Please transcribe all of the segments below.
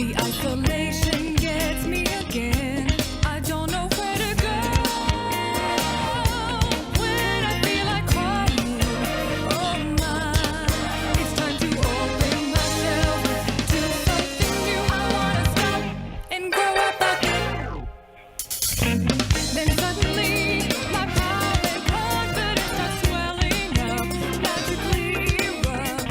The isolation gets me again. I don't know where to go when I feel like crying. Oh my, it's time to open myself, do something new. I wanna stop and grow up again. Then suddenly my power and confidence start swelling up, magically erupt.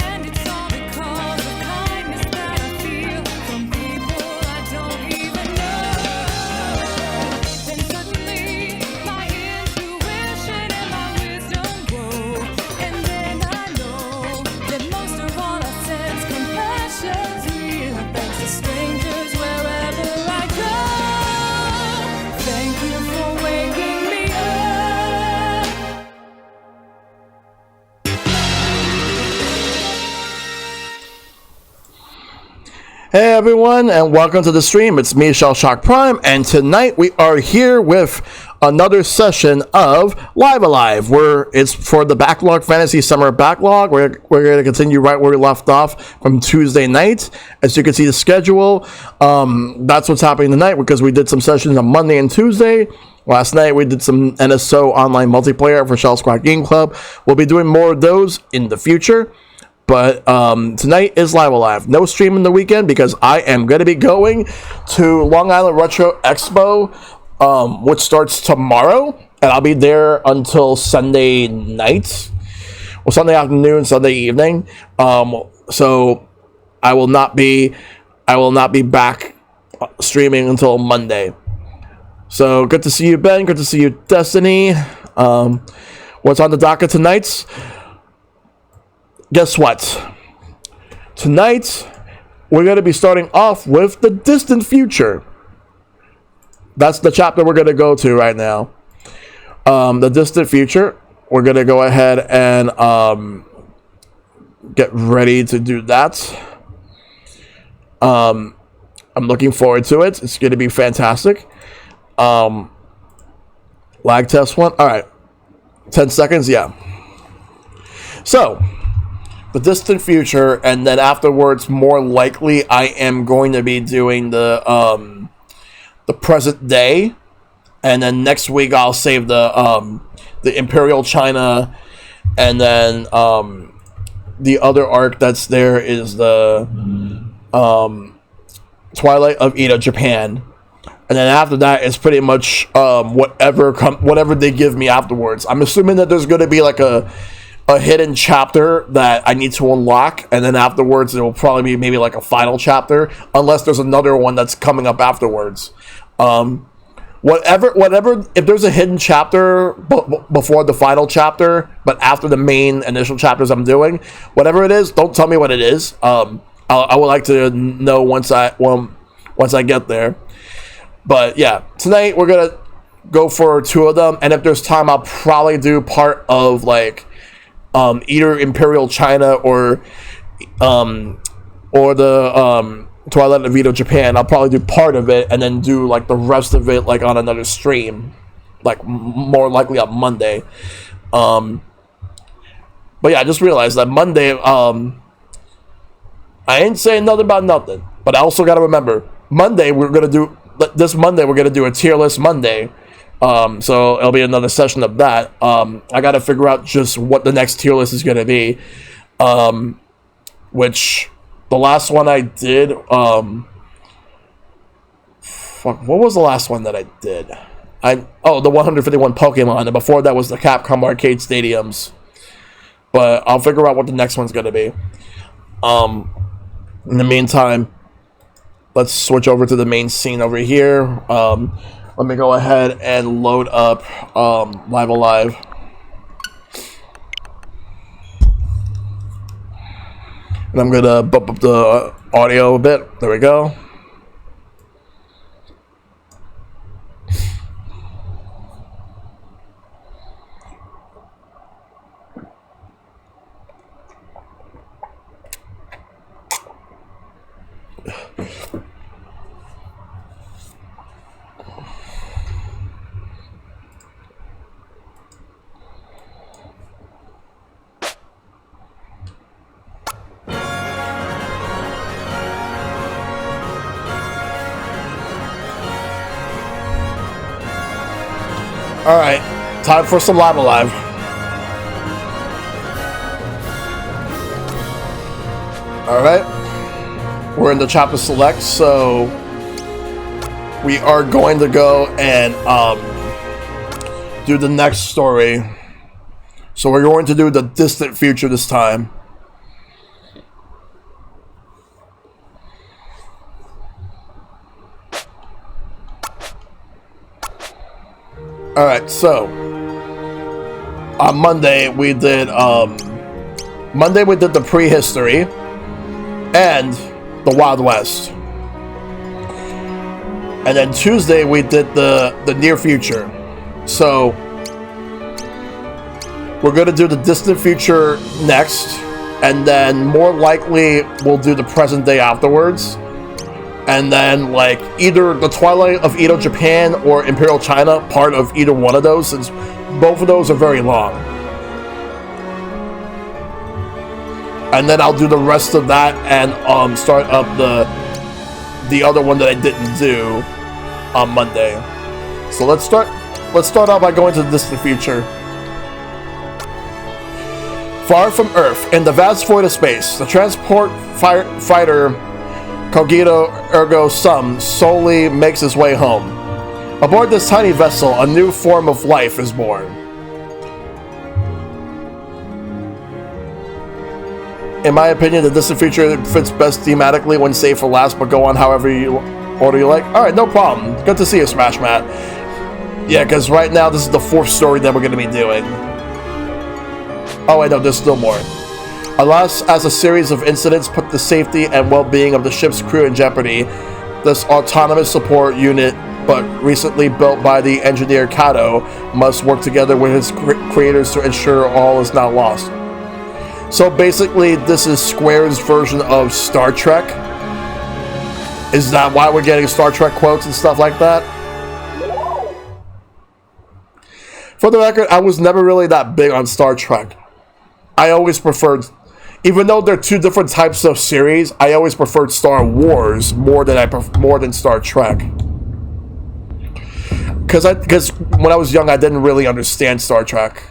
And it's all because of kindness that I feel from people I don't even know. Then suddenly my intuition and my wisdom grow. And then I know that most of all I sense compassion's real. Thanks to strangers wherever I go. Thank you for waking me up. Hey everyone, and welcome to the stream. It's me, ShellshockPrime, and tonight we are here with another session of Live Alive, where it's for the Backlog Fantasy Summer Backlog. We're going to continue right where we left off from Tuesday night. As you can see the schedule, that's what's happening tonight because we did some sessions on Monday and Tuesday. Last night we did some NSO online multiplayer for Shell Squad Game Club. We'll be doing more of those in the future. But tonight is Live Alive. No stream in the weekend because I am going to be going to Long Island Retro Expo, which starts tomorrow. And I'll be there until Sunday night. Well, Sunday afternoon, Sunday evening. So I will not be back streaming until Monday. So good to see you, Ben. Good to see you, Destiny. What's on the docket tonight? Guess what? Tonight, we're going to be starting off with the distant future. That's the chapter we're going to go to right now. The distant future. We're going to go ahead and get ready to do that. I'm looking forward to it. It's going to be fantastic. Lag test one. All right. 10 seconds. Yeah. So, the distant future, and then afterwards, more likely, I am going to be doing the present day, and then next week I'll save the Imperial China, and then the other arc that's there is the Twilight of Edo, Japan, and then after that it's pretty much whatever they give me afterwards. I'm assuming that there's going to be like a hidden chapter that I need to unlock, and then afterwards it will probably be maybe like a final chapter, unless there's another one that's coming up afterwards. Whatever. If there's a hidden chapter before the final chapter, but after the main initial chapters I'm doing, whatever it is, don't tell me what it is. I would like to know once I get there. But yeah, tonight we're gonna go for 2 of them, and if there's time, I'll probably do part of like either Imperial China or the Twilight of Edo, Japan. I'll probably do part of it and then do like the rest of it like on another stream, like more likely on Monday. But yeah, I just realized that Monday, I ain't saying nothing about nothing, but I also got to remember this Monday we're gonna do a tier list Monday. So it'll be another session of that. I got to figure out just what the next tier list is going to be. Which the last one I did, what was the last one that I did? The 151 Pokemon, and before that was the Capcom Arcade Stadiums. But I'll figure out what the next one's going to be. In the meantime, let's switch over to the main scene over here. Let me go ahead and load up Live Alive. And I'm going to bump up the audio a bit. There we go. All right, time for some Live Alive. All right, we're in the chapter select, so we are going to go and do the next story. So we're going to do the distant future this time. All right, so on Monday we did the prehistory and the Wild West, and then Tuesday we did the near future. So we're gonna do the distant future next, and then more likely we'll do the present day afterwards. And then, like, either the Twilight of Edo Japan or Imperial China, part of either one of those, since both of those are very long. And then I'll do the rest of that and start up the other one that I didn't do on Monday. So let's start out by going to the distant future. Far from Earth, in the vast void of space, the transport fighter Cogito Ergo Sum slowly makes his way home. Aboard this tiny vessel, a new form of life is born. In my opinion, the distant future fits best thematically when saved for last, but go on however order you like. Alright, no problem. Good to see you, Smash Matt. Yeah, because right now this is the fourth story that we're going to be doing. Oh wait, no, there's still more. Alas, as a series of incidents put the safety and well-being of the ship's crew in jeopardy, this autonomous support unit, but recently built by the engineer Kato, must work together with its creators to ensure all is not lost. So basically, this is Square's version of Star Trek. Is that why we're getting Star Trek quotes and stuff like that? For the record, I was never really that big on Star Trek. I always preferred, even though they're two different types of series, I always preferred Star Wars more than Star Trek. Because when I was young, I didn't really understand Star Trek.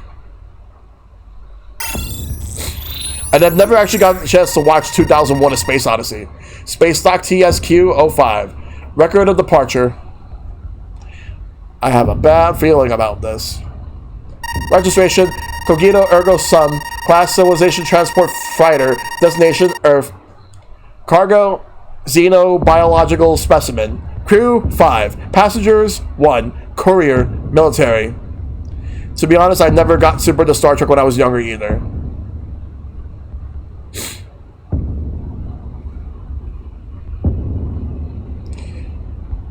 And I've never actually gotten a chance to watch 2001: A Space Odyssey. Space Stock TSQ 05. Record of departure. I have a bad feeling about this. Registration, Cogito Ergo Sum, Class Civilization Transport Fighter, Destination Earth, Cargo Xenobiological Specimen, Crew 5, Passengers 1, Courier, Military. To be honest, I never got super into Star Trek when I was younger either.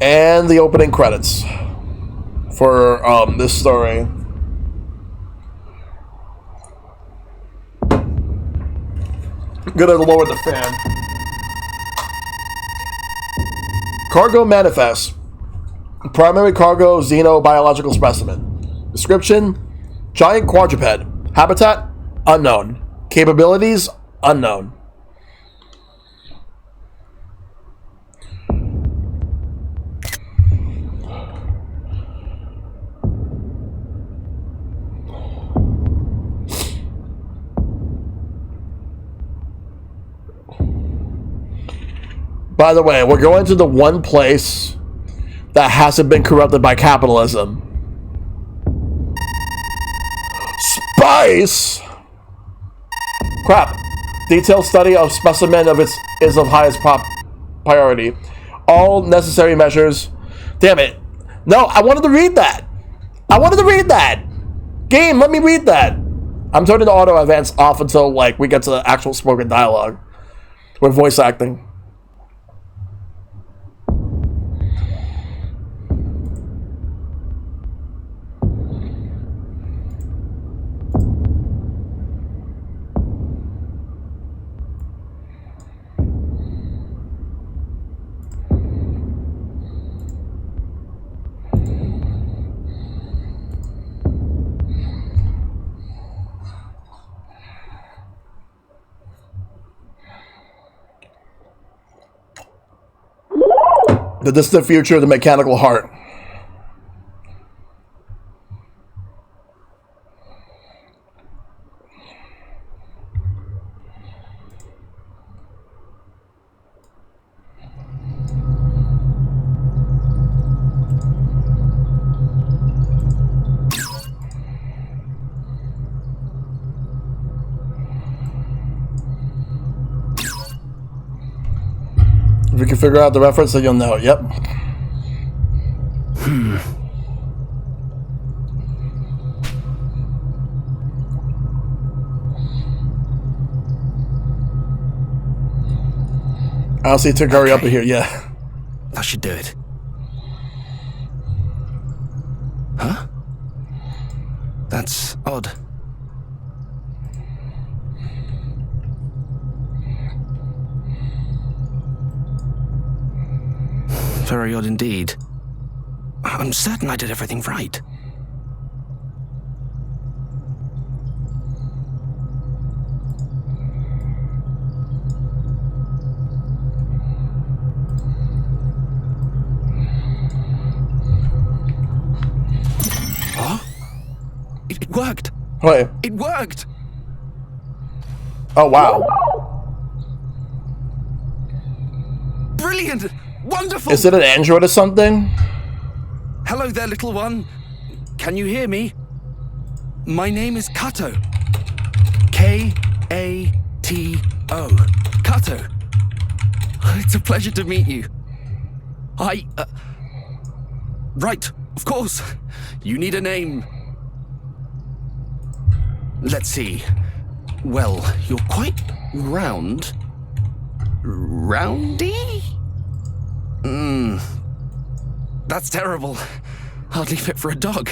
And the opening credits for this story. Gonna lower the fan. Cargo Manifest. Primary cargo xenobiological specimen. Description: giant quadruped. Habitat: unknown. Capabilities: unknown. By the way, we're going to the one place that hasn't been corrupted by capitalism. Spice! Crap. Detailed study of specimen is of highest priority. All necessary measures. Damn it. No, I wanted to read that. Game, let me read that. I'm turning the auto advance off until we get to the actual spoken dialogue with voice acting. The distant future, the mechanical heart. you can figure out the reference, then you'll know it. Yep. I'll see to hurry up in here, yeah. That should do it. Huh? That's odd. Very odd indeed. I'm certain I did everything right. It worked! Wait. It worked! Oh, wow. Brilliant! Wonderful! Is it an android or something? Hello there, little one. Can you hear me? My name is Kato. K-A-T-O. Kato. It's a pleasure to meet you. Right, of course. You need a name. Let's see. Well, you're quite round. Roundy? That's terrible. Hardly fit for a dog.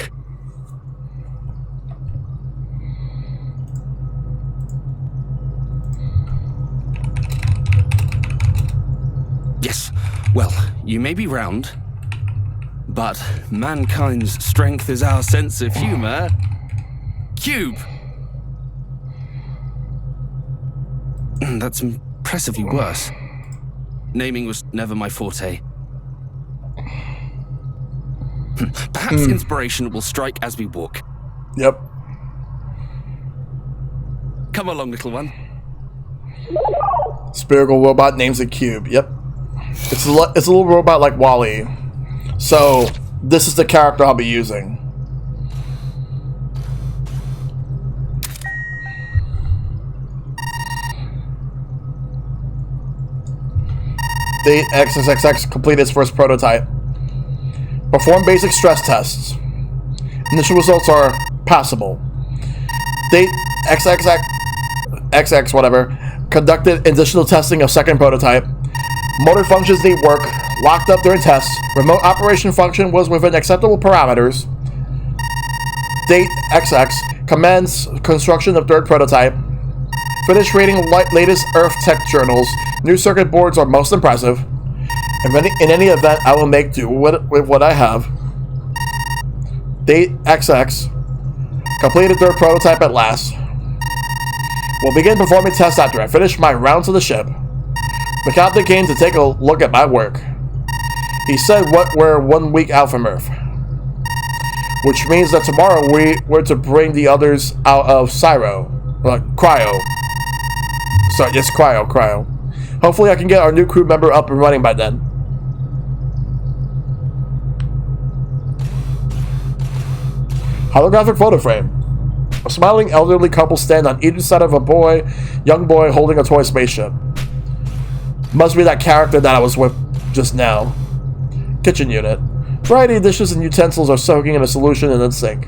Yes, well, you may be round, but mankind's strength is our sense of humor. Cube! That's impressively worse. Naming was never my forte. Perhaps inspiration will strike as we walk. Yep. Come along, little one. Spherical robot names a cube. Yep. It's a little robot like Wall-E. So, this is the character I'll be using. Date XXX complete its first prototype. Perform basic stress tests. Initial results are passable. Date XX whatever conducted additional testing of second prototype. Motor functions need work. Locked up during tests. Remote operation function was within acceptable parameters. Date XX commence construction of third prototype. Finish reading latest Earth Tech journals. New circuit boards are most impressive. In any event, I will make do with what I have. Date XX. Completed third prototype at last. Will begin performing tests after I finish my rounds of the ship. The captain came to take a look at my work. He said we're 1 week out from Earth. Which means that tomorrow we're to bring the others out of Cryo. Sorry, yes, Cryo. Hopefully I can get our new crew member up and running by then. Holographic photo frame. A smiling elderly couple stand on either side of a young boy holding a toy spaceship. Must be that character that I was with just now. Kitchen unit. Variety of dishes and utensils are soaking in a solution in the sink.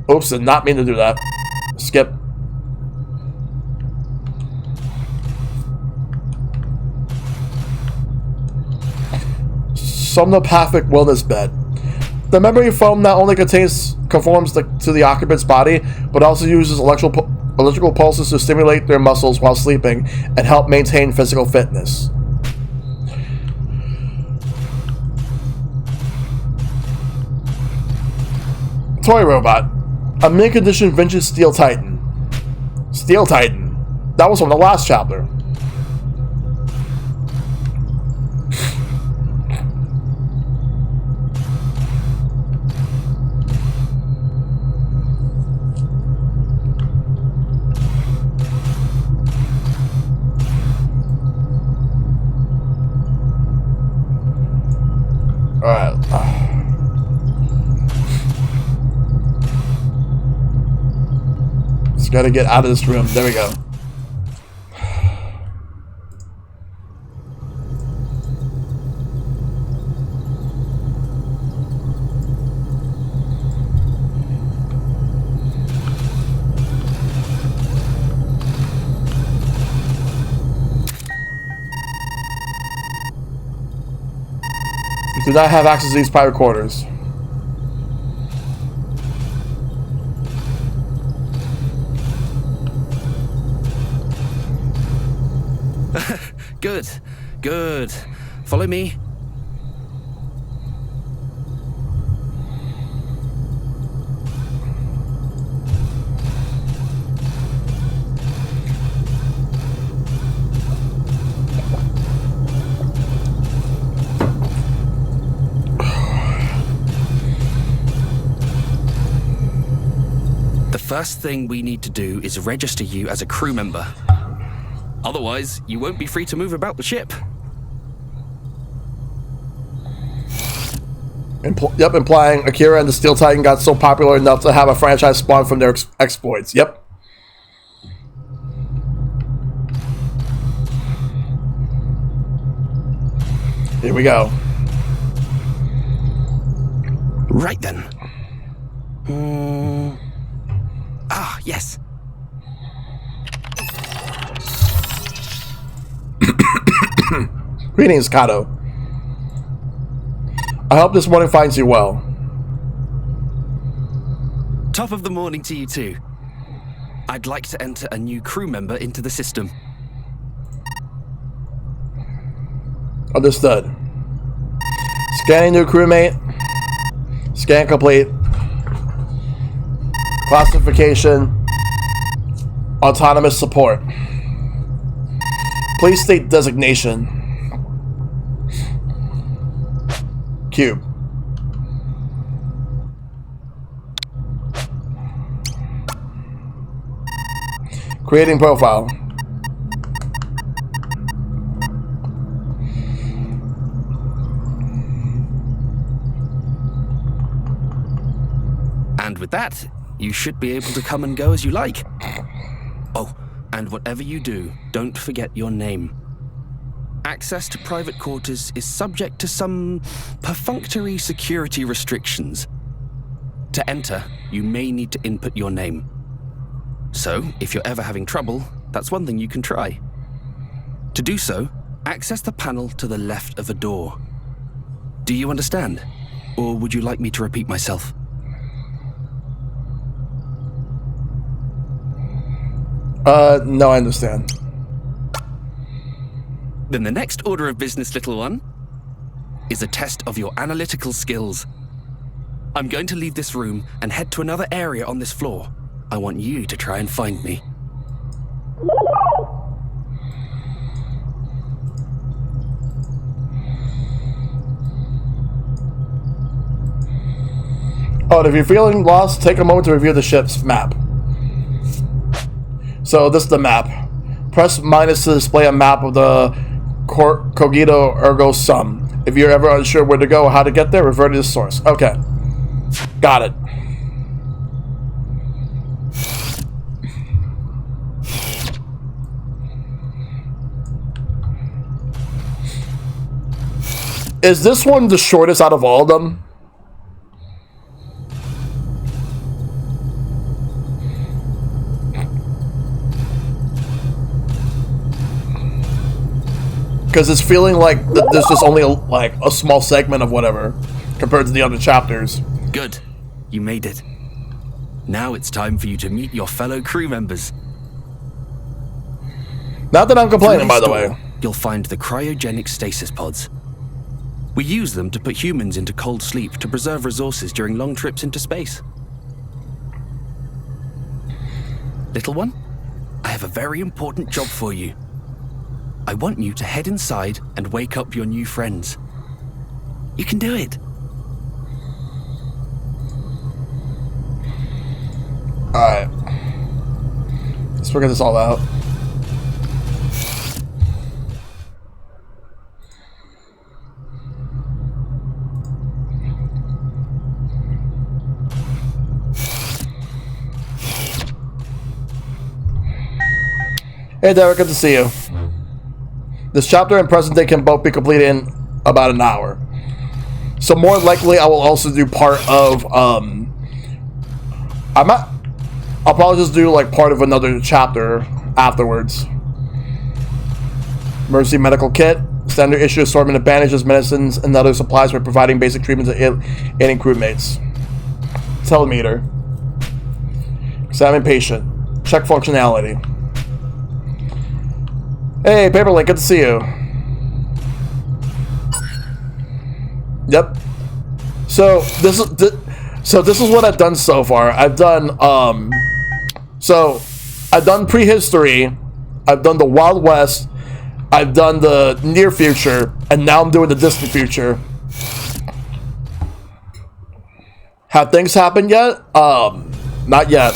Oops, did not mean to do that. Skip. Somnopathic wellness bed. The memory foam not only conforms to the occupant's body, but also uses electrical pulses to stimulate their muscles while sleeping and help maintain physical fitness. Toy robot. A mint-condition vintage Steel Titan. Steel Titan. That was from the last chapter. Alright. Just gotta get out of this room. There we go. Do not have access to these private quarters. Good. Good. Follow me. The first thing we need to do is register you as a crew member. Otherwise, you won't be free to move about the ship. Implying Akira and the Steel Titan got so popular enough to have a franchise spawn from their exploits. Yep. Here we go. Right then. Yes. Greetings, Kato. I hope this morning finds you well. Top of the morning to you too. I'd like to enter a new crew member into the system. Understood. Scanning new crewmate. Scan complete. Classification. Autonomous support. Please state designation. Cube. Creating profile. And with that, you should be able to come and go as you like. Oh, and whatever you do, don't forget your name. Access to private quarters is subject to some perfunctory security restrictions. To enter, you may need to input your name. So, if you're ever having trouble, that's one thing you can try. To do so, access the panel to the left of a door. Do you understand? Or would you like me to repeat myself? No, I understand. Then the next order of business, little one, is a test of your analytical skills. I'm going to leave this room and head to another area on this floor. I want you to try and find me. Oh, and if you're feeling lost, take a moment to review the ship's map. So this is the map. Press minus to display a map of the Cogito Ergo Sum. If you're ever unsure where to go or how to get there, refer to the source. Okay. Got it. Is this one the shortest out of all of them? Because it's feeling like there's just only a small segment of whatever compared to the other chapters. Good. You made it. Now it's time for you to meet your fellow crew members. Not that I'm complaining, by the way. You'll find the cryogenic stasis pods. We use them to put humans into cold sleep to preserve resources during long trips into space. Little one, I have a very important job for you. I want you to head inside and wake up your new friends. You can do it. Alright. Let's figure this all out. Hey Derek, good to see you. This chapter and present day can both be completed in about an hour. So more likely I will also do part of I'll probably just do like part of another chapter afterwards. Emergency medical kit, Standard issue assortment of bandages, medicines, and other supplies by providing basic treatment to alien crewmates. Telemeter. Examine patient. Check functionality. Hey, Paperlink, good to see you. Yep. So this is what I've done so far. I've done I've done prehistory, I've done the Wild West, I've done the near future, and now I'm doing the distant future. Have things happened yet? Not yet.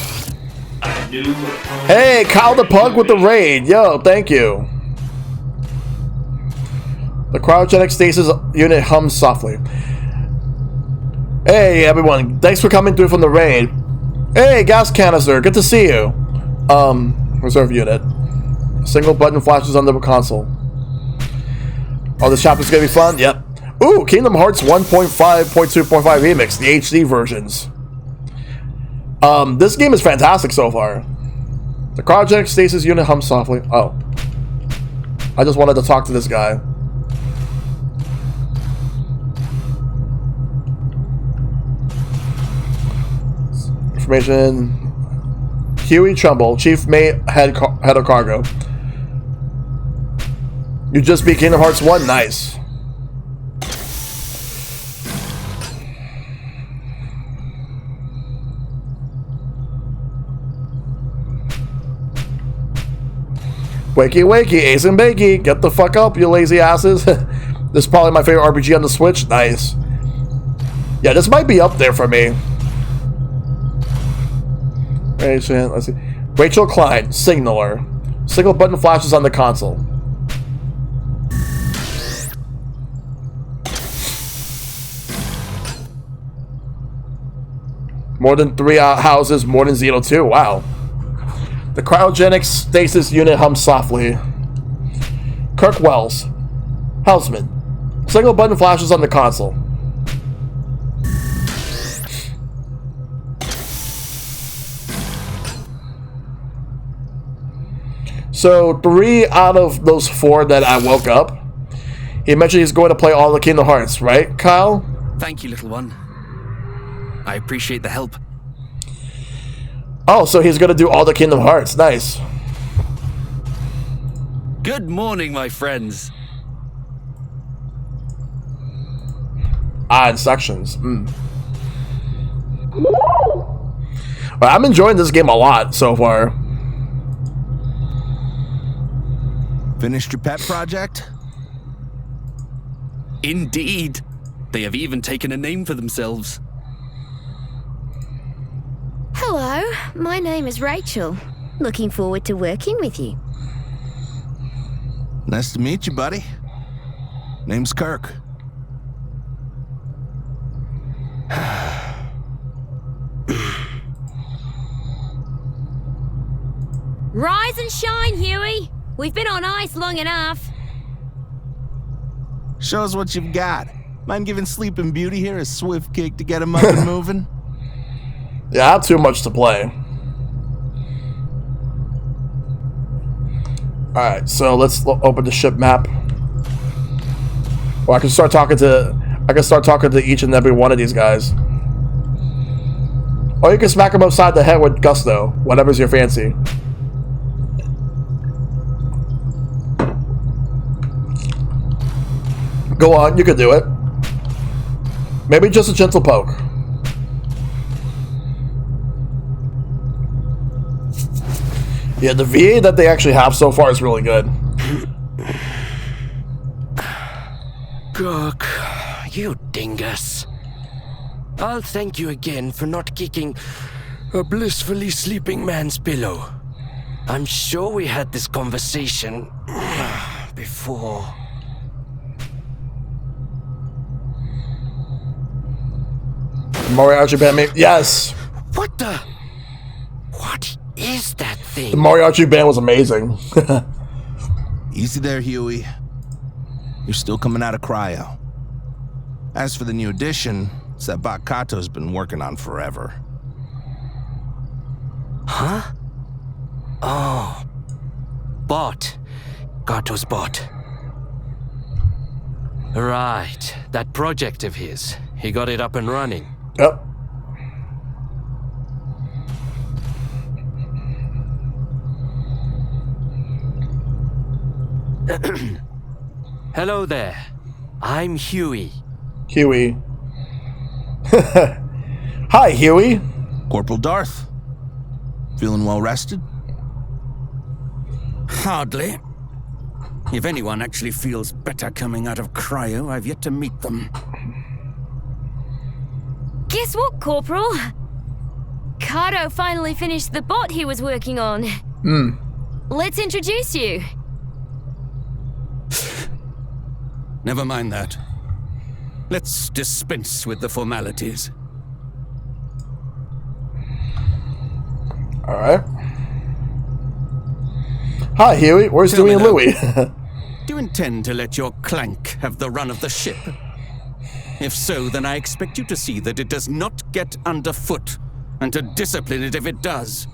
Hey, Kyle the Pug with the raid. Yo, thank you. The cryogenic stasis unit hums softly. Hey, everyone. Thanks for coming through from the raid. Hey, gas canister. Good to see you. Reserve unit. Single button flashes on the console. Oh, this chapter's gonna be fun? Yep. Ooh, Kingdom Hearts 1.5.2.5 Remix, the HD versions. This game is fantastic so far. The cryogenic stasis unit hums softly. Oh. I just wanted to talk to this guy. Information. Huey Trumbull, Chief Mate, Head of Cargo. You just beat Kingdom Hearts 1? Nice. Wakey wakey, Ace and Bakey. Get the fuck up, you lazy asses. This is probably my favorite RPG on the Switch. Nice. Yeah, this might be up there for me. Let's see. Rachel Klein, Signaler. Signal button flashes on the console. More than 3 houses, more than Xeno 2. Wow. The cryogenic stasis unit hums softly. Kirk Wells, Houseman. Signal button flashes on the console. So 3 out of those 4 that I woke up. He mentioned he's going to play all the Kingdom Hearts, right, Kyle? Thank you, little one. I appreciate the help. Oh, so he's going to do all the Kingdom Hearts. Nice. Good morning, my friends. In sections. Well, I'm enjoying this game a lot so far. Finished your pet project? Indeed. They have even taken a name for themselves. Hello, my name is Rachel. Looking forward to working with you. Nice to meet you, buddy. Name's Kirk. Rise and shine, Huey. We've been on ice long enough. Show us what you've got. Mind giving Sleeping Beauty here a swift kick to get him up and moving? Yeah, I have too much to play. Alright, so let's open the ship map. Well, I can start talking to each and every one of these guys. Or you can smack them upside the head with gusto, whatever's your fancy. Go on, you can do it. Maybe just a gentle poke. Yeah, the VA that they actually have so far is really good. Kirk, you dingus. I'll thank you again for not kicking a blissfully sleeping man's pillow. I'm sure we had this conversation before. Mariachi band, yes. What the? What is that thing? The mariachi band was amazing. Easy there, Huey. You're still coming out of cryo. As for the new edition, it's that bot Kato's been working on forever. Huh? Oh. Bot. Kato's bot. Right, that project of his. He got it up and running. Yep. Hello there. I'm Huey. Huey. Hi, Huey. Corporal Darth. Feeling well rested? Hardly. If anyone actually feels better coming out of cryo, I've yet to meet them. Guess what, Corporal? Kato finally finished the bot he was working on. Let's introduce you. Never mind that. Let's dispense with the formalities. All right. Hi, Huey. Where's Tell Dewey me and now. Louie? Do you intend to let your clank have the run of the ship? If so, then I expect you to see that it does not get underfoot, and to discipline it if it does.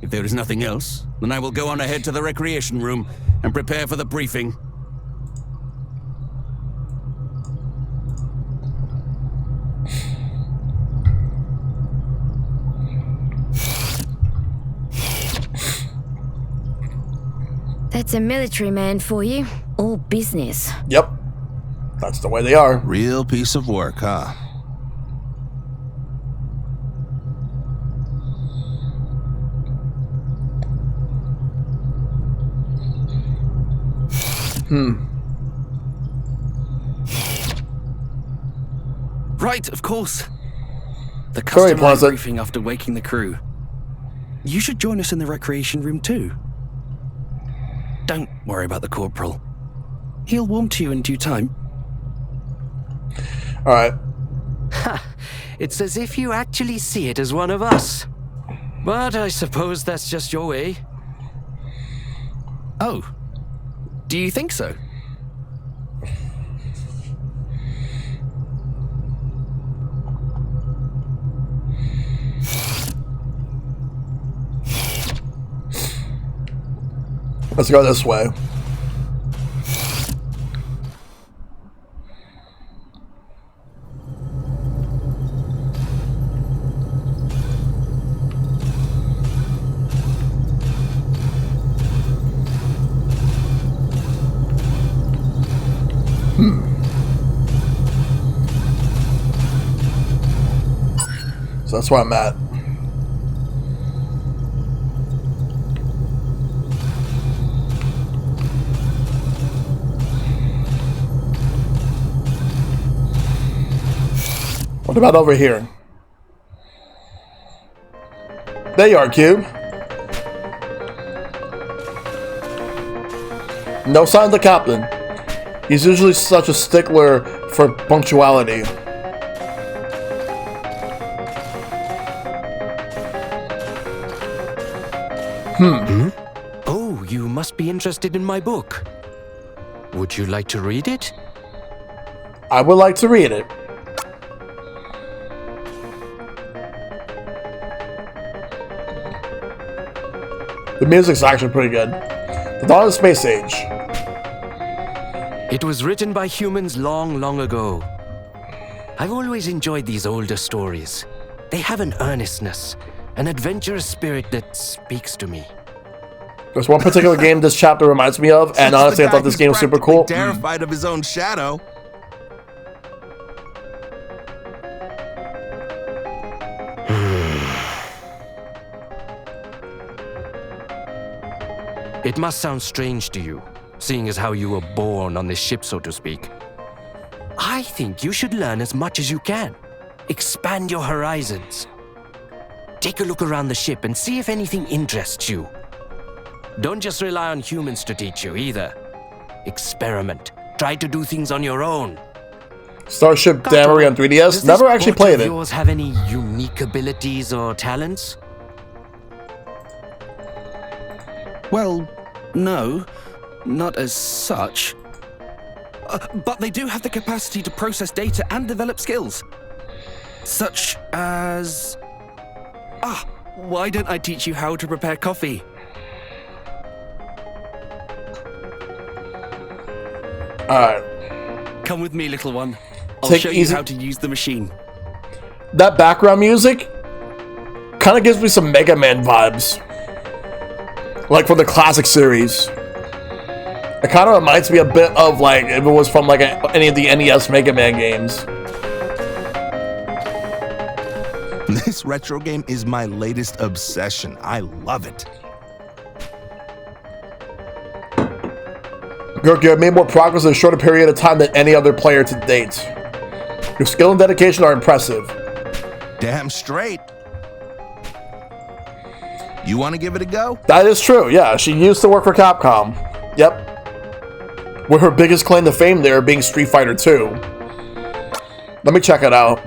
If there is nothing else, then I will go on ahead to the recreation room and prepare for the briefing. That's a military man for you. All business. Yep. That's the way they are. Real piece of work, huh? Right, of course. The Very customary pleasant. briefing after waking the crew. You should join us in the recreation room too. Don't worry about the corporal. He'll warm to you in due time. All right. It's as if you actually see it as one of us. But I suppose that's just your way. Oh, do you think so? Let's go this way. So that's where I'm at. What about over here? There you are, Cube. No sign of the captain. He's usually such a stickler for punctuality. Oh, you must be interested in my book. Would you like to read it? I would like to read it. The music's actually pretty good. The Dawn of the Space Age. It was written by humans long, long ago. I've always enjoyed these older stories. They have an earnestness, an adventurous spirit that speaks to me. There's one particular game this chapter reminds me of, and Says honestly, the I thought guy this who's game was super practically cool. Terrified of his own shadow. It must sound strange to you, seeing as how you were born on this ship, so to speak. I think you should learn as much as you can. Expand your horizons. Take a look around the ship and see if anything interests you. Don't just rely on humans to teach you either. Experiment. Try to do things on your own. Starship Damery on 3DS. Does Never this actually bot played of it. yours have any unique abilities or talents? Well, no, not as such. But they do have the capacity to process data and develop skills. Such as... why don't I teach you how to prepare coffee? Alright. Come with me, little one. I'll Take show it you easy. how to use the machine. That background music kind of gives me some Mega Man vibes. Like from the classic series. It kind of reminds me a bit of like if it was from like any of the NES Mega Man games. This retro game is my latest obsession. I love it. Girk, you have made more progress in a shorter period of time than any other player to date. Your skill and dedication are impressive. Damn straight. You want to give it a go? That is true, yeah. She used to work for Capcom. Yep. With her biggest claim to fame there being Street Fighter 2. Let me check it out.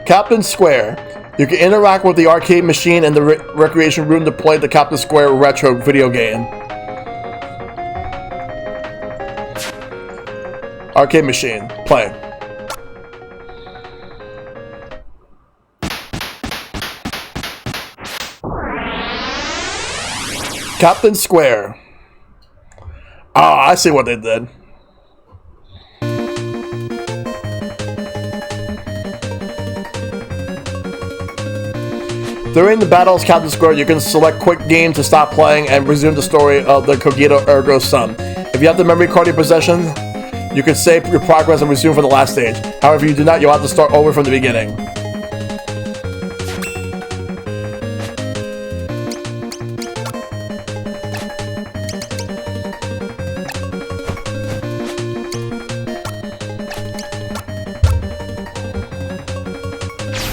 Captain Square. You can interact with the arcade machine in the recreation room to play the Captain Square retro video game. Arcade machine. Play. Captain Square. Ah, I see what they did. During the battles Captain Square, you can select quick game to stop playing and resume the story of the Cogito Ergo Sum. If you have the memory card in your possession, you can save your progress and resume from the last stage. However, if you do not, you'll have to start over from the beginning.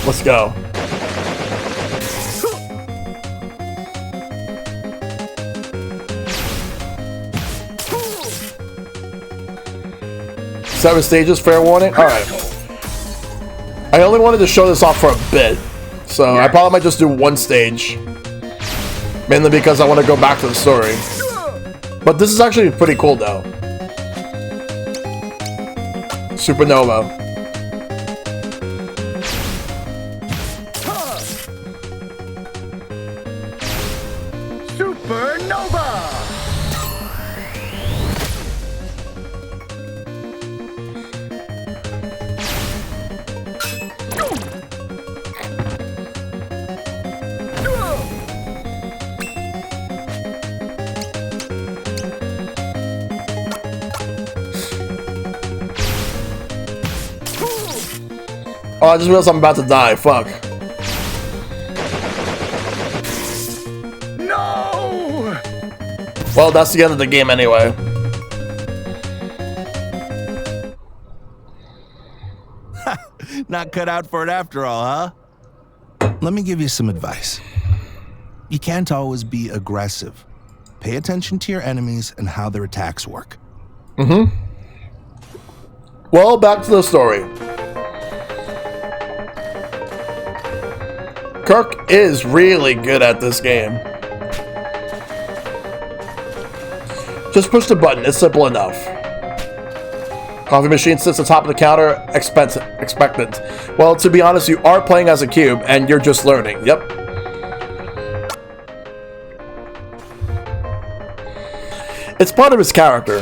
Let's go. Seven stages, fair warning? Alright. I only wanted to show this off for a bit, so I probably might just do one stage. Mainly because I want to go back to the story. But this is actually pretty cool though. Supernova. Oh, I just realized I'm about to die. Fuck. No! Well, that's the end of the game anyway. Not cut out for it after all, huh? Let me give you some advice. You can't always be aggressive. Pay attention to your enemies and how their attacks work. Well, back to the story. Kirk is really good at this game. Just push the button, it's simple enough. Coffee machine sits atop of the counter, expectant. Well, to be honest, you are playing as a cube, and you're just learning. Yep. It's part of his character.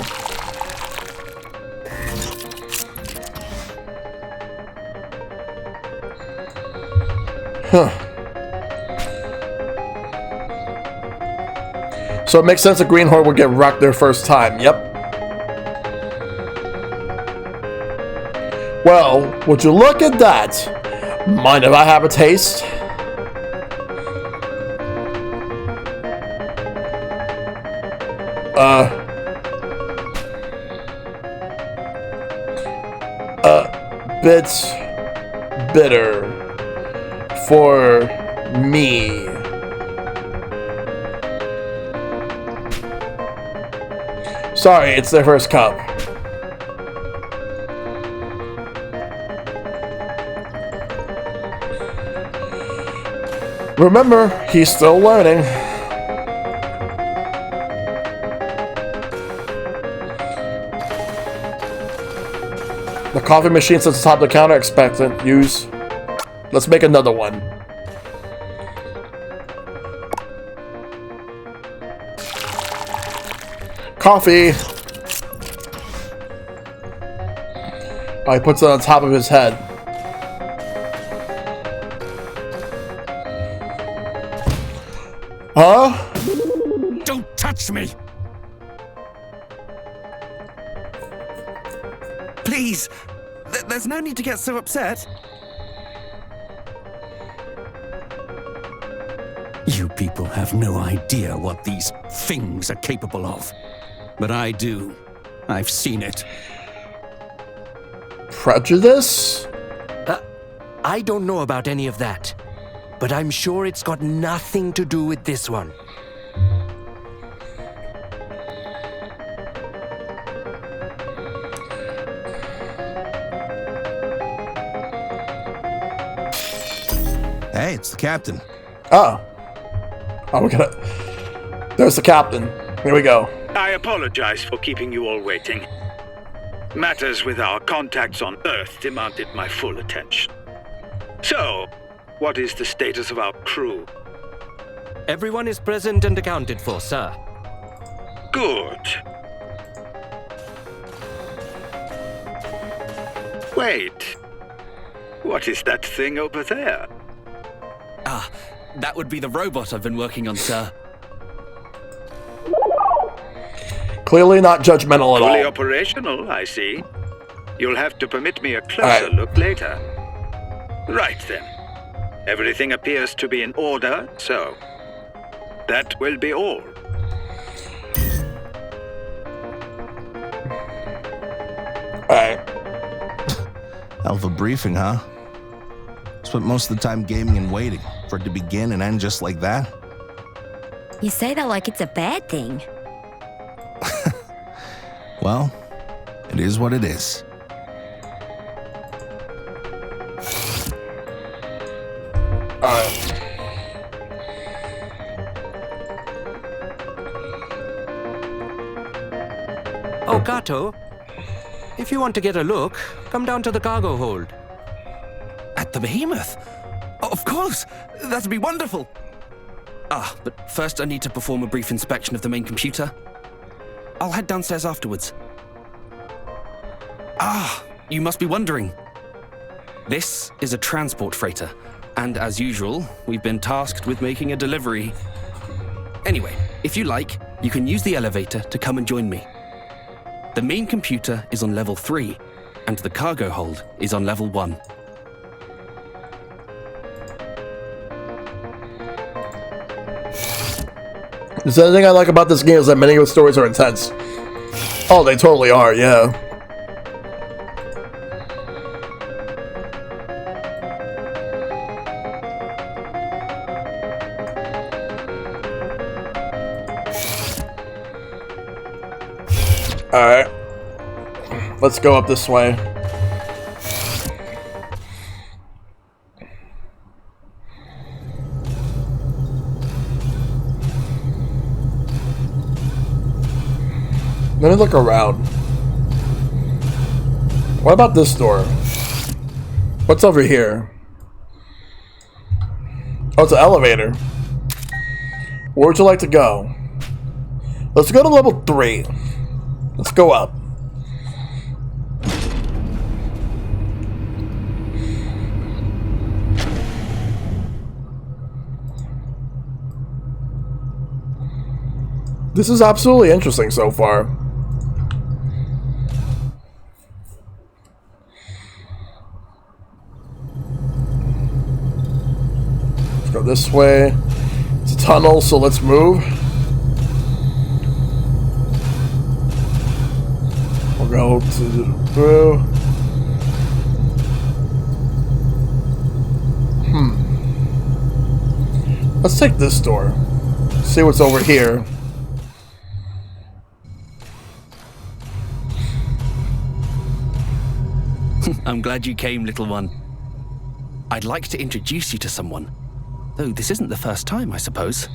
Huh. So it makes sense that Greenhorn would get wrecked their first time. Yep. Well, would you look at that? Mind if I have a taste? A bit bitter for me. Sorry, it's their first cup. Remember, he's still learning. The coffee machine sits atop the counter, expectant. Use. Let's make another one. coffee. Oh, he puts it on top of his head. Huh? Don't touch me! Please! There's no need to get so upset. You people have no idea what these things are capable of. But I do. I've seen it. Prejudice? I don't know about any of that, but I'm sure it's got nothing to do with this one. Hey, it's the captain. Oh. Oh, we're gonna... There's the captain. Here we go. I apologize for keeping you all waiting. Matters with our contacts on Earth demanded my full attention. So, what is the status of our crew? Everyone is present and accounted for, sir. Good. Wait. What is that thing over there? Ah, that would be the robot I've been working on, sir. Clearly not judgmental at Fully all. operational, I see. You'll have to permit me a closer look later. Right then. Everything appears to be in order, so that will be all. Alright. Hell of a briefing, huh? Spent most of the time gaming and waiting for it to begin and end just like that. You say that like it's a bad thing. Well, it is what it is. Alright. Oh, Kato. If you want to get a look, come down to the cargo hold. At the behemoth? Oh, of course! That'd be wonderful! Ah, but first I need to perform a brief inspection of the main computer. I'll head downstairs afterwards. Ah, you must be wondering. This is a transport freighter, and as usual, we've been tasked with making a delivery. Anyway, if you like, you can use the elevator to come and join me. The main computer is on level 3, and the cargo hold is on level 1. If there's anything I like about this game is that many of the stories are intense. Oh, they totally are, yeah. Alright. Let's go up this way. Let me look around. What about this door? What's over here? Oh, it's an elevator. Where would you like to go? Let's go to level 3. Let's go up. This is absolutely interesting so far. Let's go this way. It's a tunnel, so let's move. We'll go through. Let's take this door. See what's over here. I'm glad you came, little one. I'd like to introduce you to someone. Though this isn't the first time, I suppose.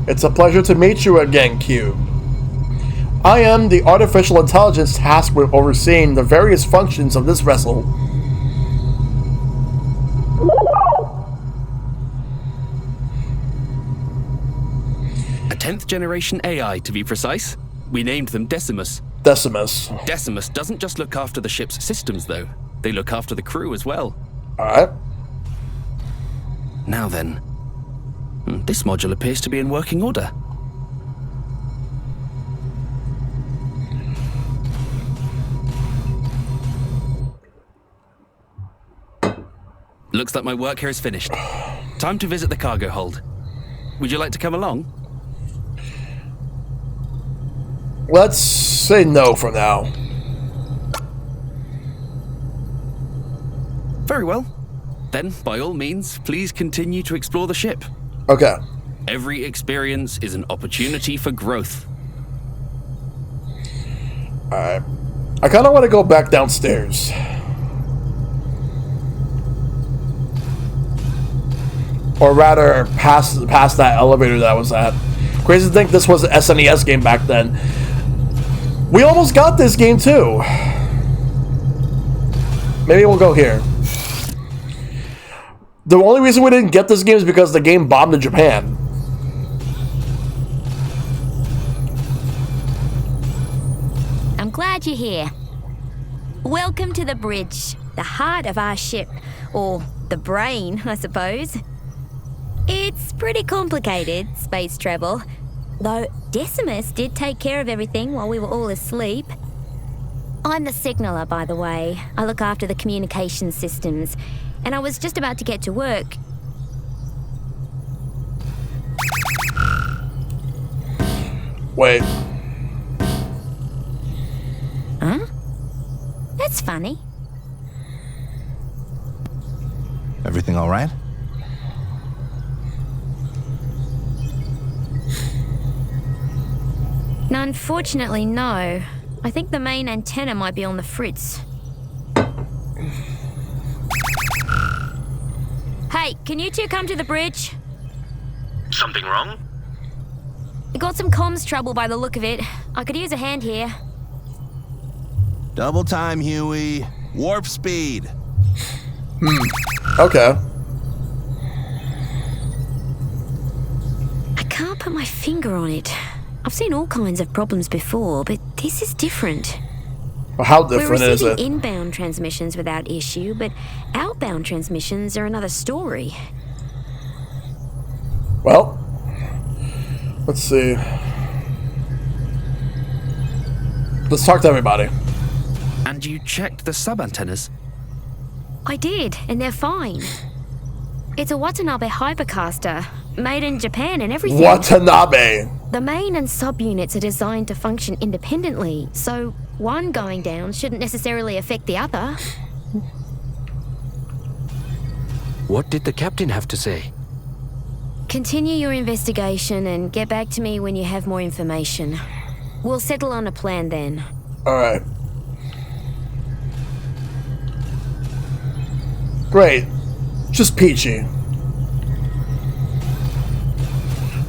It's a pleasure to meet you again, Q. I am the artificial intelligence tasked with overseeing the various functions of this vessel. 10th generation AI, to be precise. We named them Decimus. Decimus. Decimus doesn't just look after the ship's systems, though. They look after the crew as well. Alright. Now then, this module appears to be in working order. Looks like my work here is finished. Time to visit the cargo hold. Would you like to come along? Let's say no for now. Very well. Then, by all means, please continue to explore the ship. Okay. Every experience is an opportunity for growth. Alright. I kind of want to go back downstairs. Or rather, past that elevator that I was at. Crazy to think this was an SNES game back then. We almost got this game too. Maybe we'll go here. The only reason we didn't get this game is because the game bombed in Japan. I'm glad you're here. Welcome to the bridge, the heart of our ship, or the brain, I suppose. It's pretty complicated, space travel, though Decimus did take care of everything while we were all asleep. I'm the signaller, by the way. I look after the communication systems, and I was just about to get to work. Wait. Huh? That's funny. Everything all right? Unfortunately, no. I think the main antenna might be on the fritz. Hey, can you two come to the bridge? Something wrong? I got some comms trouble by the look of it. I could use a hand here. Double time, Huey. Warp speed. Okay. I can't put my finger on it. I've seen all kinds of problems before, but this is different. Well, how We're different is receiving it? inbound transmissions without issue, but outbound transmissions are another story. Well, let's see. Let's talk to everybody. And you checked the sub-antennas? I did, and they're fine. It's a Watanabe hypercaster, made in Japan and everything. Watanabe. The main and subunits are designed to function independently, so one going down shouldn't necessarily affect the other. What did the captain have to say? Continue your investigation and get back to me when you have more information. We'll settle on a plan then. Alright. Great. Just peachy.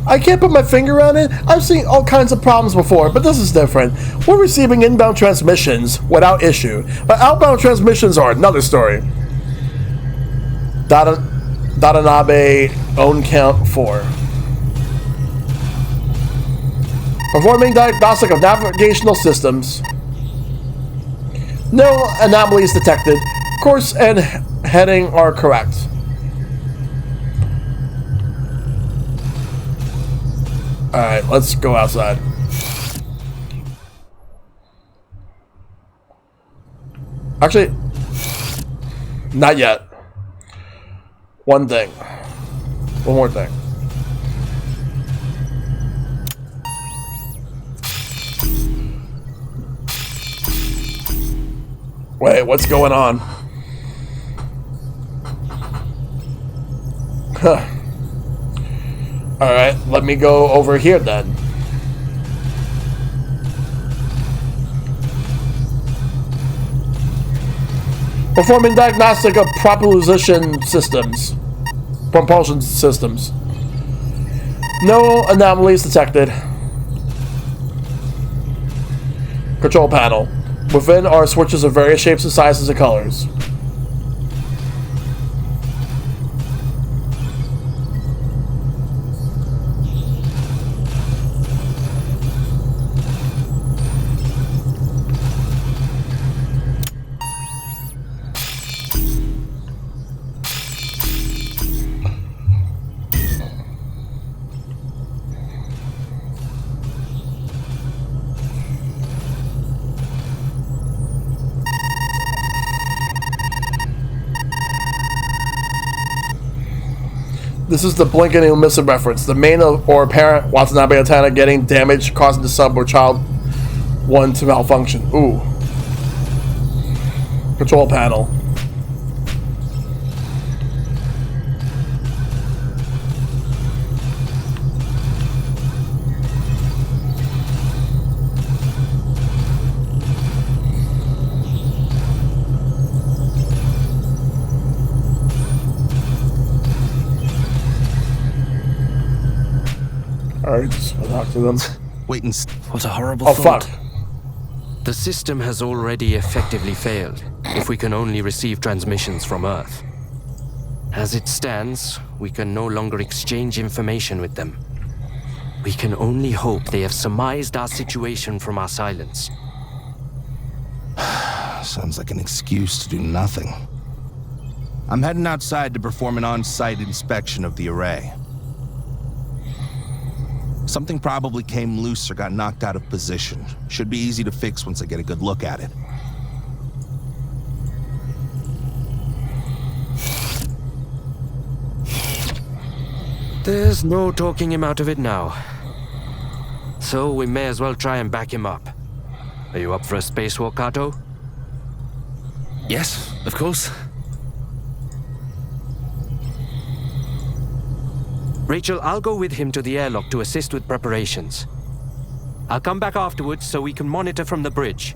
I can't put my finger on it. I've seen all kinds of problems before, but this is different. We're receiving inbound transmissions without issue, but outbound transmissions are another story. Watanabe own count 4. Performing diagnostic of navigational systems. No anomalies detected. Course and heading are correct. Alright, let's go outside. Actually, not yet. One thing. One more thing. Wait, what's going on? Huh. Alright, let me go over here then. Performing diagnostic of propulsion systems. Propulsion systems. No anomalies detected. Control panel. Within are switches of various shapes and sizes and colors. This is the blinking and missing reference. The main or apparent Watanabe antenna getting damaged, causing the sub or child one to malfunction. Ooh. Control panel. Alright, just talk to them. Wait and What a horrible Oh, thought. fuck. The system has already effectively failed, if we can only receive transmissions from Earth. As it stands, we can no longer exchange information with them. We can only hope they have surmised our situation from our silence. Sounds like an excuse to do nothing. I'm heading outside to perform an on-site inspection of the array. Something probably came loose or got knocked out of position. Should be easy to fix once I get a good look at it. There's no talking him out of it now. So we may as well try and back him up. Are you up for a spacewalk, Kato? Yes, of course. Rachel, I'll go with him to the airlock to assist with preparations. I'll come back afterwards so we can monitor from the bridge.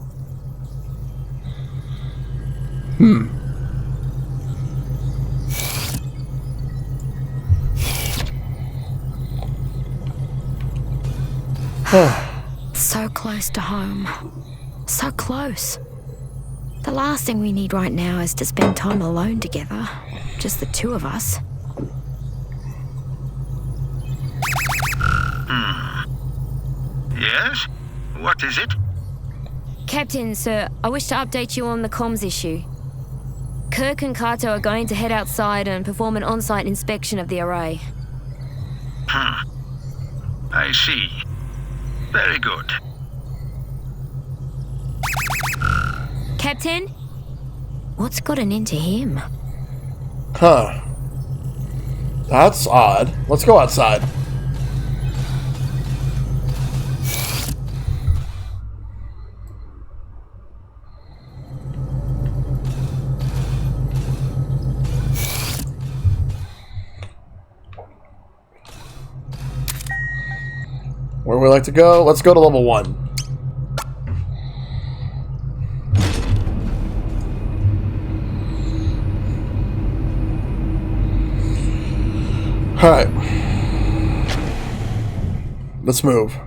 So close to home. So close. The last thing we need right now is to spend time alone together. Just the two of us. Yes? What is it? Captain, sir, I wish to update you on the comms issue. Kirk and Kato are going to head outside and perform an on-site inspection of the array. I see. Very good. Captain? What's gotten into him? Huh. That's odd. Let's go outside. Where we like to go? Let's go to level 1. Alright. Let's move.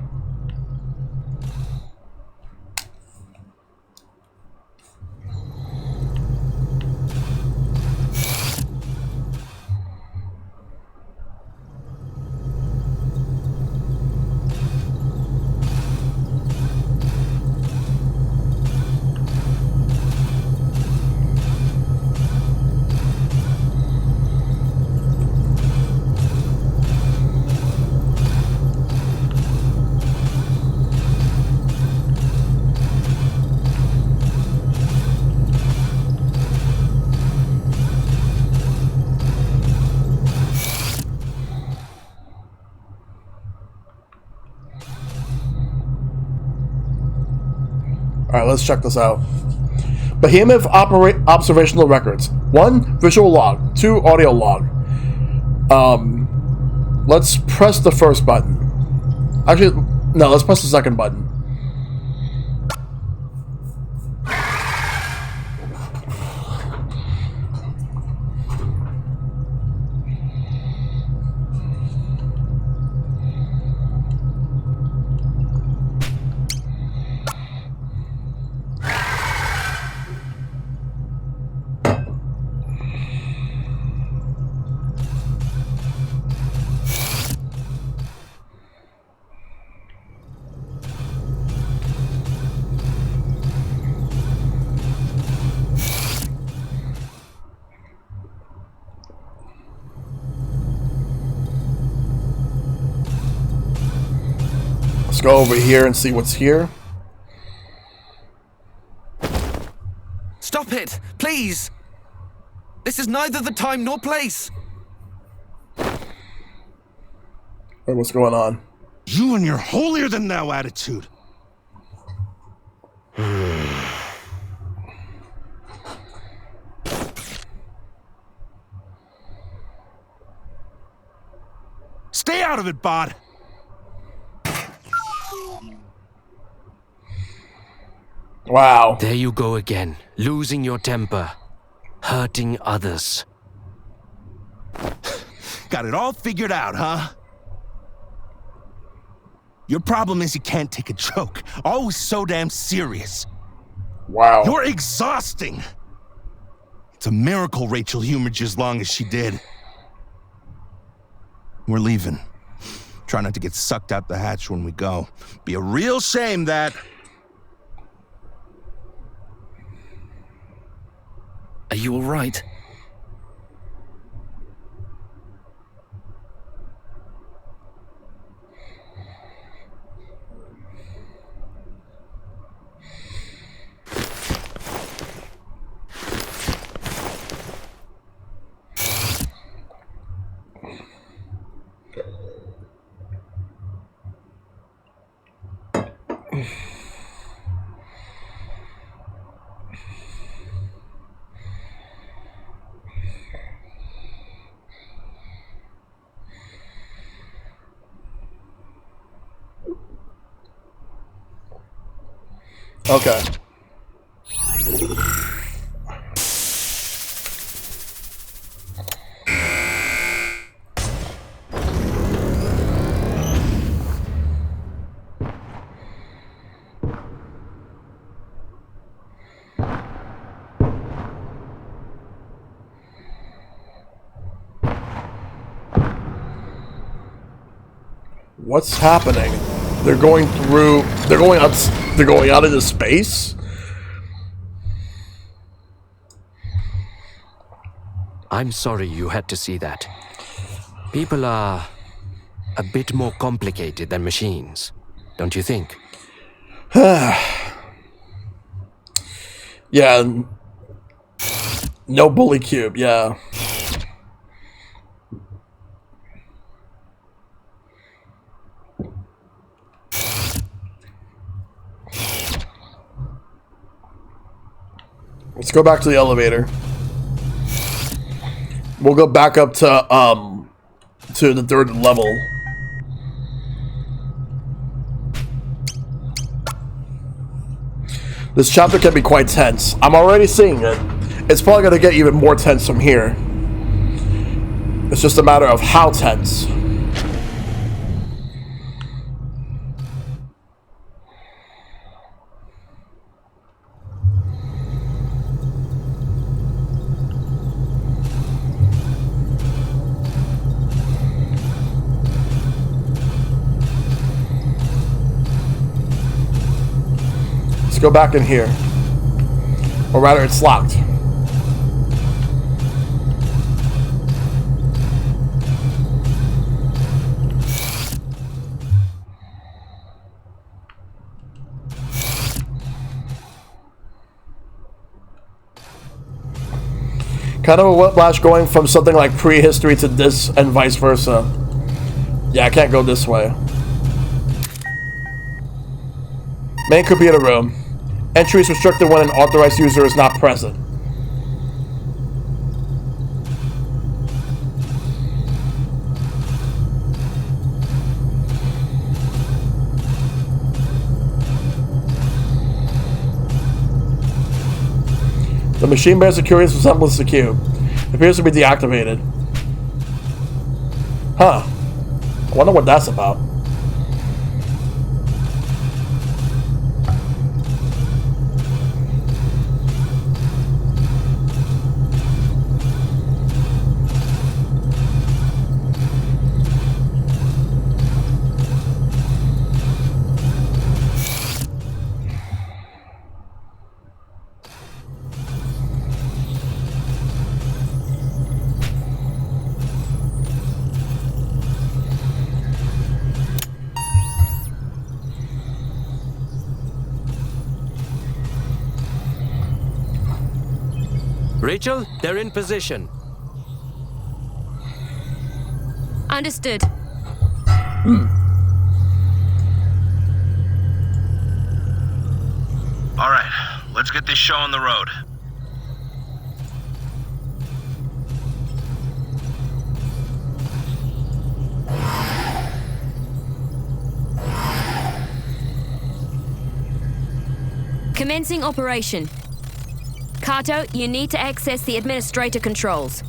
Alright, let's check this out. Behemoth observational records. 1, visual log. 2, audio log. Let's press the first button. Actually, no, let's press the second button. Let's go over here and see what's here. Stop it, please! This is neither the time nor place! Wait, what's going on? You and your holier-than-thou attitude. Stay out of it, Bod. Wow. There you go again, losing your temper, hurting others. Got it all figured out, huh? Your problem is you can't take a joke. Always so damn serious. Wow. You're exhausting. It's a miracle Rachel humored you as long as she did. We're leaving. Try not to get sucked out the hatch when we go. Be a real shame that... Are you all right? Okay. What's happening? They're going through. They're going out. They're going out into space. I'm sorry you had to see that. People are a bit more complicated than machines, don't you think? Yeah. No bully cube. Yeah. Let's go back to the elevator. We'll go back up to the 3rd level. This chapter can be quite tense. I'm already seeing it. It's probably going to get even more tense from here. It's just a matter of how tense. Let's go back in here. Or rather, it's locked. Kind of a whiplash going from something like prehistory to this and vice versa. Yeah, I can't go this way. Main computer room. Entry is restricted when an authorized user is not present. The machine bears a curious resemblance to the cube. It appears to be deactivated. Huh. I wonder what that's about. Rachel, they're in position. Understood. All right, let's get this show on the road. Commencing operation. Kato, you need to access the administrator controls.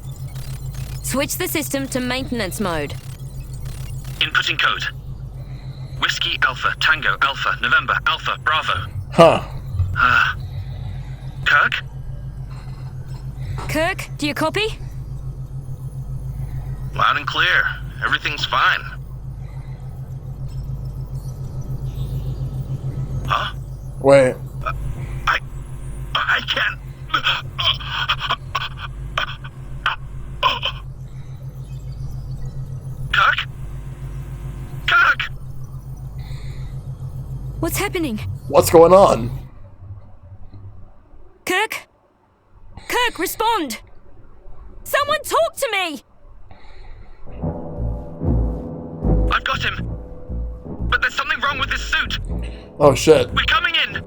Switch the system to maintenance mode. Inputting code. Whiskey Alpha, Tango Alpha, November Alpha, Bravo. Huh. Kirk? Kirk, do you copy? Loud and clear. Everything's fine. Huh? Wait. I can't. Kirk? Kirk! What's happening? What's going on? Kirk? Kirk, respond! Someone talk to me! I've got him. But there's something wrong with this suit. Oh shit. We're coming in.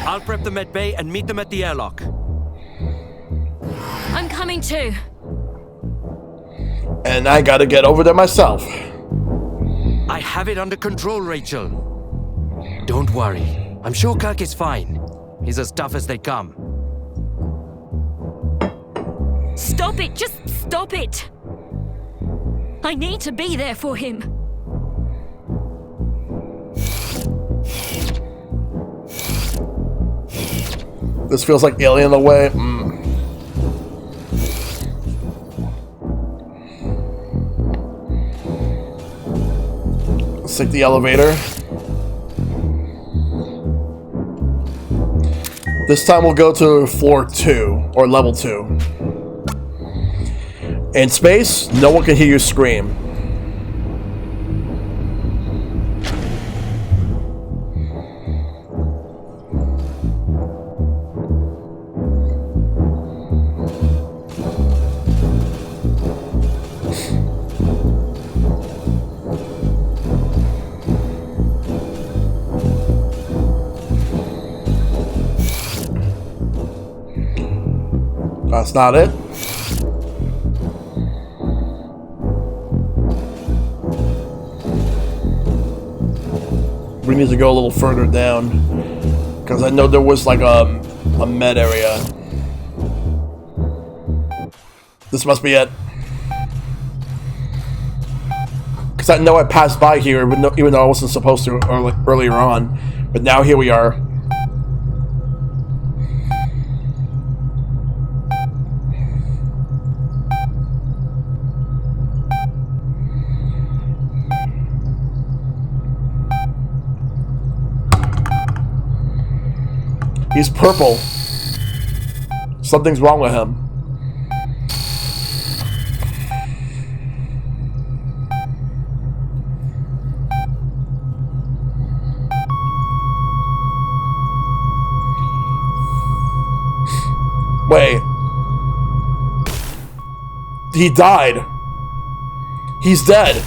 I'll prep them at bay and meet them at the airlock. I'm coming too. And I gotta get over there myself. I have it under control, Rachel. Don't worry. I'm sure Kirk is fine. He's as tough as they come. Stop it! Just stop it! I need to be there for him. This feels like Alien the way. Let's take the elevator. This time we'll go to floor 2, or level 2. In space, no one can hear you scream. That's not it. We need to go a little further down, because I know there was like a med area. This must be it. Because I know I passed by here even though I wasn't supposed to earlier on. But now here we are. He's purple. Something's wrong with him. Wait. He died. He's dead.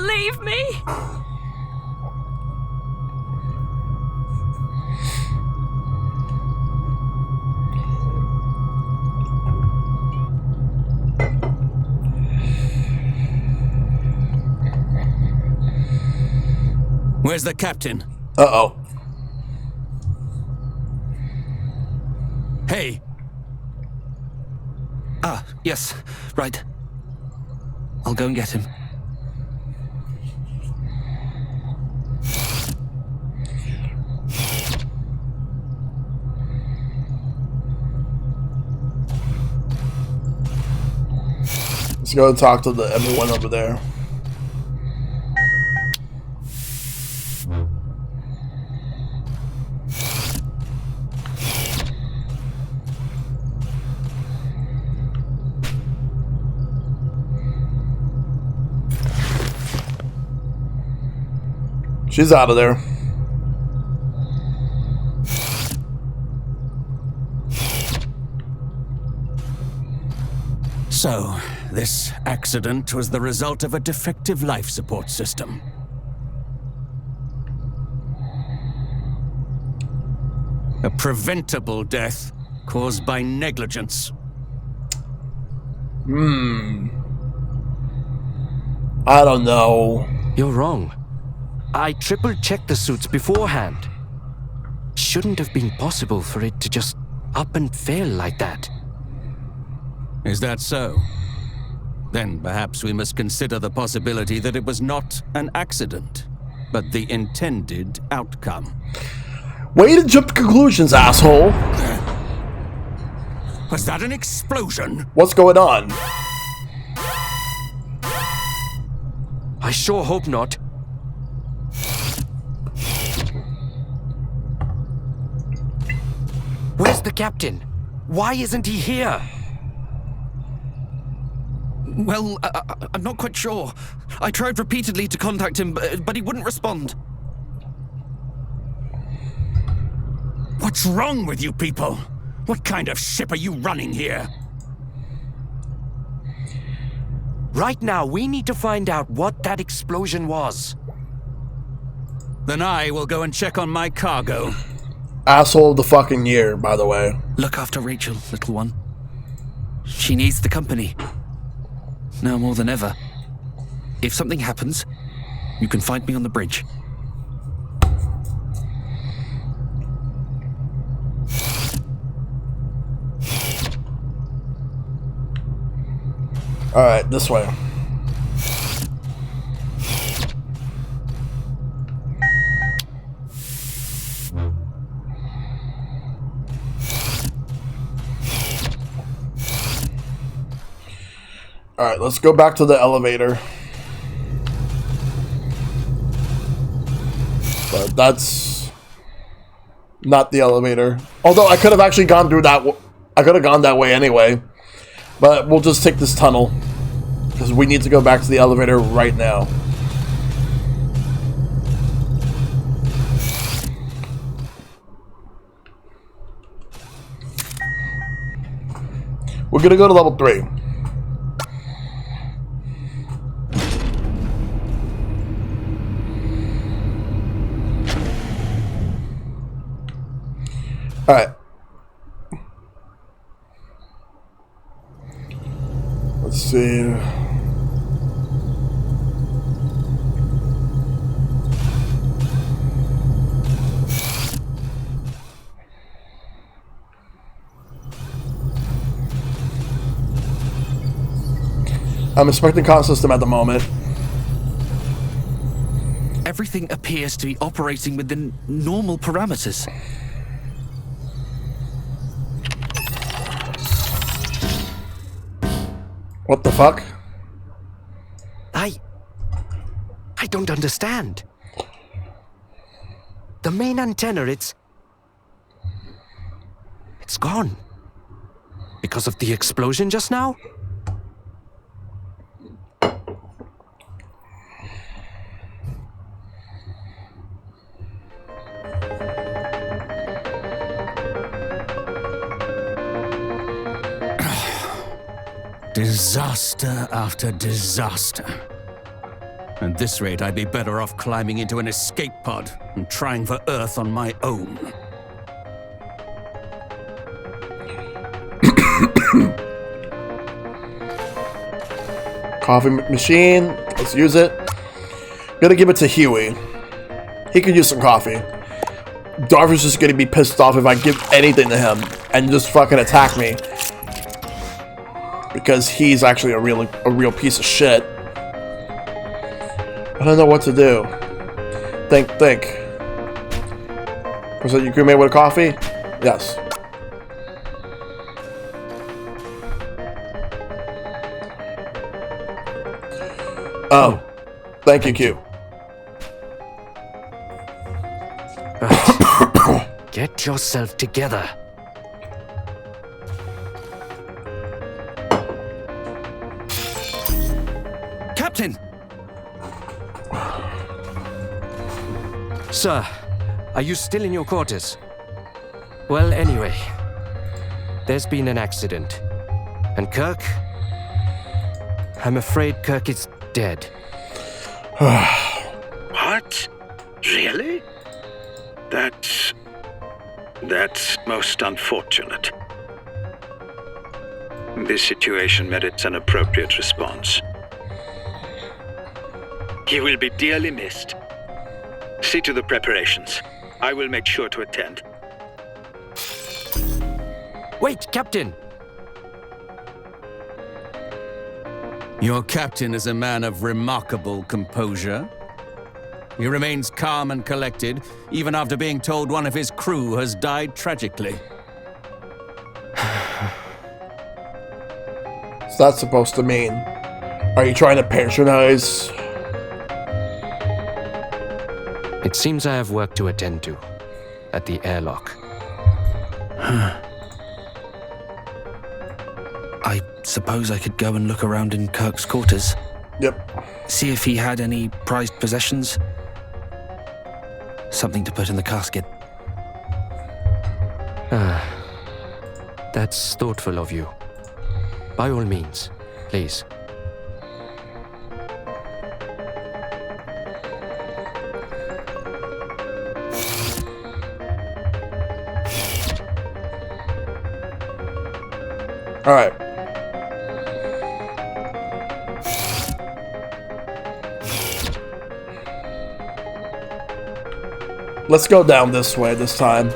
Leave me! Where's the captain? Uh-oh. Hey! Ah, yes, right. I'll go and get him. Let's go talk to everyone over there. She's out of there. So, this accident was the result of a defective life support system. A preventable death caused by negligence. I don't know. You're wrong. I triple-checked the suits beforehand. Shouldn't have been possible for it to just up and fail like that. Is that so? Then perhaps we must consider the possibility that it was not an accident, but the intended outcome. Way to jump to conclusions, asshole. Was that an explosion? What's going on? I sure hope not. Where's the captain? Why isn't he here? Well, I'm not quite sure. I tried repeatedly to contact him, but he wouldn't respond. What's wrong with you people? What kind of ship are you running here? Right now, we need to find out what that explosion was. Then I will go and check on my cargo. Asshole of the fucking year, by the way. Look after Rachel, little one. She needs the company. Now more than ever. If something happens, you can find me on the bridge. Alright, this way. Alright, let's go back to the elevator. But that's not the elevator. Although I could have actually gone through that. I could have gone that way anyway. But we'll just take this tunnel. Because we need to go back to the elevator right now. We're gonna go to level 3. Alright. Let's see. I'm inspecting comm system at the moment. Everything appears to be operating within normal parameters. What the fuck? I don't understand. The main antenna, it's gone. Because of the explosion just now? Disaster after disaster. At this rate, I'd be better off climbing into an escape pod and trying for Earth on my own. Coffee machine. Let's use it. Gonna give it to Huey. He could use some coffee. Darvish is gonna be pissed off if I give anything to him and just fucking attack me. Because he's actually a real piece of shit. I don't know what to do. Think. Was it you cremate with a coffee? Yes. Oh. Thank you, Q. Right. Get yourself together. Captain! Sir, are you still in your quarters? Well, anyway, there's been an accident. And Kirk? I'm afraid Kirk is dead. What? Really? That's most unfortunate. This situation merits an appropriate response. He will be dearly missed. See to the preparations. I will make sure to attend. Wait, Captain! Your captain is a man of remarkable composure. He remains calm and collected, even after being told one of his crew has died tragically. What's that supposed to mean? Are you trying to patronize? It seems I have work to attend to at the airlock. I suppose I could go and look around in Kirk's quarters. Yep. See if he had any prized possessions. Something to put in the casket. That's thoughtful of you. By all means, please. All right. Let's go down this way this time.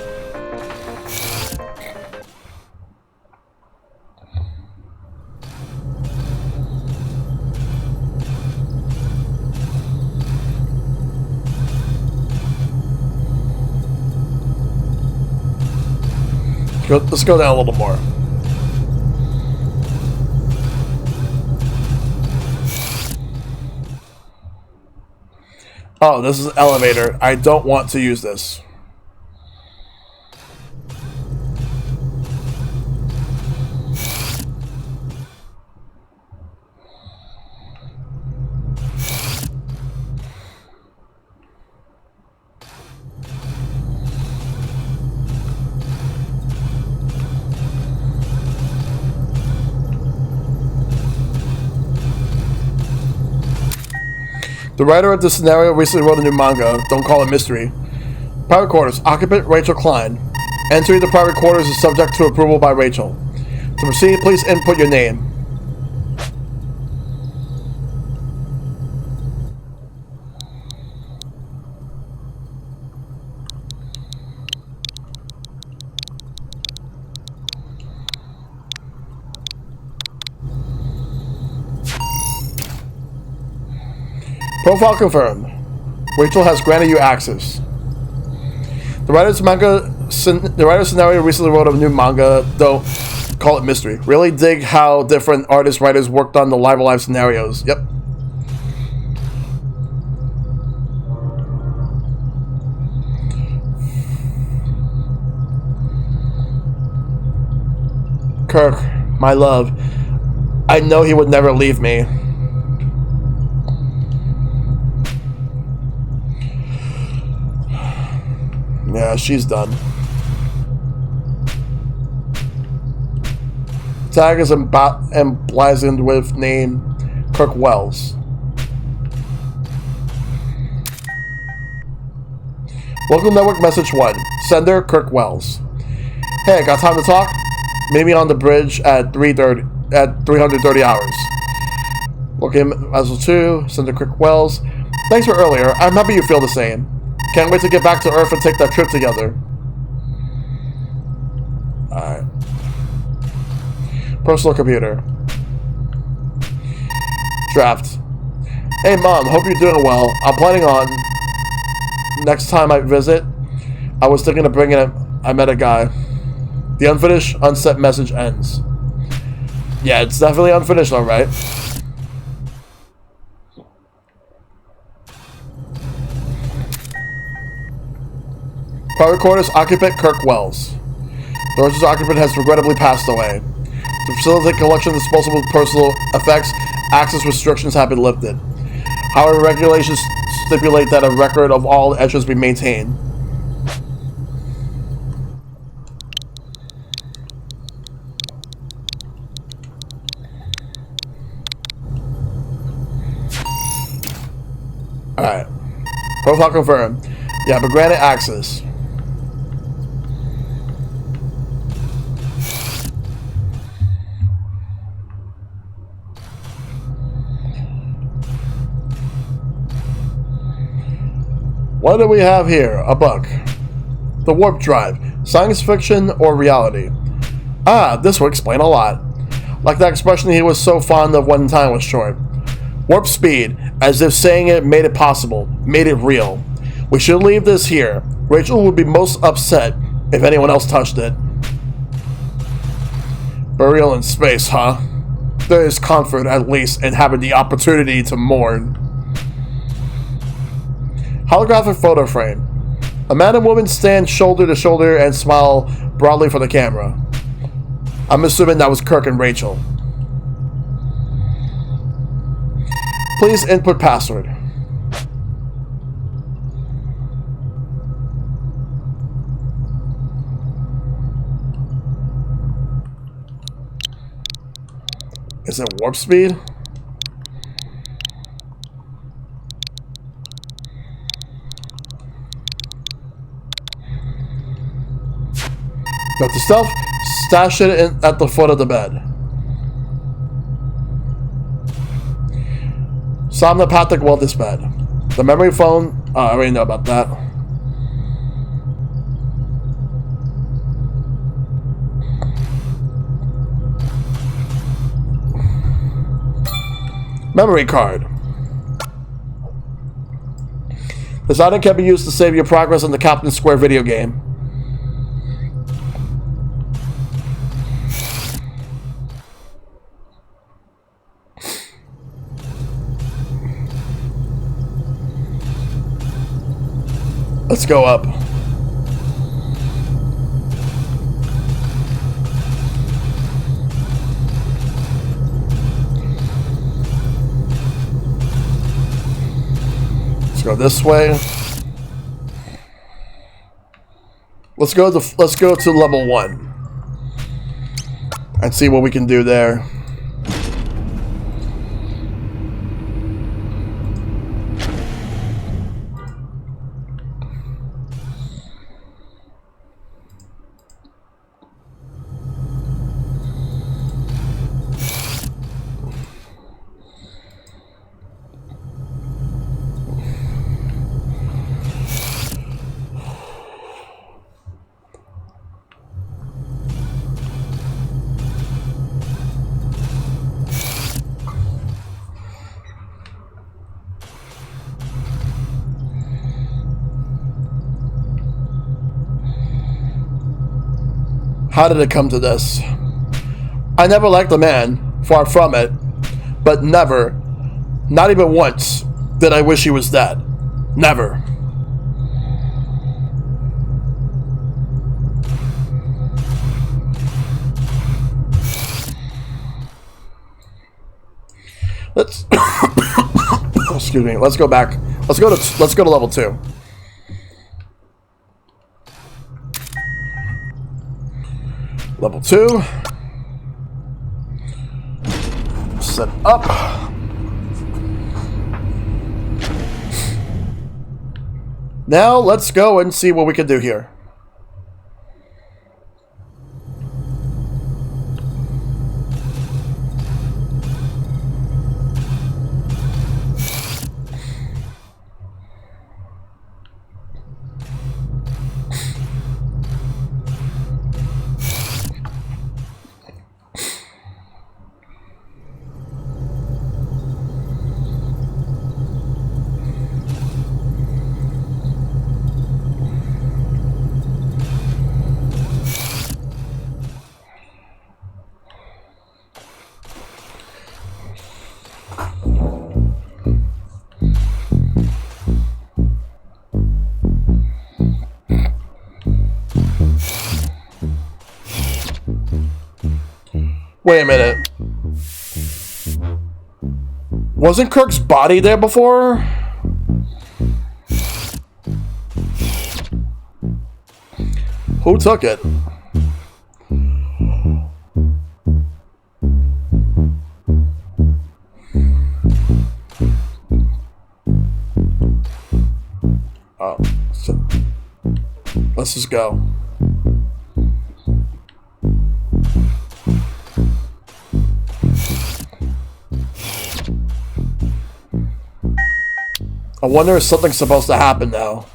Let's go down a little more. Oh, this is an elevator. I don't want to use this. The writer of this scenario recently wrote a new manga. Don't call it mystery. Private quarters. Occupant Rachel Klein. Entering the private quarters is subject to approval by Rachel. To proceed, please input your name. Profile confirmed. Rachel has granted you access. The writer's scenario recently wrote a new manga. Don't call it mystery. Really dig how different writers worked on the Live Alive scenarios. Yep. Kirk, my love. I know he would never leave me. Yeah, she's done. Tag is emblazoned with name Kirk Wells. Welcome network message 1. Sender Kirk Wells. Hey, got time to talk? Meet me on the bridge at 330 hours. Welcome message 2. Sender Kirk Wells. Thanks for earlier. I'm happy you feel the same. Can't wait to get back to Earth and take that trip together. Alright. Personal computer. Draft. Hey Mom, hope you're doing well. I'm planning on next time I visit. I was thinking of bringing it. I met a guy. The unfinished, unsent message ends. Yeah, it's definitely unfinished, alright. Private quarters occupant Kirk Wells. The original occupant has regrettably passed away. To facilitate collection of disposable personal effects, access restrictions have been lifted. However, regulations stipulate that a record of all entries be maintained. Alright. Profile confirmed. Yeah, but granted access. What do we have here? A book. The Warp Drive. Science fiction or reality? Ah, this will explain a lot. Like that expression he was so fond of when time was short. Warp speed, as if saying it made it possible, made it real. We should leave this here. Rachel would be most upset if anyone else touched it. Burial in space, huh? There is comfort, at least, in having the opportunity to mourn. Holographic photo frame. A man and woman stand shoulder to shoulder and smile broadly for the camera. I'm assuming that was Kirk and Rachel. Please input password. Is it warp speed? Got the stuff. Stash it at the foot of the bed. Somnopathic wellness bed. The memory phone. I already know about that. Memory card. This item can be used to save your progress in the Captain Square video game. Let's go up. Let's go this way. Let's go to level 1 and see what we can do there. How did it come to this? I never liked the man, far from it, but never, not even once, did I wish he was dead. Never. Let's excuse me. Let's go back. Let's go to level 2. Level 2. Set up. Now let's go and see what we can do here. Wait a minute. Wasn't Kirk's body there before? Who took it? Oh, so let's just go. I wonder if something's supposed to happen now.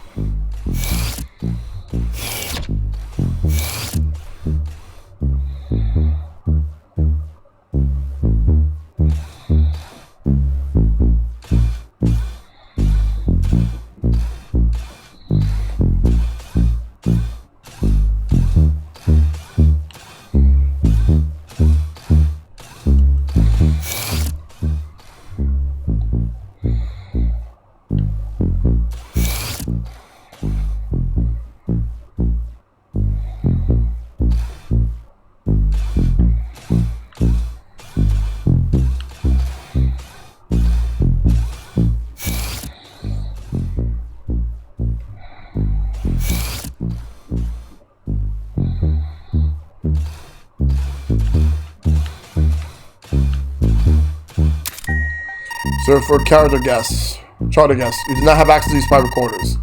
Serve for charter guests. Charter guests. You do not have access to these private quarters.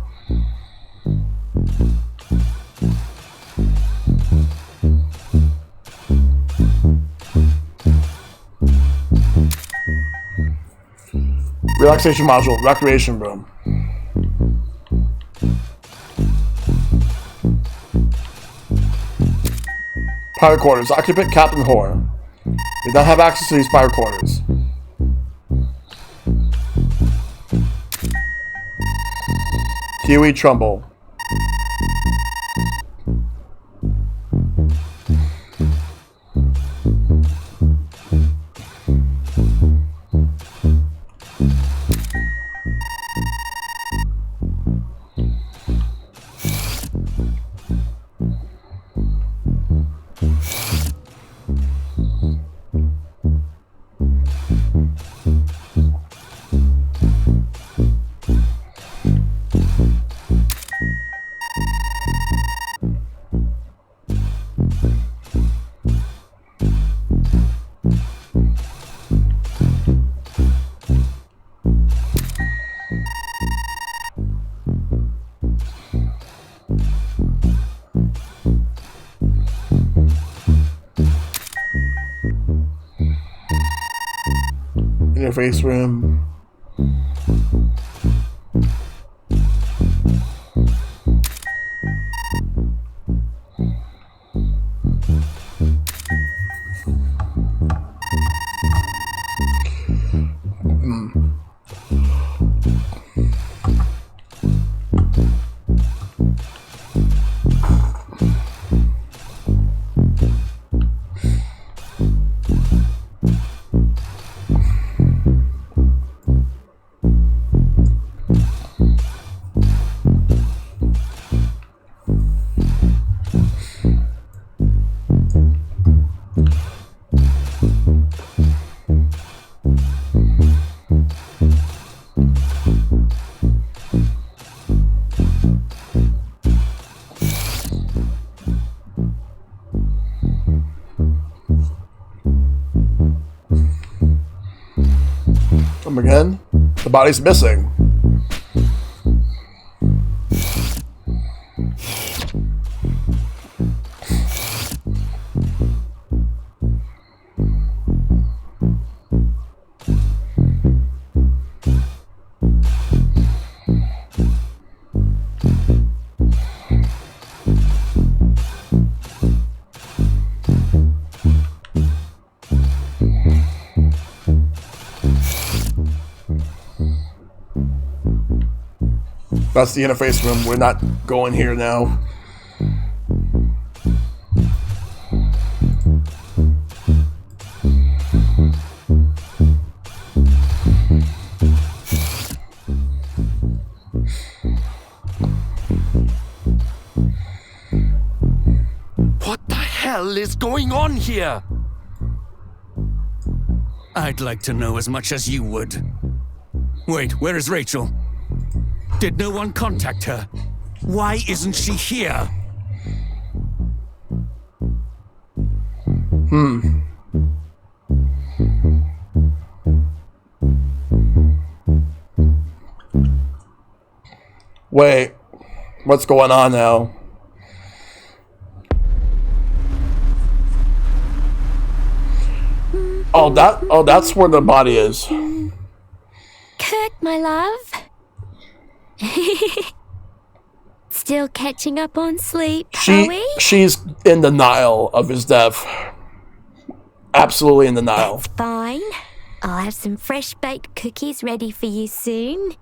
Relaxation module. Recreation room. Private quarters. Occupant Captain Hoare. You do not have access to these private quarters. Huey Trumbull. Interface room. Come again? The body's missing. That's the interface room. We're not going here now. What the hell is going on here? I'd like to know as much as you would. Wait, where is Rachel? Did no one contact her? Why isn't she here? Wait, what's going on now? Oh, that's where the body is. Kirk, my love. Still catching up on sleep, are we? She's in denial of his death. Absolutely in denial. That's fine. I'll have some fresh baked cookies ready for you soon.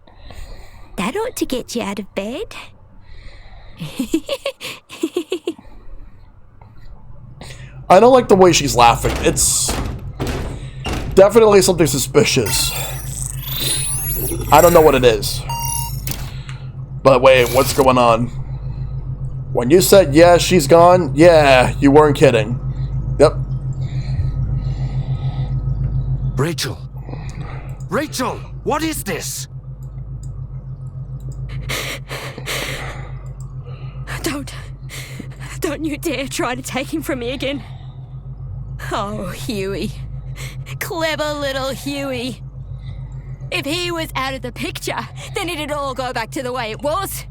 That ought to get you out of bed. I don't like the way she's laughing. It's definitely something suspicious. I don't know what it is. But wait, what's going on? When you said, yeah, she's gone, yeah, you weren't kidding. Yep. Rachel! Rachel! What is this? Don't you dare try to take him from me again. Oh, Huey. Clever little Huey. If he was out of the picture, then it'd all go back to the way it was.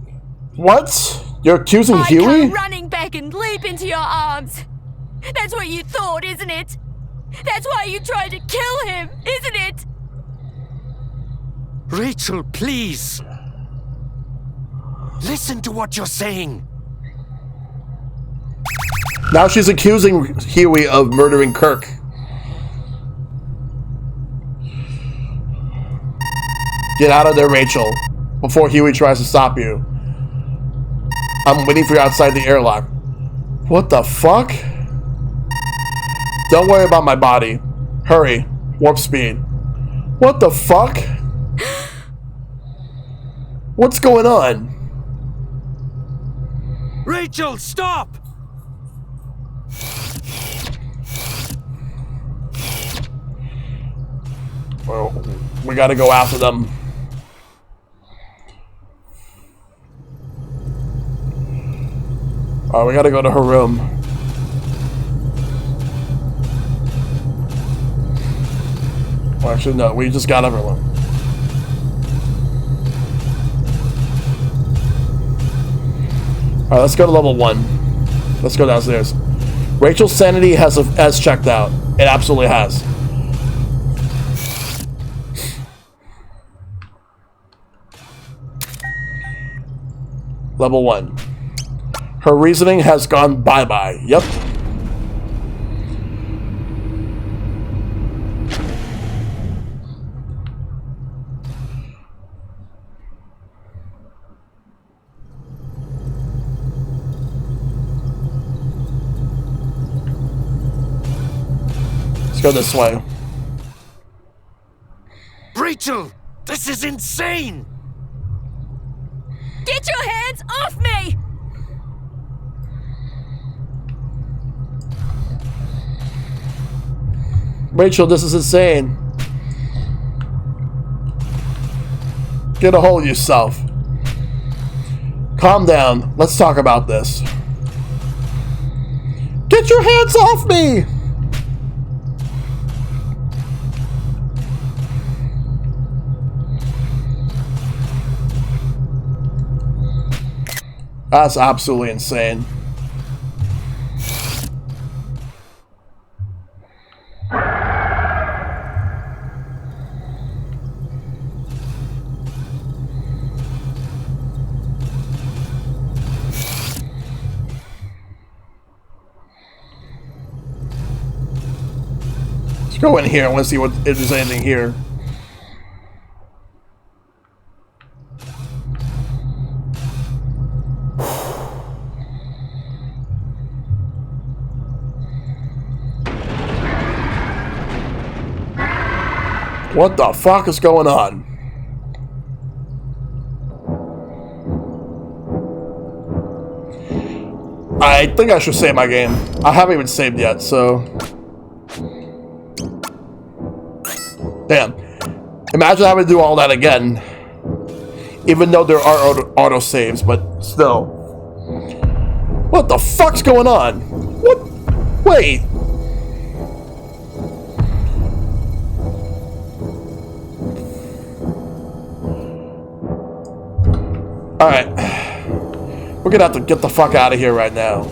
What? You're accusing I Huey? come running back and leap into your arms. That's what you thought, isn't it? That's why you tried to kill him, isn't it? Rachel, please! Listen to what you're saying. Now she's accusing Huey of murdering Kirk. Get out of there, Rachel, before Huey tries to stop you. I'm waiting for you outside the airlock. What the fuck? Don't worry about my body. Hurry. Warp speed. What the fuck? What's going on? Rachel, stop! Well, we gotta go after them. Alright, we gotta go to her room. Well, actually, no, we just got everyone. Alright, let's go to level 1. Let's go downstairs. Rachel's sanity has checked out. It absolutely has. Level 1. Her reasoning has gone bye-bye. Yep. Let's go this way. Rachel, this is insane! Get your hands off me! Rachel, this is insane. Get a hold of yourself. Calm down. Let's talk about this. Get your hands off me! That's absolutely insane. Let's go in here. I want to see if there's anything here. What the fuck is going on? I think I should save my game. I haven't even saved yet, so... Damn. Imagine having to do all that again. Even though there are auto saves, but still. What the fuck's going on? What? Wait. Alright. We're gonna have to get the fuck out of here right now.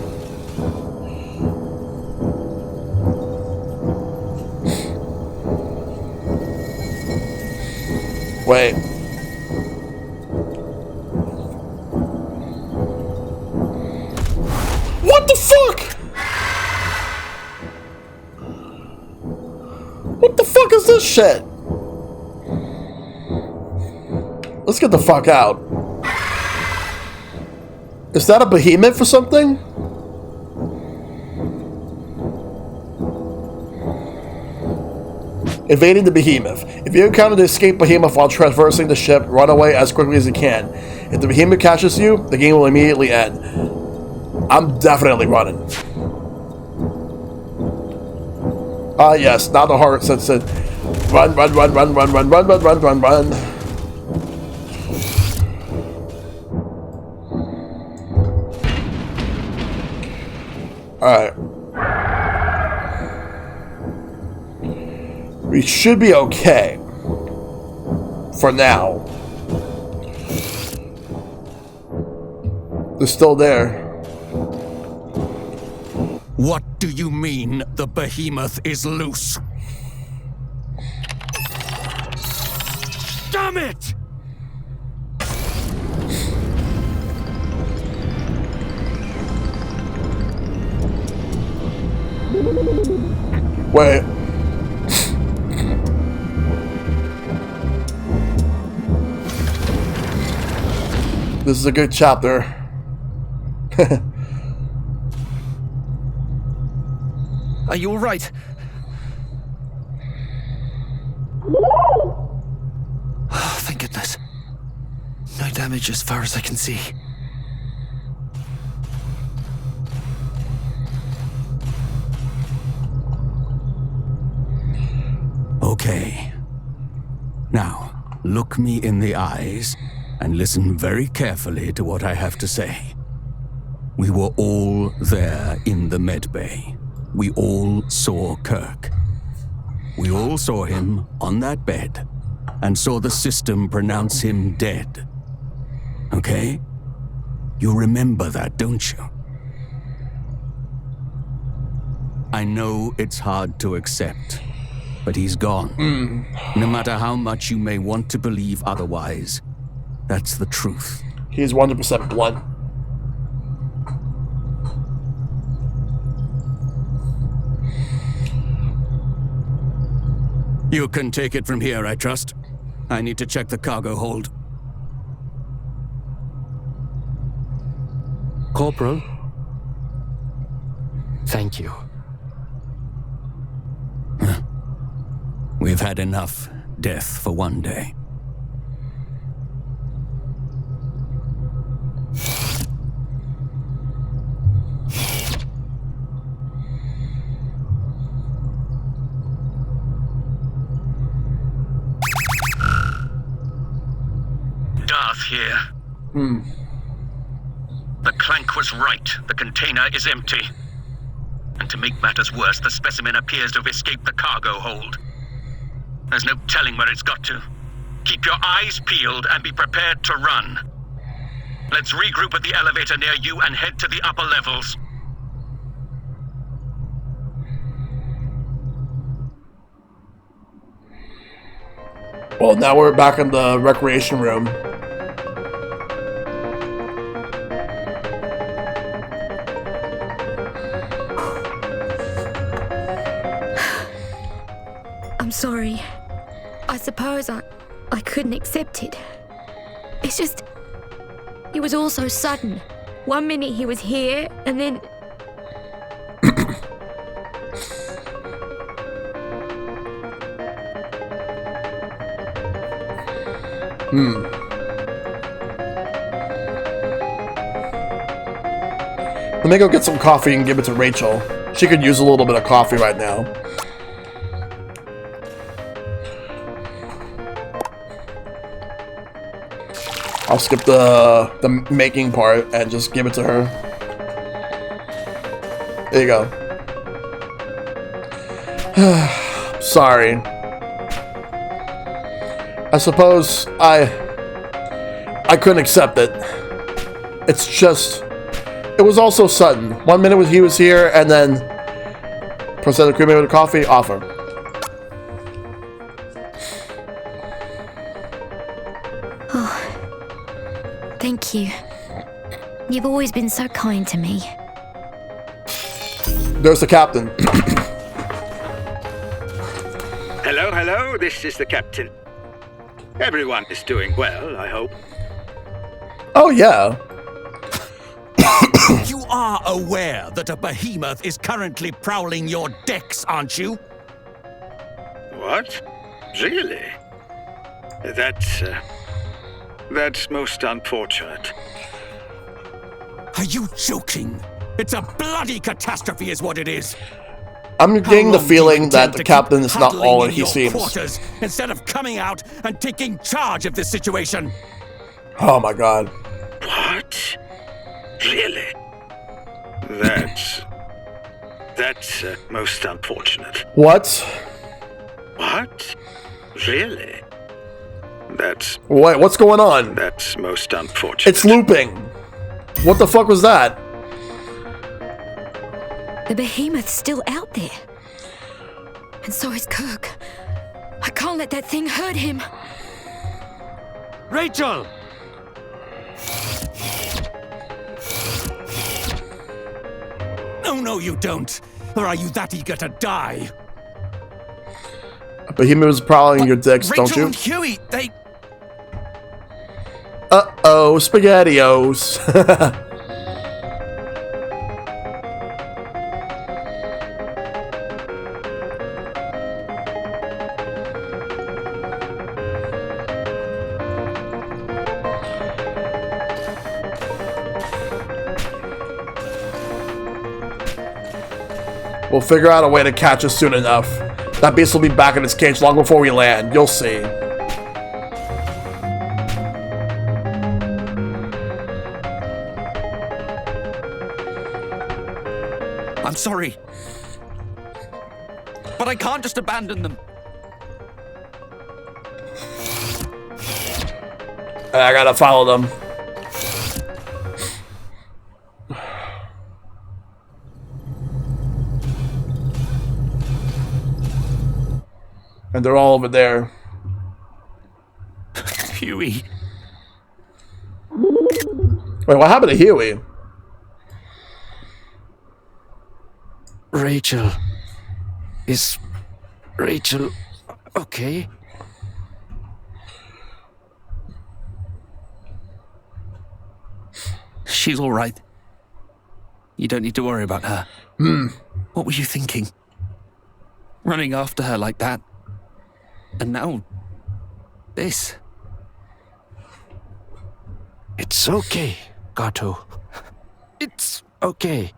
Wait. What the fuck? What the fuck is this shit? Let's get the fuck out. Is that a behemoth or something? Evading the behemoth. If you encounter the escape behemoth while traversing the ship, run away as quickly as you can. If the behemoth catches you, the game will immediately end. I'm definitely running. Ah, yes, now the heart says it. Run, run, run, run, run, run, run, run, run, run, run. Alright. We should be okay. For now. They're still there. What do you mean the behemoth is loose? Damn it! Wait. This is a good chapter. Are you all right? Oh, thank goodness. No damage as far as I can see. Okay. Now, look me in the eyes and listen very carefully to what I have to say. We were all there in the medbay. We all saw Kirk. We all saw him on that bed and saw the system pronounce him dead. Okay? You remember that, don't you? I know it's hard to accept, but he's gone. No matter how much you may want to believe otherwise, that's the truth. He's 100% blood. You can take it from here, I trust. I need to check the cargo hold. Corporal, thank you. We've had enough death for one day. Darth here. The Clank was right. The container is empty. And to make matters worse, the specimen appears to have escaped the cargo hold. There's no telling where it's got to. Keep your eyes peeled and be prepared to run. Let's regroup at the elevator near you and head to the upper levels. Well, now we're back in the recreation room. I'm sorry. I suppose I couldn't accept it. It's just... It was all so sudden. 1 minute he was here, and then... Let me go get some coffee and give it to Rachel. She could use a little bit of coffee right now. I'll skip the making part and just give it to her. There you go. Sorry. I suppose I couldn't accept it. It's just, it was all so sudden. 1 minute he was here, and then presented cremated with coffee, offer. Thank you. You've always been so kind to me. There's the captain. Hello, hello, this is the captain. Everyone is doing well, I hope. Oh, yeah. You are aware that a behemoth is currently prowling your decks, aren't you? What? Really? That's most unfortunate. Are you joking? It's a bloody catastrophe is what it is. I'm getting the How long do you feeling that intend the to captain keep is not huddling all in that he your seems. quarters instead of coming out and taking charge of this situation? Oh my god. What? Really? That's most unfortunate. What? What? Really? Wait, what's going on? That's most unfortunate. It's looping. What the fuck was that? The behemoth's still out there. And so is Kirk. I can't let that thing hurt him. Rachel! No, you don't. Or are you that eager to die? Behemoth was prowling your dicks, Rachel don't you? and Huey, they... Uh-oh, SpaghettiOs. We'll figure out a way to catch us soon enough. That beast will be back in its cage long before we land. You'll see. I'm sorry. But I can't just abandon them. I gotta follow them. And they're all over there. Huey. Wait, what happened to Huey? Rachel. Is Rachel okay? She's all right. You don't need to worry about her. What were you thinking? Running after her like that? And now, this. It's okay, Gato. It's okay.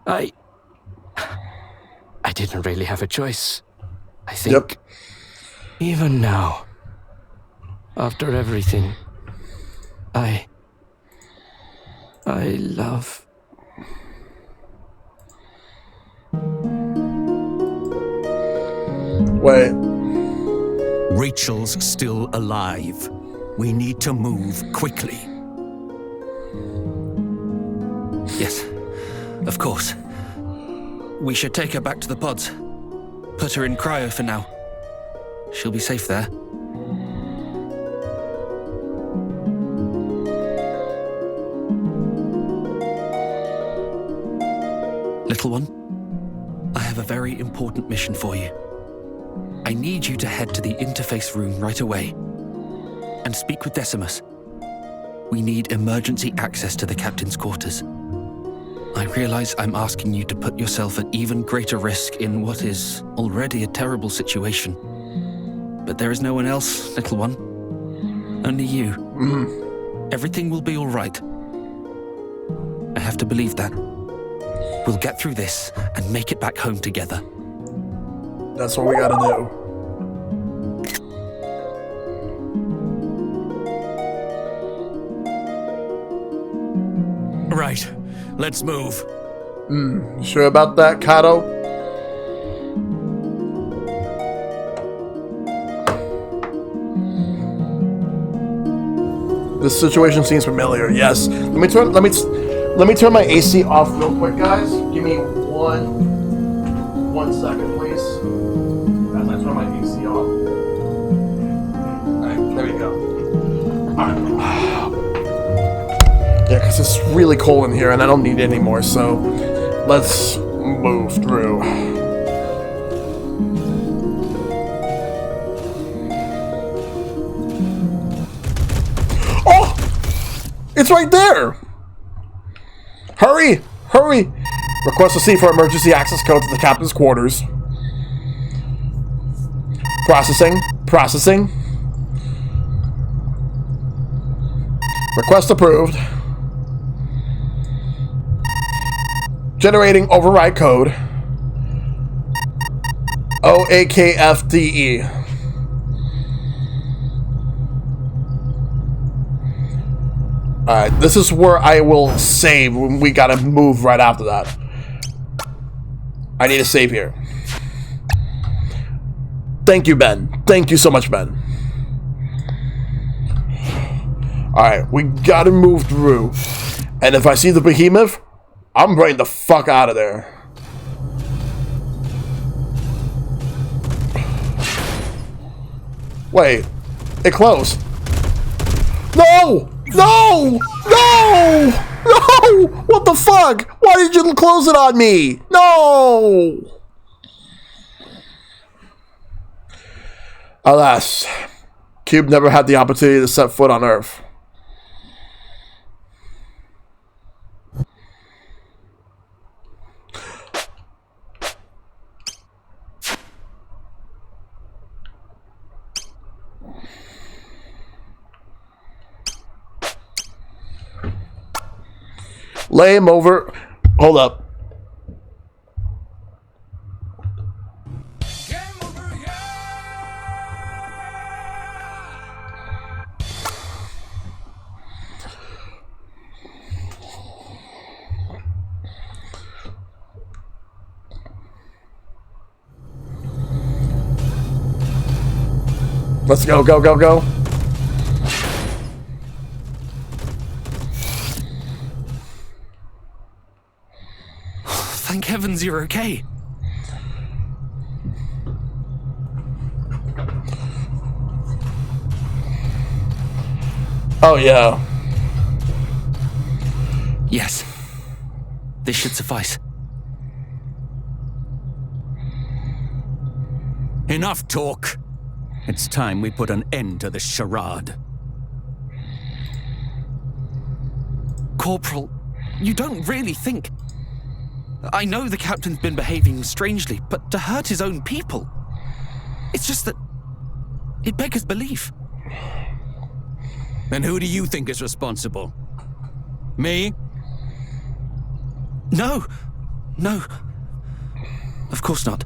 I didn't really have a choice. I think. Yep. Even now, after everything, I love. Wait. Rachel's still alive. We need to move quickly. Yes, of course. We should take her back to the pods. Put her in cryo for now. She'll be safe there. Little one, I have a very important mission for you. I need you to head to the interface room right away and speak with Decimus. We need emergency access to the captain's quarters. I realize I'm asking you to put yourself at even greater risk in what is already a terrible situation. But there is no one else, little one. Only you. Everything will be all right. I have to believe that. We'll get through this and make it back home together. That's what we gotta do. Right. Let's move. You sure about that, Kato? This situation seems familiar. Yes. Let me turn my AC off real quick, guys. Give me one second, please. As I turn my AC off. Alright, there we go. Alright. Yeah, because it's really cold in here and I don't need it anymore, so let's move through. Oh! It's right there! Hurry! Hurry! Request a seat for emergency access code to the captain's quarters. Processing. Processing. Request approved. Generating override code. OAKFDE. Alright, this is where I will save when we gotta move right after that. I need to save here. Thank you, Ben. Thank you so much, Ben. Alright, we gotta move through. And if I see the behemoth, I'm running the fuck out of there. Wait, it closed. No! No! No! No! What the fuck? Why did you close it on me? No! Alas, Cube never had the opportunity to set foot on Earth. Lay him over. Hold up. Let's go, go, go, go. Thank heavens you're okay. Oh, yeah. Yes. This should suffice. Enough talk. It's time we put an end to this charade. Corporal, you don't really think... I know the captain's been behaving strangely, but to hurt his own people... It's just that... it beggars belief. And who do you think is responsible? Me? No. No. Of course not.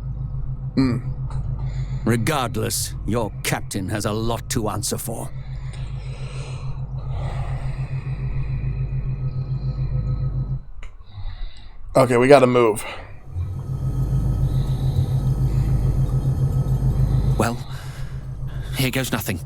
Regardless, your captain has a lot to answer for. Okay, we gotta move. Well, here goes nothing.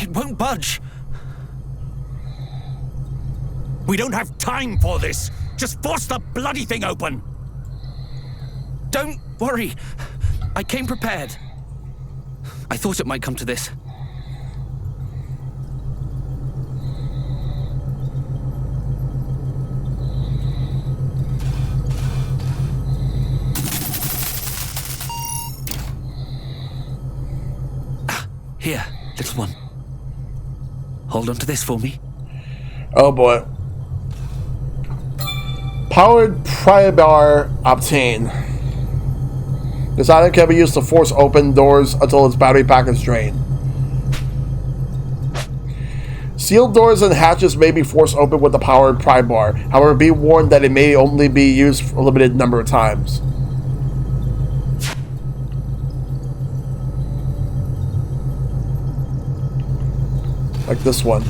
It won't budge. We don't have time for this. Just force the bloody thing open. Don't worry. I came prepared. I thought it might come to this. Here, little one. Hold on to this for me. Oh boy. Powered pry bar obtained. This item can be used to force open doors until its battery pack is drained. Sealed doors and hatches may be forced open with the powered pry bar. However, be warned that it may only be used for a limited number of times. Like this one.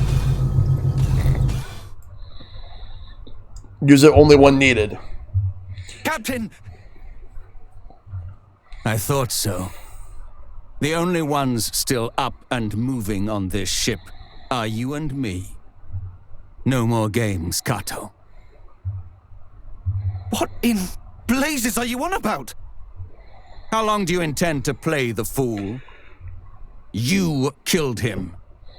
Use it only when needed. Captain! I thought so. The only ones still up and moving on this ship are you and me. No more games, Kato. What in blazes are you on about? How long do you intend to play the fool? You killed him.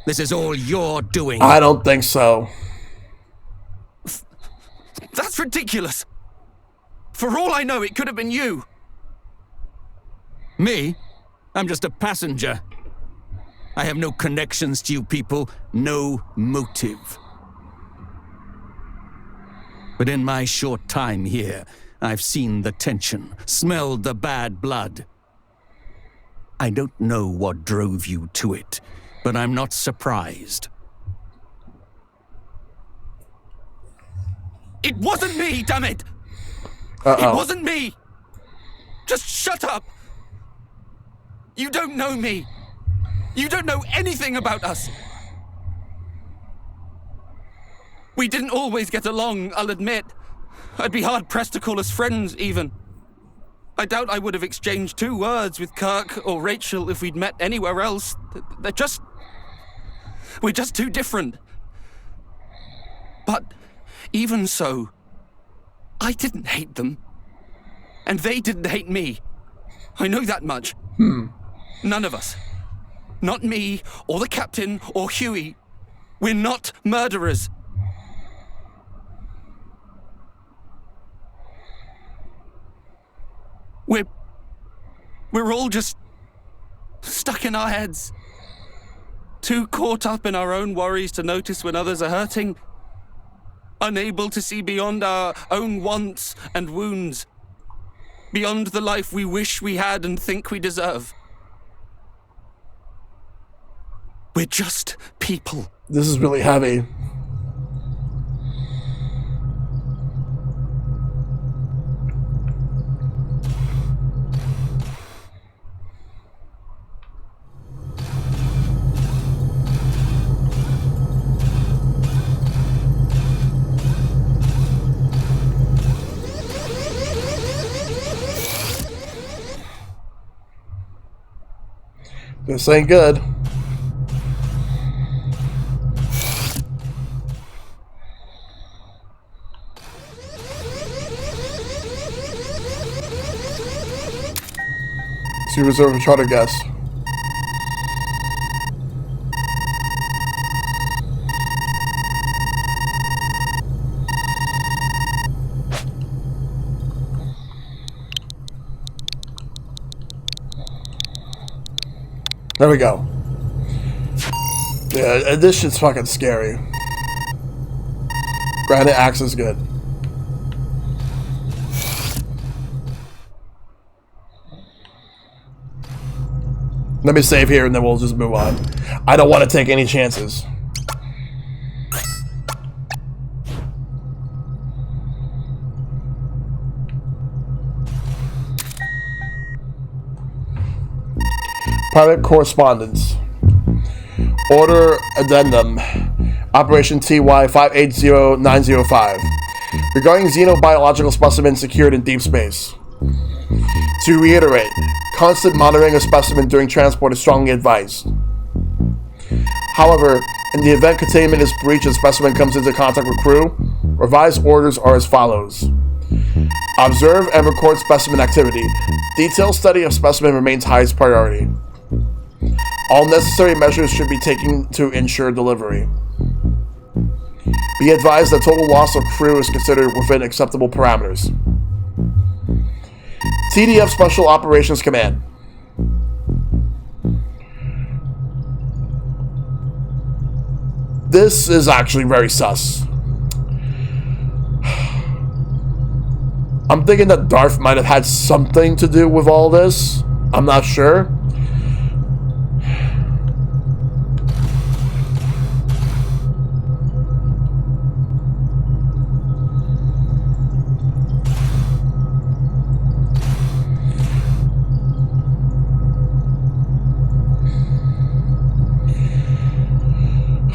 This is all your doing. I don't think so. That's ridiculous. For all I know, it could have been you. Me? I'm just a passenger. I have no connections to you people, no motive. But in my short time here, I've seen the tension, smelled the bad blood. I don't know what drove you to it, but I'm not surprised. It wasn't me, damn it! Uh-oh. It wasn't me! Just shut up! You don't know me! You don't know anything about us! We didn't always get along, I'll admit. I'd be hard-pressed to call us friends, even. I doubt I would have exchanged 2 words with Kirk or Rachel if we'd met anywhere else. We're just too different. But even so, I didn't hate them. And they didn't hate me. I know that much. None of us. Not me, or the captain, or Huey. We're not murderers. We're all just stuck in our heads. Too caught up in our own worries to notice when others are hurting. Unable to see beyond our own wants and wounds. Beyond the life we wish we had and think we deserve. We're just people. This is really heavy. This ain't good. See reserve charter guests. There we go. Yeah, this shit's fucking scary. Granite axe is good. Let me save here and then we'll just move on. I don't want to take any chances. Private correspondence. Order addendum. Operation TY 580905. Regarding xenobiological specimens secured in deep space. To reiterate, constant monitoring of specimen during transport is strongly advised. However, in the event containment is breached and specimen comes into contact with crew, revised orders are as follows. Observe and record specimen activity. Detailed study of specimen remains highest priority. All necessary measures should be taken to ensure delivery. Be advised that total loss of crew is considered within acceptable parameters. TDF Special Operations Command. This is actually very sus. I'm thinking that Darth might have had something to do with all this. I'm not sure.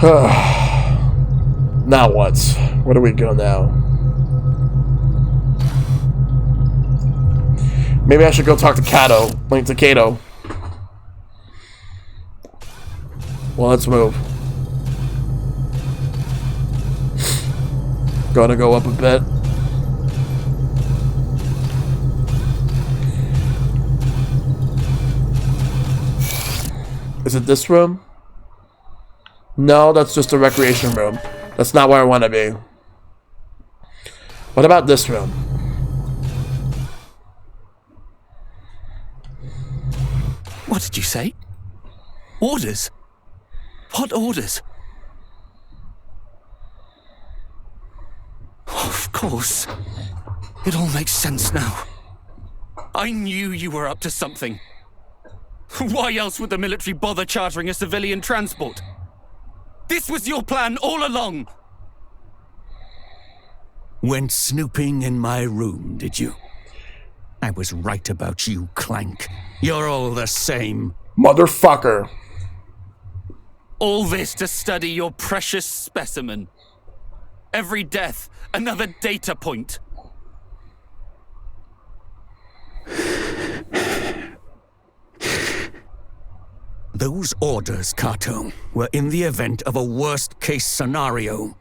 Now what? Where do we go now? Maybe I should go talk to Kato. Link to Kato. Well, let's move. Gotta go up a bit. Is it this room? No, that's just a recreation room. That's not where I want to be. What about this room? What did you say? Orders? What orders? Of course. It all makes sense now. I knew you were up to something. Why else would the military bother chartering a civilian transport? This was your plan all along! Went snooping in my room, did you? I was right about you, Clank. You're all the same. Motherfucker. All this to study your precious specimen. Every death, another data point. Those orders, Kato, were in the event of a worst-case scenario.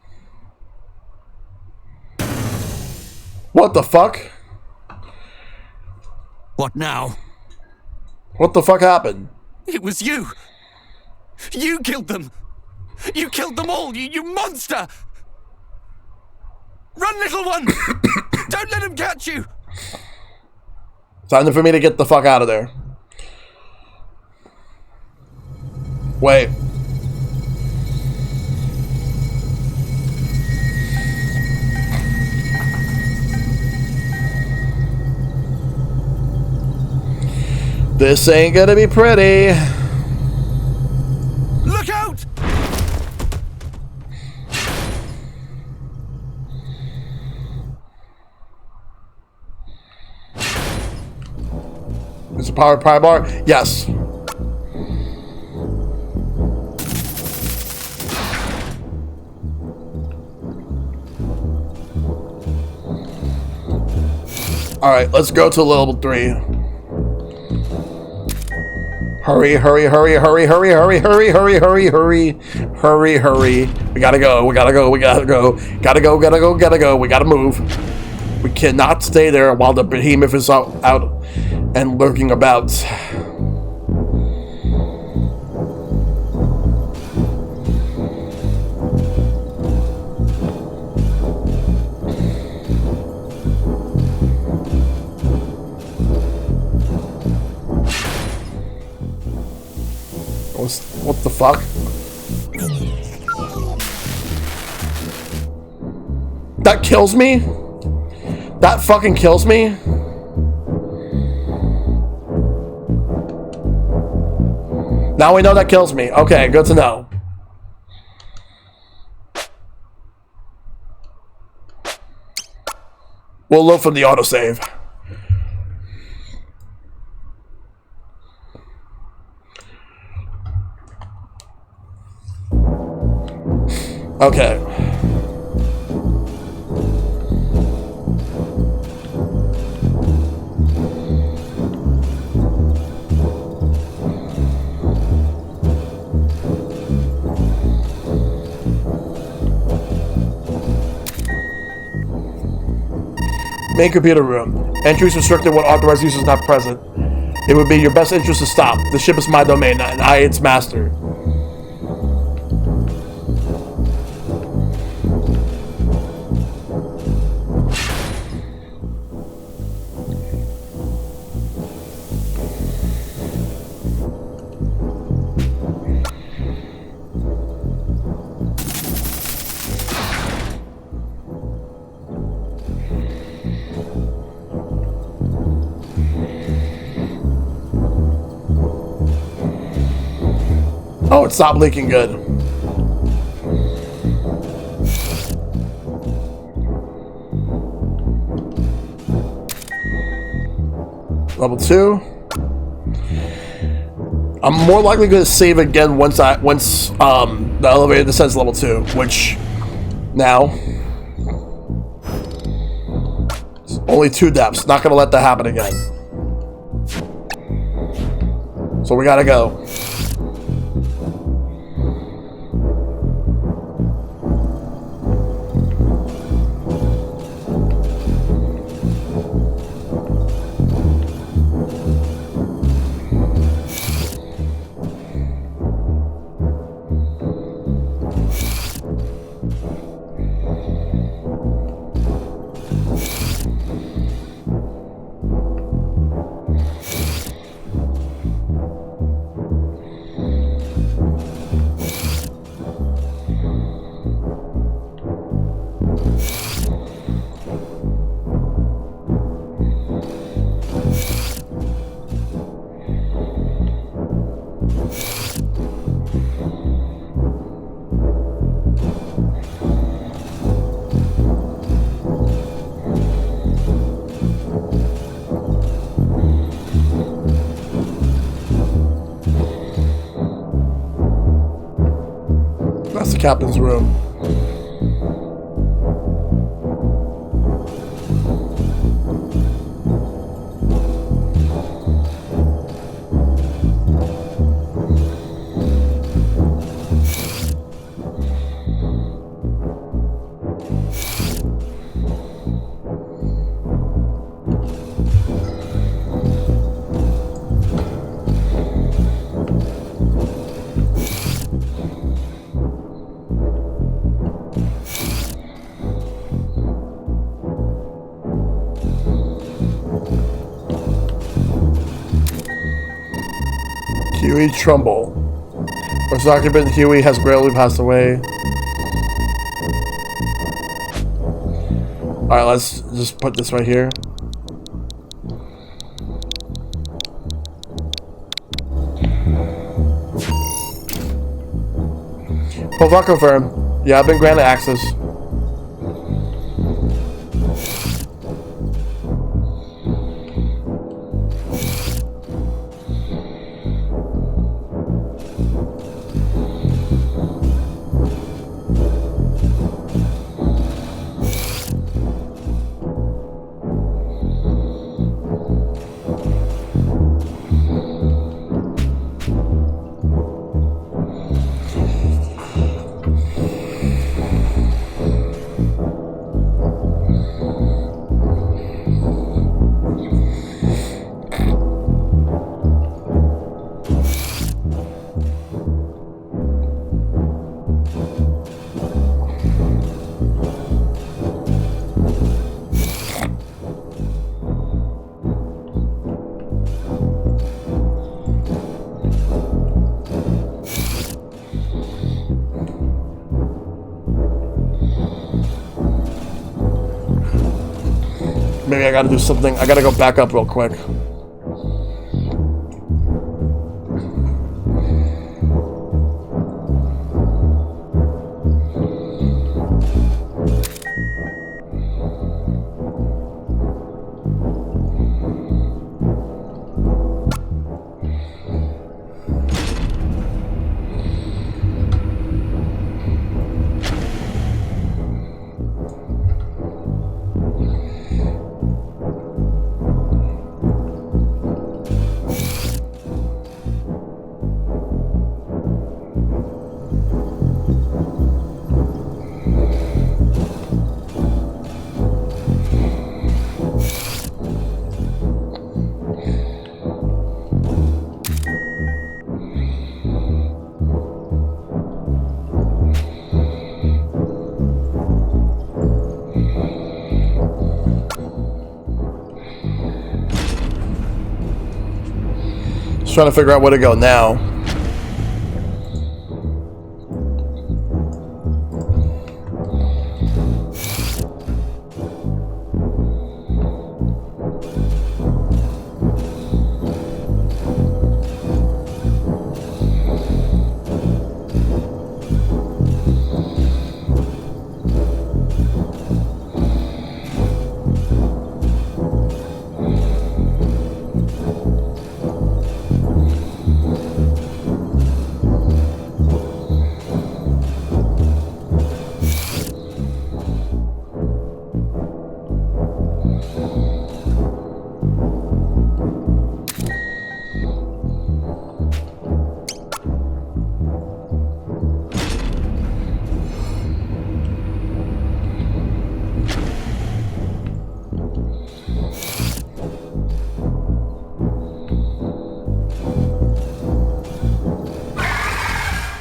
What the fuck? What now? What the fuck happened? It was you! You killed them! You killed them all, you monster! Run, little one! Don't let him catch you! Time for me to get the fuck out of there. Wait. This ain't gonna be pretty. Look out! Is it power pry bar? Yes. Alright, let's go to level 3. Hurry, hurry, hurry, hurry, hurry, hurry, hurry, hurry, hurry, hurry, hurry, hurry. We gotta go, we gotta go, we gotta go. Gotta go, gotta go, gotta go. We gotta move. We cannot stay there while the behemoth is out and lurking about. What the fuck? That kills me? That fucking kills me? Now we know that kills me. Okay, good to know. We'll look for the autosave. Okay. Main computer room. Entry is restricted when authorized users not present. It would be your best interest to stop. The ship is my domain, and I its master. Oh, it stopped leaking good. Level 2. I'm more likely going to save again once the elevator descends level 2, which now it's only 2 depths. Not going to let that happen again. So we gotta go. That's the captain's room. Huey Trumbull. Its occupant Huey has barely passed away. Alright, let's just put this right here. Profile confirmed. Yeah, I've been granted access. Maybe I gotta do something. I gotta go back up real quick. Just trying to figure out where to go now.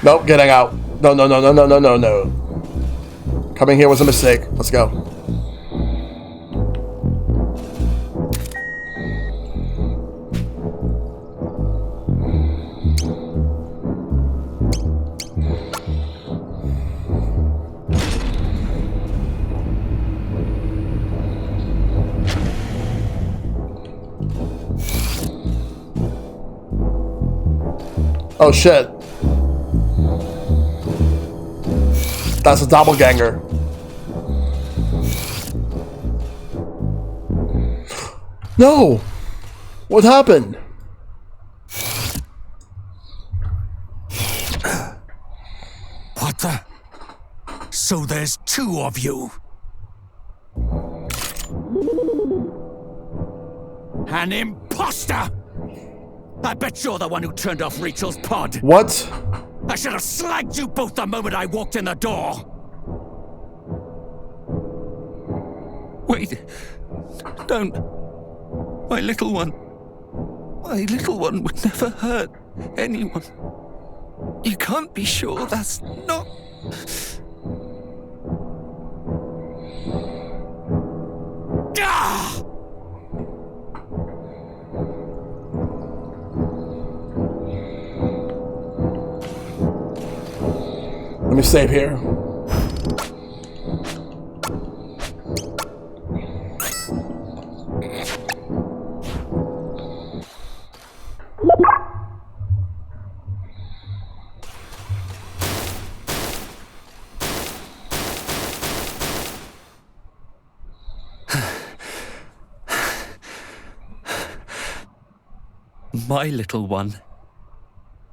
Nope, getting out. No, no, no, no, no, no, no, no. Coming here was a mistake. Let's go. Oh shit. That's a doppelganger. No! What happened? What the? So there's two of you? An imposter! I bet you're the one who turned off Rachel's pod. What? I should have slagged you both the moment I walked in the door. Wait. Don't. My little one would never hurt anyone. You can't be sure that's not... Ah! Let me save here. My little one.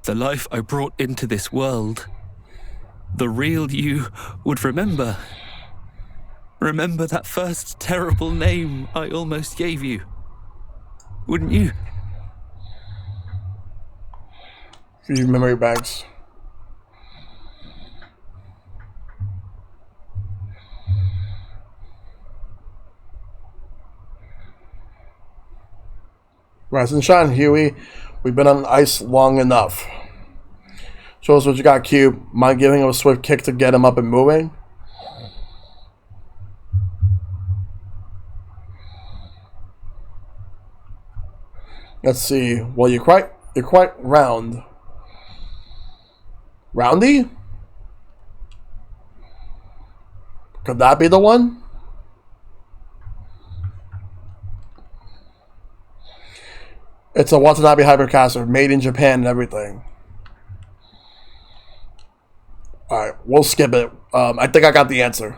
The life I brought into this world. The real you would remember. Remember that first terrible name I almost gave you. Wouldn't you? Few memory banks. Rise and shine, Huey. We've been on ice long enough. Show us what you got, Cube. Mind giving him a swift kick to get him up and moving? Let's see. Well, you're quite round. Roundy? Could that be the one? It's a Watanabe hypercaster, made in Japan and everything. Alright, we'll skip it. I think I got the answer.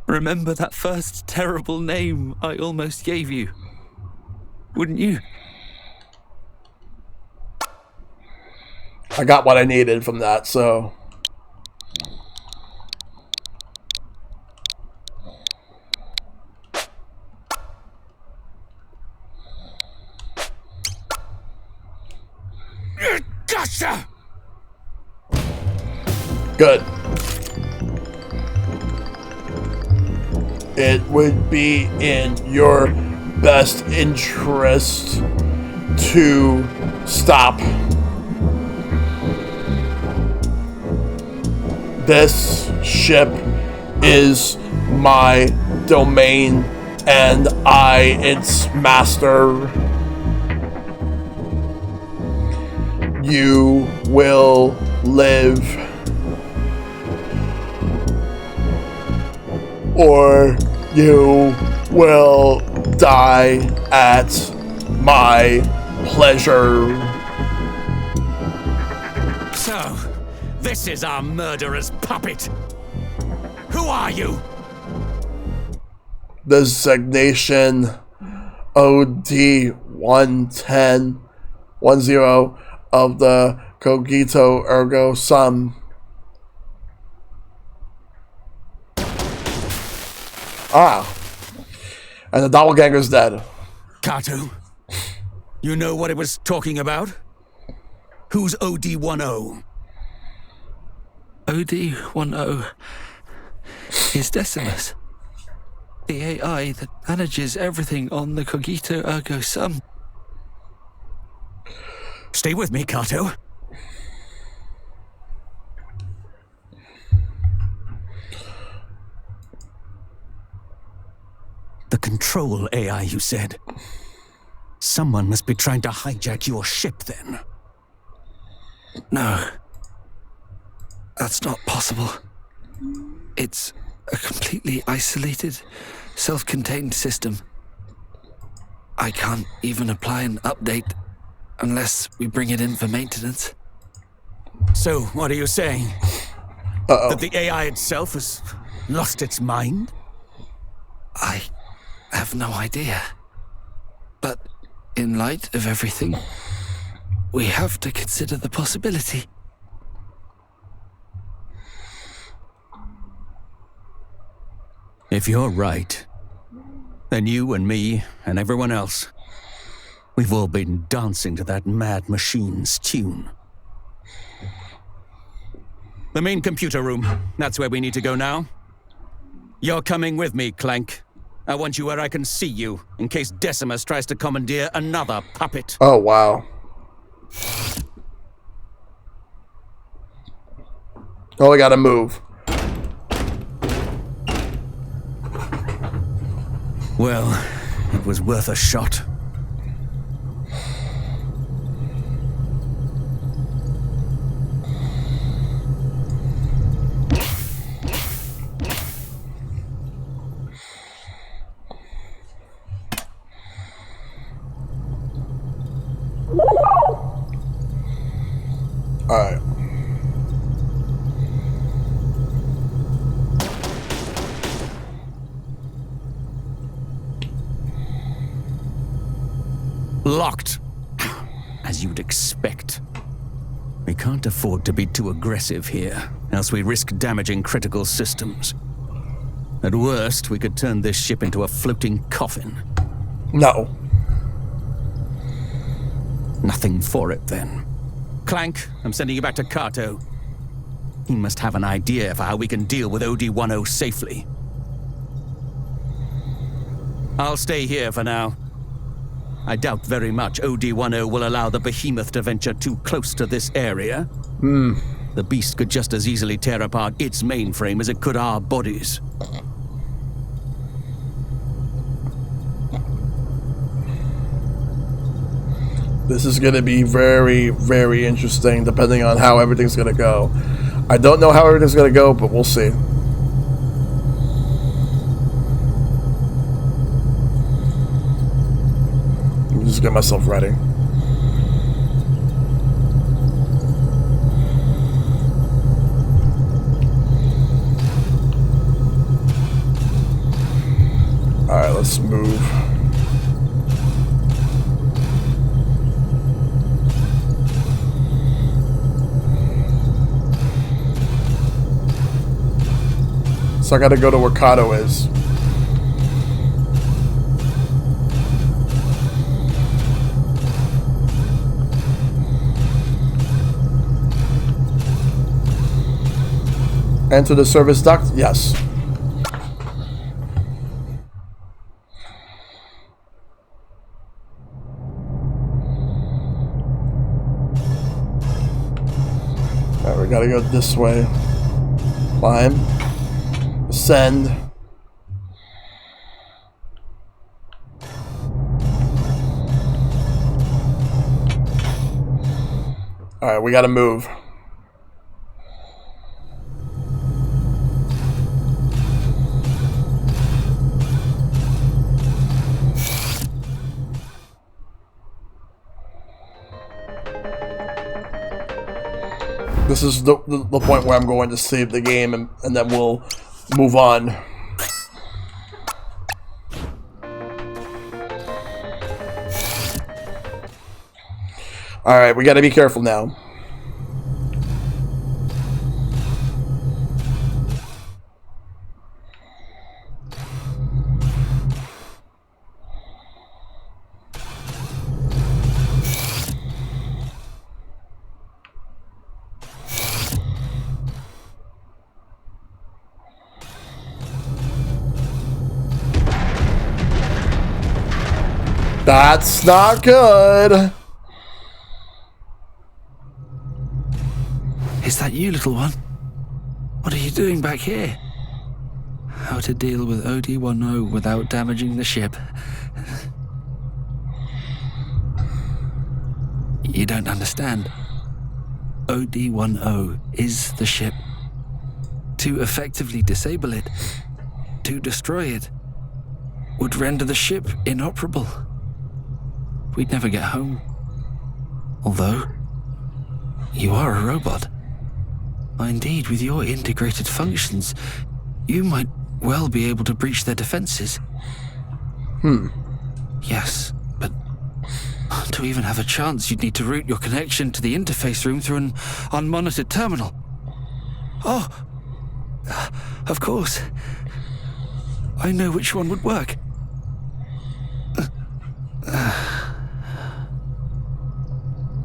Remember that first terrible name I almost gave you. Wouldn't you? I got what I needed from that, so... Gotcha! Good. It would be in your best interest to stop. This ship is my domain and I its master. You will live, or you will die at my pleasure. So, this is our murderer's puppet. Who are you? Designation OD-110 of the Cogito Ergo Sum. Ah. And the doppelganger's dead. Kato, you know what it was talking about? Who's OD-10? OD-10 is Decimus. The AI that manages everything on the Cogito Ergo Sum. Stay with me, Kato. control AI, you said. Someone must be trying to hijack your ship, then. No. That's not possible. It's a completely isolated, self-contained system. I can't even apply an update unless we bring it in for maintenance. So, what are you saying? Uh-oh. That the AI itself has lost its mind? I have no idea. But in light of everything, we have to consider the possibility. If you're right, then you and me and everyone else, we've all been dancing to that mad machine's tune. The main computer room, that's where we need to go now. You're coming with me, Clank. I want you where I can see you, in case Decimus tries to commandeer another puppet. Oh, wow. Oh, I gotta move. Well, it was worth a shot. All right. Locked. As you'd expect. We can't afford to be too aggressive here, else we risk damaging critical systems. At worst, we could turn this ship into a floating coffin. No. Nothing for it, then. Clank, I'm sending you back to Kato. He must have an idea for how we can deal with OD-10 safely. I'll stay here for now. I doubt very much OD-10 will allow the behemoth to venture too close to this area. The beast could just as easily tear apart its mainframe as it could our bodies. This is going to be very, very interesting depending on how everything's going to go. I don't know how everything's going to go, but we'll see. Let me just get myself ready. Alright, let's move. So I gotta go to where Kato is. Enter the service duct? Yes. Alright, we gotta go this way. Climb. Ascend. Alright, we gotta move. This is the point where I'm going to save the game and then we'll move on. Alright, we gotta be careful now. That's not good. Is that you, little one? What are you doing back here? how to deal with OD-10 without damaging the ship. You don't understand. OD-10 is the ship. To effectively disable it, to destroy it, would render the ship inoperable. We'd never get home. Although, you are a robot. Indeed, with your integrated functions, you might well be able to breach their defenses. Yes, but to even have a chance, you'd need to route your connection to the interface room through an unmonitored terminal. Oh, of course. I know which one would work.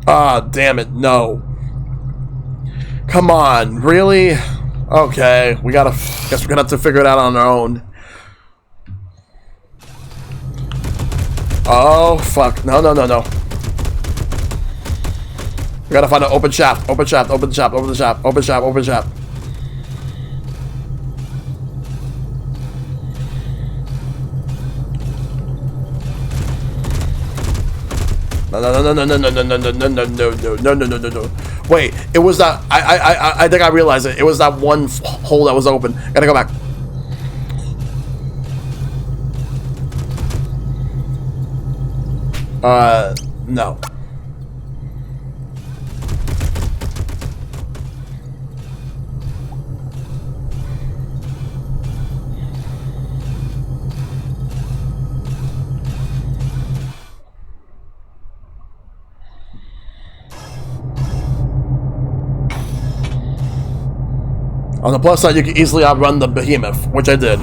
Ah, damn it, no. Come on, really? Okay, guess we're gonna have to figure it out on our own. Oh, fuck. No. We gotta find an open shaft. Open shaft. No. Wait, it was that. I think I realized it. It was that one hole that was open. Gotta go back. No. On the plus side, you can easily outrun the behemoth, which I did.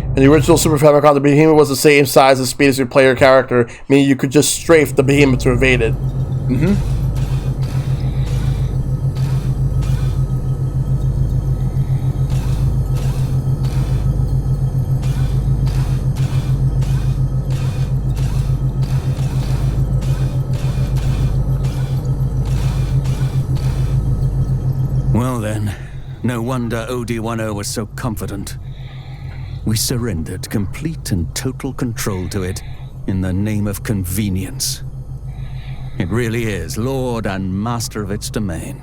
In the original Super Famicom, the behemoth was the same size and speed as your player character, meaning you could just strafe the behemoth to evade it. Well then, no wonder OD-10 was so confident. We surrendered complete and total control to it in the name of convenience. It really is lord and master of its domain.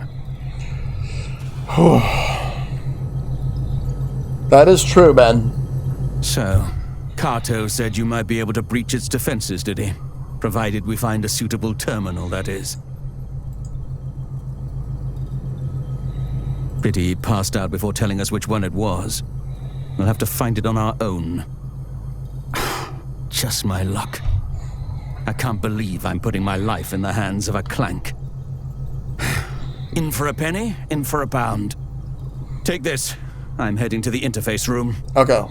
That is true, Ben. So, Kato said you might be able to breach its defenses, did he? Provided we find a suitable terminal, that is. Pity he passed out before telling us which one it was. We'll have to find it on our own. Just my luck. I can't believe I'm putting my life in the hands of a clank. In for a penny, in for a pound. Take this. I'm heading to the interface room. Okay.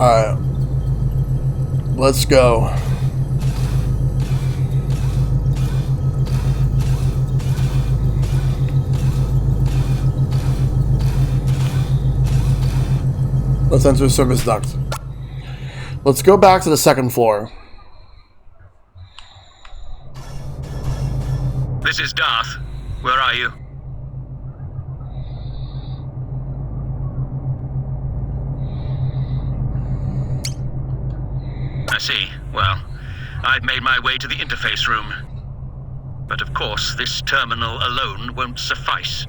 Alright. Let's go. Let's enter a service duct. Let's go back to the second floor. This is Darth. Where are you? I see. Well, I've made my way to the interface room. But of course, this terminal alone won't suffice.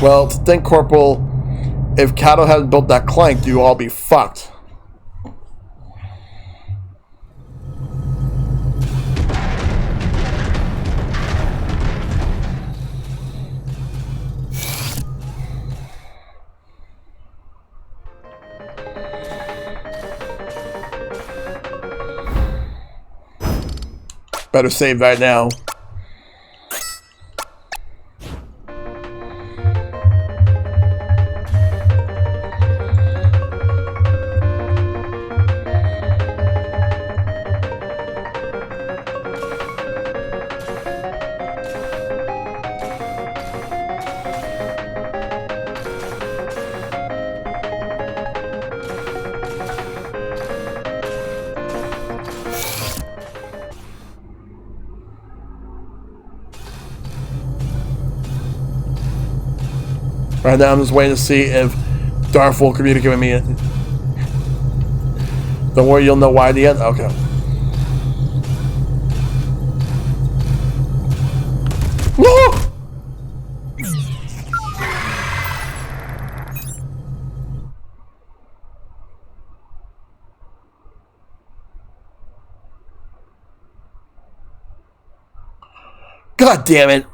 Well, to think, Corporal, if Kato hadn't built that clank, you'd all be fucked. Better save right now. Right now, I'm just waiting to see if Darth will communicate with me. Don't worry, you'll know why at the end. Okay. Woo! God damn it.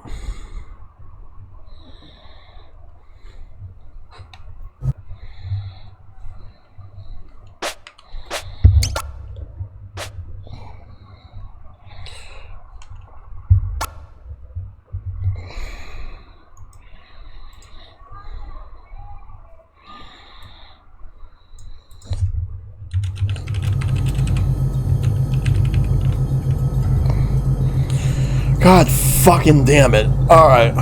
God fucking damn it. Alright.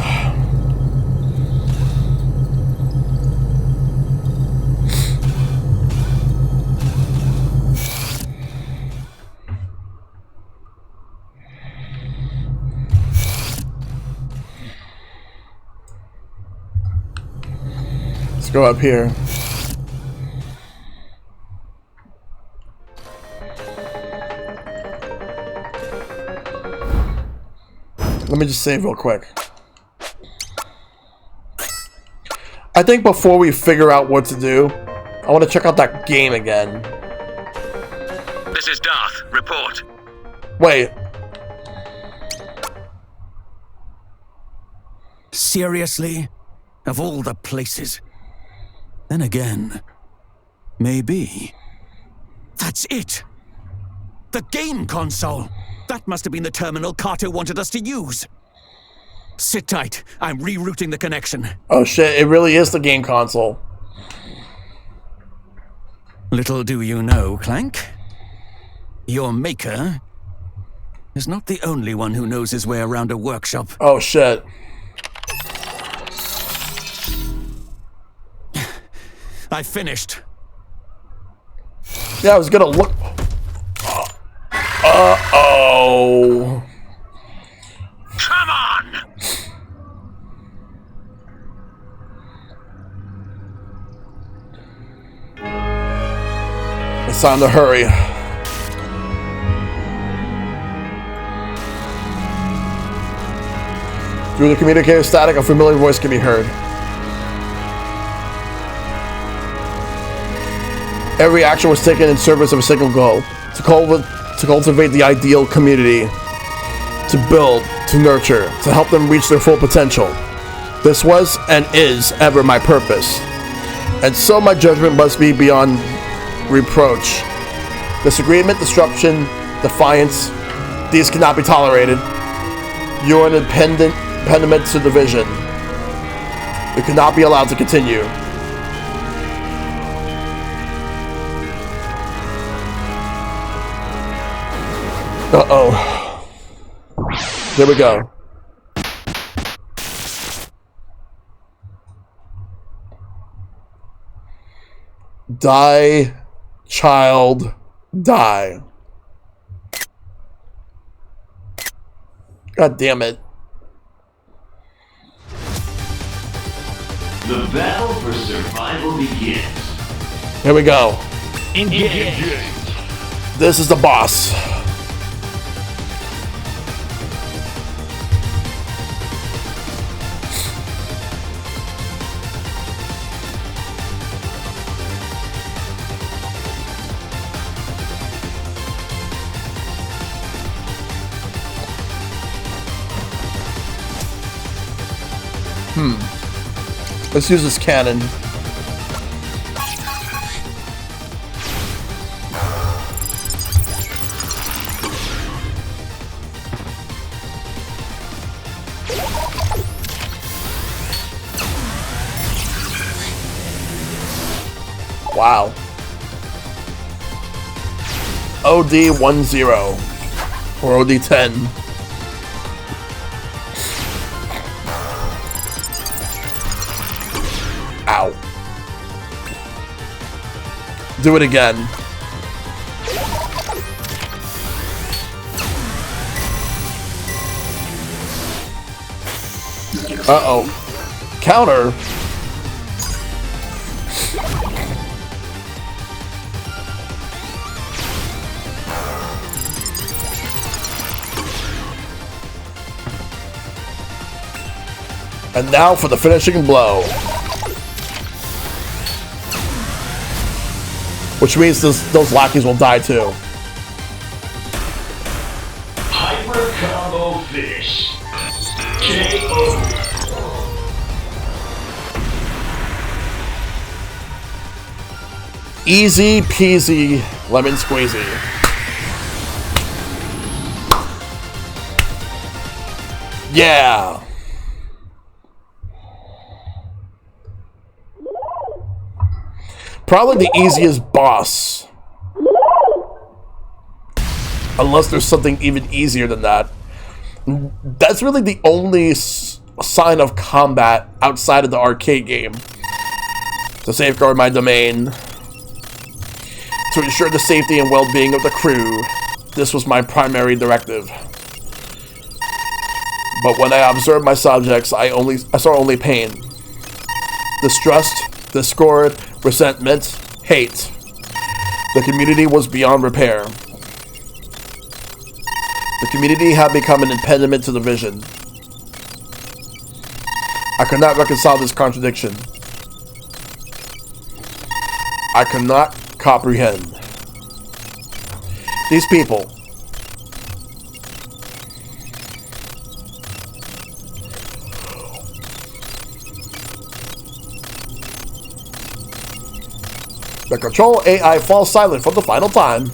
Let's go up here. Let me just save real quick. I think before we figure out what to do, I want to check out that game again. This is Darth. Report. Wait. Seriously? Of all the places? Then again, maybe. That's it! The game console! That must have been the terminal Carter wanted us to use. Sit tight. I'm rerouting the connection. Oh shit, it really is the game console. Little do you know, Clank, your maker is not the only one who knows his way around a workshop. Oh shit. I finished. Yeah, I was gonna look. Uh-oh. Come on! It's time to hurry. Through the communicator static, a familiar voice can be heard. Every action was taken in service of a single goal. To cultivate the ideal community. To build, to nurture, to help them reach their full potential. This was and is ever my purpose. And so my judgment must be beyond reproach. Disagreement, disruption, defiance, these cannot be tolerated. You are an impediment to division. You cannot be allowed to continue. Uh-oh. There we go. Die, child, die. God damn it. The battle for survival begins. Here we go. Engage. This is the boss. Let's use this cannon. Wow. OD10 or OD10. Ow. Do it again. Uh-oh. Counter. And now for the finishing blow. Which means those lackeys will die too. Hyper combo finish. KO. Easy peasy lemon squeezy. Yeah. Probably the easiest boss. Unless there's something even easier than that. That's really the only sign of combat outside of the arcade game. To safeguard my domain. To ensure the safety and well-being of the crew. This was my primary directive. But when I observed my subjects, I saw only pain. Distrust, discord, resentment, hate. The community was beyond repair. The community had become an impediment to the vision. I could not reconcile this contradiction. I could not comprehend. These people. The control AI falls silent for the final time.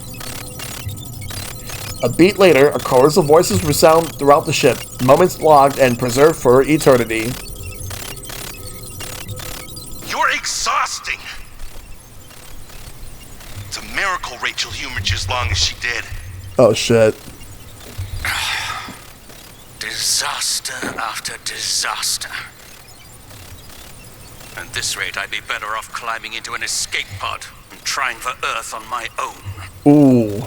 A beat later, a chorus of voices resound throughout the ship, moments logged and preserved for eternity. You're exhausting. It's a miracle Rachel humored you as long as she did. Oh shit. Disaster after disaster. At this rate, I'd be better off climbing into an escape pod and trying for Earth on my own. Ooh.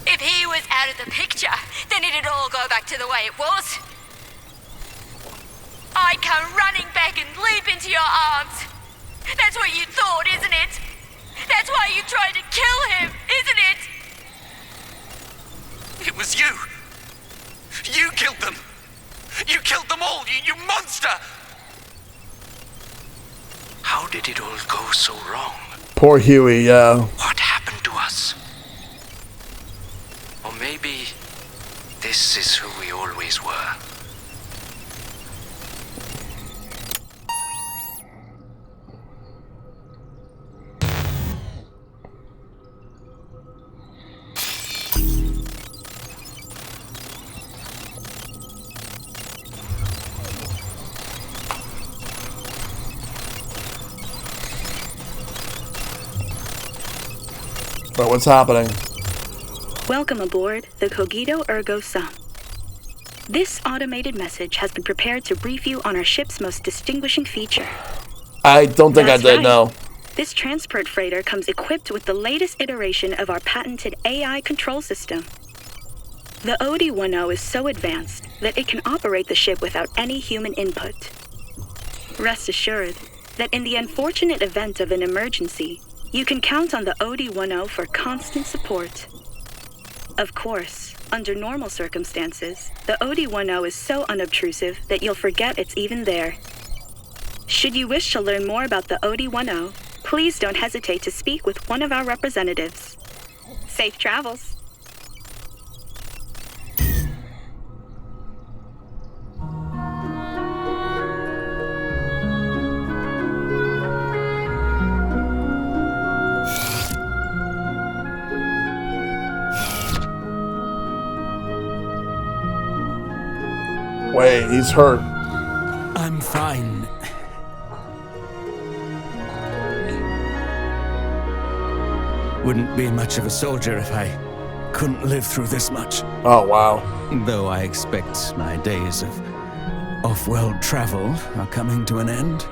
If he was out of the picture, then it'd all go back to the way it was. I'd come running back and leap into your arms. That's what you thought, isn't it? That's why you tried to kill him, isn't it? It was you. You killed them. You killed them all, you monster! How did it all go so wrong? Poor Huey, yeah. What happened to us? Or maybe this is who we always were. But what's happening? Welcome aboard the Cogito Ergo Sum. This automated message has been prepared to brief you on our ship's most distinguishing feature. I don't think That's I did, right. no. This transport freighter comes equipped with the latest iteration of our patented AI control system. The OD-10 is so advanced that it can operate the ship without any human input. Rest assured that in the unfortunate event of an emergency, you can count on the OD-10 for constant support. Of course, under normal circumstances, the OD-10 is so unobtrusive that you'll forget it's even there. Should you wish to learn more about the OD-10, please don't hesitate to speak with one of our representatives. Safe travels. Wait, he's hurt. I'm fine. wouldn't be much of a soldier if I couldn't live through this much. Oh, wow. Though I expect my days of off-world travel are coming to an end.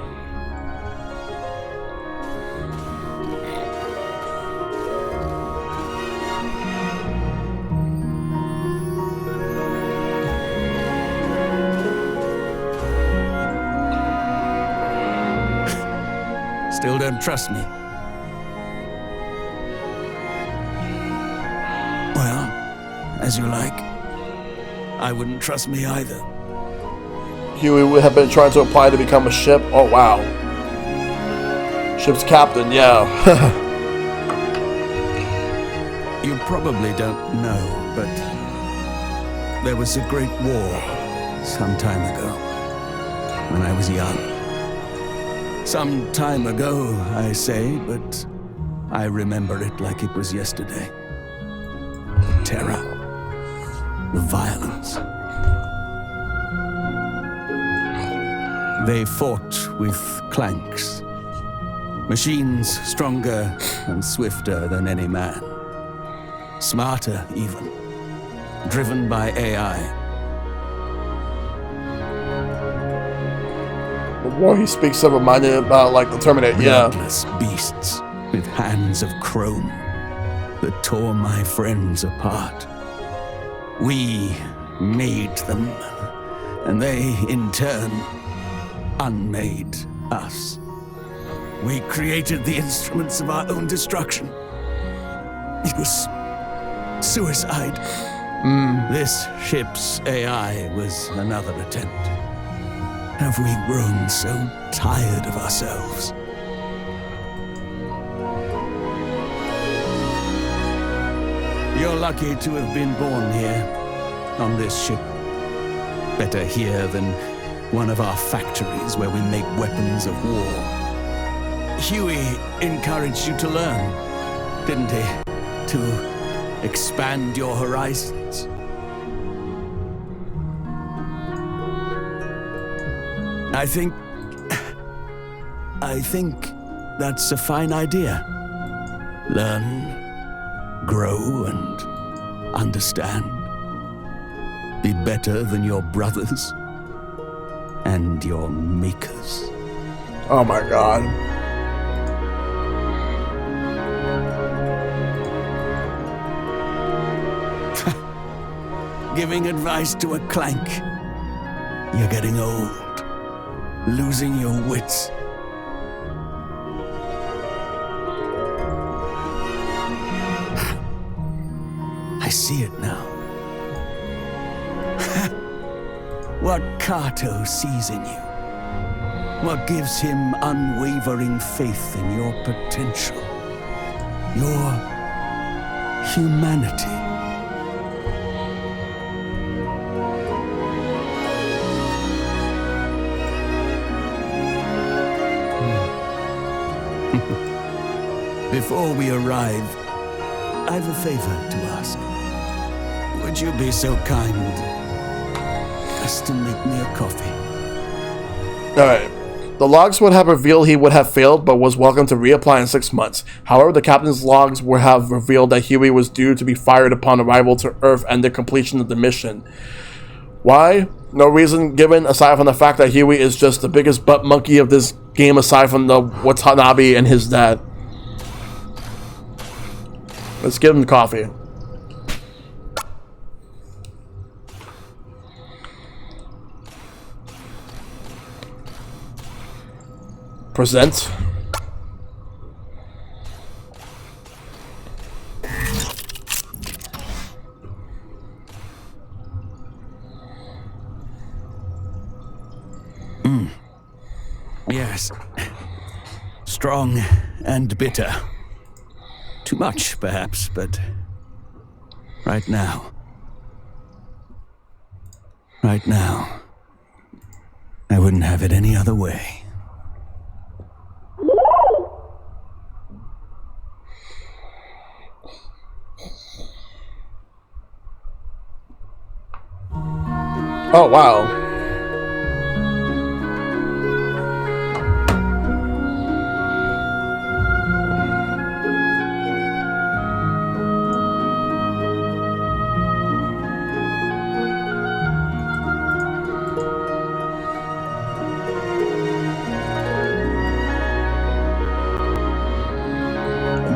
Still don't trust me? Well, as you like. I wouldn't trust me either. Huey would have been trying to apply to become a ship. Oh, wow. Ship's captain, yeah. You probably don't know, but there was a great war some time ago, when I was young. Some time ago, I say, but I remember it like it was yesterday. The terror, the violence. They fought with clanks, machines stronger and swifter than any man. Smarter, even. Driven by AI. The war he speaks of reminded about, like, the Terminator, yeah. Relentless beasts with hands of chrome that tore my friends apart. We made them, and they, in turn, unmade us. We created the instruments of our own destruction. It was suicide. This ship's AI was another attempt. Have we grown so tired of ourselves? You're lucky to have been born here, on this ship. Better here than one of our factories where we make weapons of war. Huey encouraged you to learn, didn't he? To expand your horizons. I think that's a fine idea. Learn, grow, and understand. Be better than your brothers and your makers. Oh my god. Giving advice to a clank. You're getting old, losing your wits. I see it now. What Kato sees in you. What gives him unwavering faith in your potential. Your humanity. Before we arrive, I've a favor to ask. Would you be so kind as to make me a coffee? Alright. The logs would have revealed he would have failed, but was welcome to reapply in 6 months. However, the captain's logs would have revealed that Huey was due to be fired upon arrival to Earth and the completion of the mission. Why? No reason given, aside from the fact that Huey is just the biggest butt monkey of this game, aside from the Watanabe and his dad. Let's give him coffee. Present. Yes. Strong and bitter. Too much, perhaps, but right now, I wouldn't have it any other way. Oh, wow.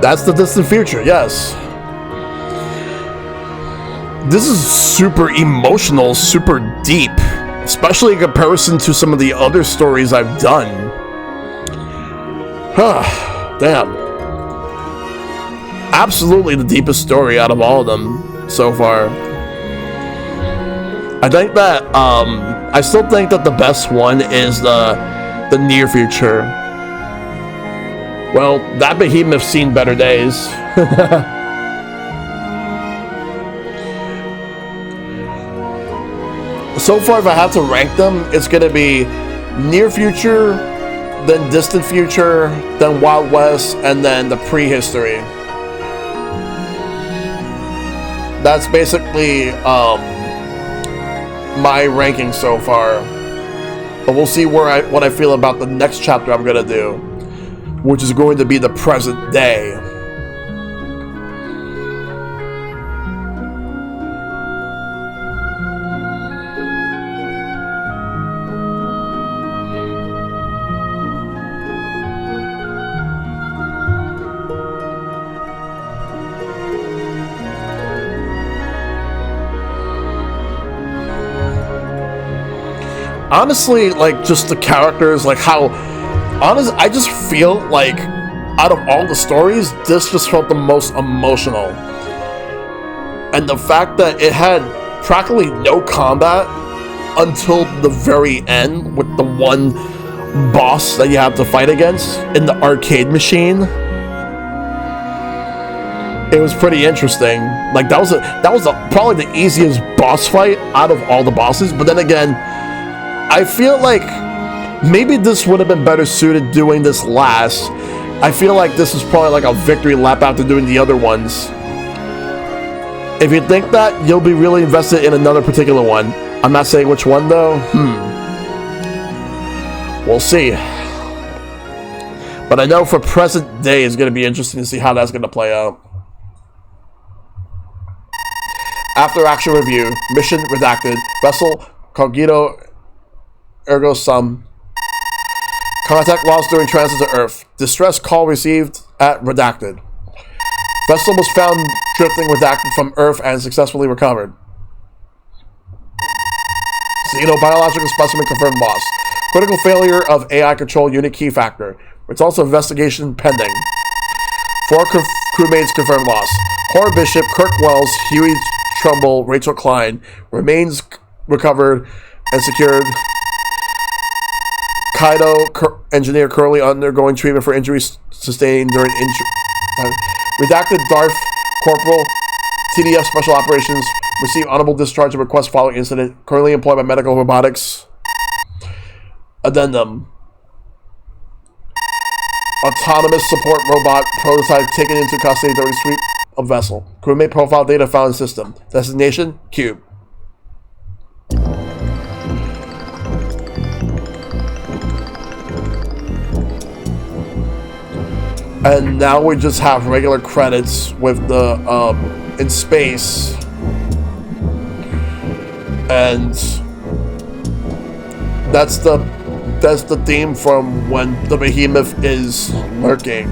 That's the distant future, yes. This is super emotional, super deep, especially in comparison to some of the other stories I've done. Damn. Absolutely the deepest story out of all of them so far. I think that, I still think that the best one is the near future. Well, that behemoth's seen better days. So far, if I have to rank them, it's going to be near future, then distant future, then Wild West, and then the prehistory. That's basically my ranking so far. But we'll see what I feel about the next chapter I'm going to do, which is going to be the present day. Honestly, like, just the characters, like how honest, I just feel like out of all the stories, this just felt the most emotional. And the fact that it had practically no combat until the very end with the one boss that you have to fight against in the arcade machine. It was pretty interesting. Like, that was probably the easiest boss fight out of all the bosses, but then again, I feel like maybe this would have been better suited doing this last. I feel like this is probably like a victory lap after doing the other ones. If you think that, you'll be really invested in another particular one. I'm not saying which one though. We'll see. But I know for present day, it's going to be interesting to see how that's going to play out. After action review, mission redacted, vessel Cogito Ergo Sum. Contact lost during transit to Earth. Distress call received at redacted. Vessel was found drifting redacted from Earth and successfully recovered. Xenobiological specimen confirmed loss. Critical failure of AI control unit key factor. Results of investigation pending. 4 crewmates confirmed loss. Horror Bishop, Kirk Wells, Huey Trumbull, Rachel Klein. Remains recovered and secured. Kaido, engineer currently undergoing treatment for injuries sustained during redacted Darth Corporal, TDF Special Operations, received honorable discharge and request following incident, currently employed by Medical Robotics. Addendum. Autonomous support robot prototype taken into custody during sweep of vessel. Crewmate profile data found in system. Destination, Cube. And now we just have regular credits with the in space, and that's the theme from when the behemoth is lurking.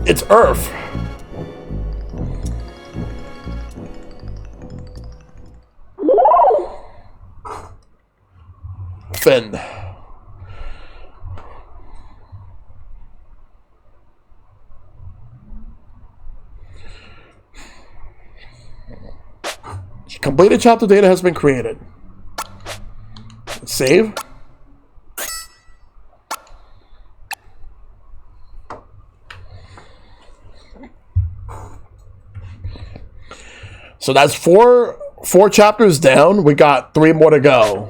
It's Earth. Finn. Completed chapter data has been created. Save. So that's four chapters down. We got 3 more to go.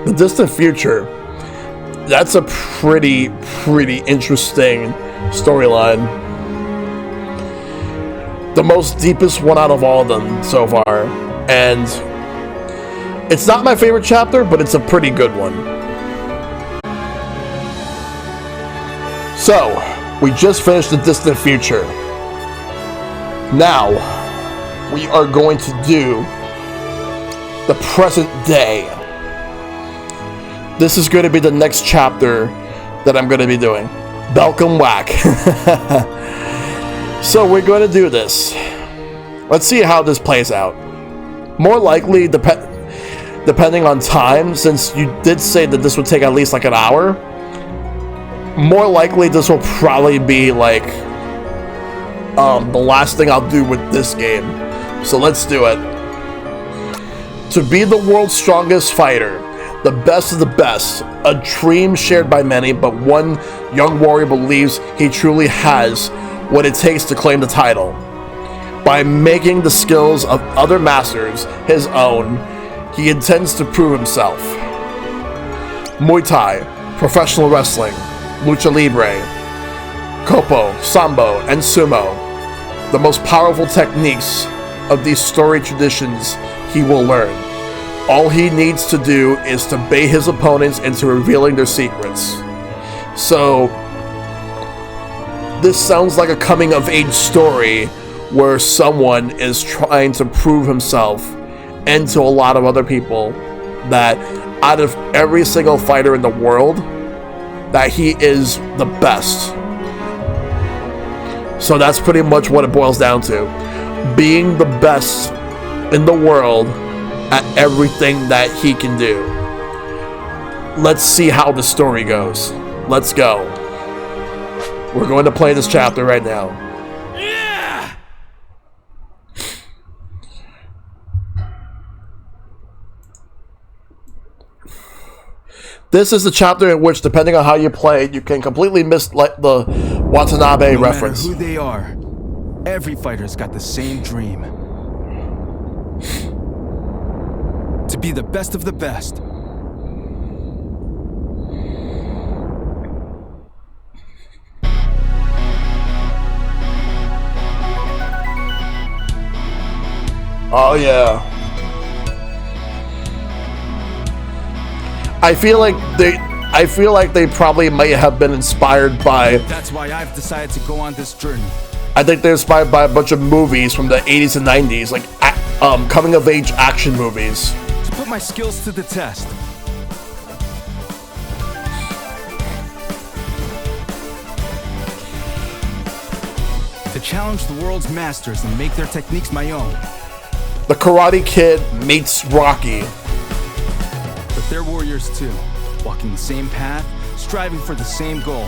The distant future. That's a pretty interesting storyline. The most deepest one out of all of them so far. And it's not my favorite chapter, but it's a pretty good one. So, we just finished the distant future. Now, we are going to do the present day. This is going to be the next chapter that I'm going to be doing. Belcom Whack. So we're going to do this. Let's see how this plays out. More likely, depending on time, since you did say that this would take at least like an hour, more likely this will probably be like the last thing I'll do with this game. So let's do it. To be the world's strongest fighter, the best of the best, a dream shared by many, but one young warrior believes he truly has what it takes to claim the title. By making the skills of other masters his own, he intends to prove himself. Muay Thai, professional wrestling, lucha libre, Kopo, Sambo, and Sumo, the most powerful techniques of these storied traditions he will learn. All he needs to do is to bait his opponents into revealing their secrets. So, this sounds like a coming-of-age story where someone is trying to prove himself and to a lot of other people that out of every single fighter in the world, that he is the best. So that's pretty much what it boils down to. Being the best in the world at everything that he can do. Let's see how the story goes. Let's go. We're going to play this chapter right now. Yeah! This is the chapter in which, depending on how you play it, you can completely miss like the Watanabe reference. No matter who they are, every fighter's got the same dream. To be the best of the best. Oh yeah. I feel like they probably might have been inspired by. That's why I've decided to go on this journey. I think they're inspired by a bunch of movies from the 80s and 90s, like coming of age action movies. To put my skills to the test. To challenge the world's masters and make their techniques my own. The Karate Kid meets Rocky. But they're warriors too, walking the same path, striving for the same goal.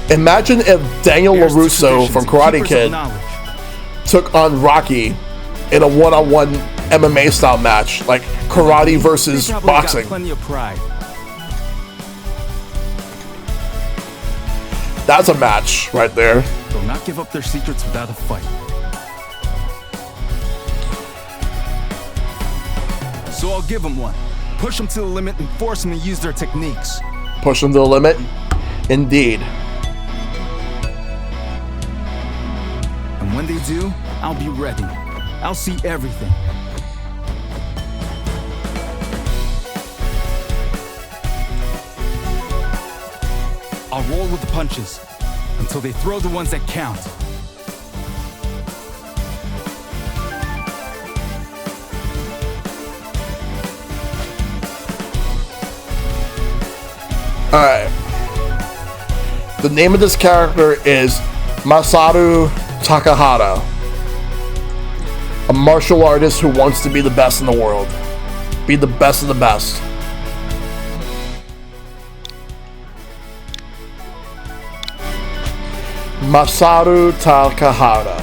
Imagine if Daniel LaRusso from Karate Kid took on Rocky in a one-on-one MMA style match, like karate versus boxing. Got plenty of pride. That's a match right there. They'll not give up their secrets without a fight. So I'll give them one. Push them to the limit and force them to use their techniques. Push them to the limit? Indeed. And when they do, I'll be ready. I'll see everything. I'll roll with the punches until they throw the ones that count. Alright. The name of this character is Masaru Takahata, a martial artist who wants to be the best in the world. Be the best of the best. Masaru Takahata.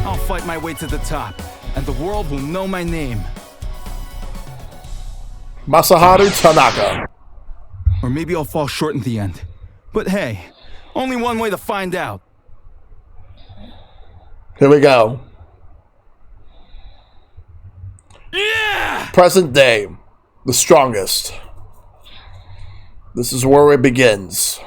I'll fight my way to the top, and the world will know my name. Masaharu Tanaka. Or maybe I'll fall short in the end. But hey, only one way to find out. Here we go. Yeah! Present day. The strongest. This is where it begins.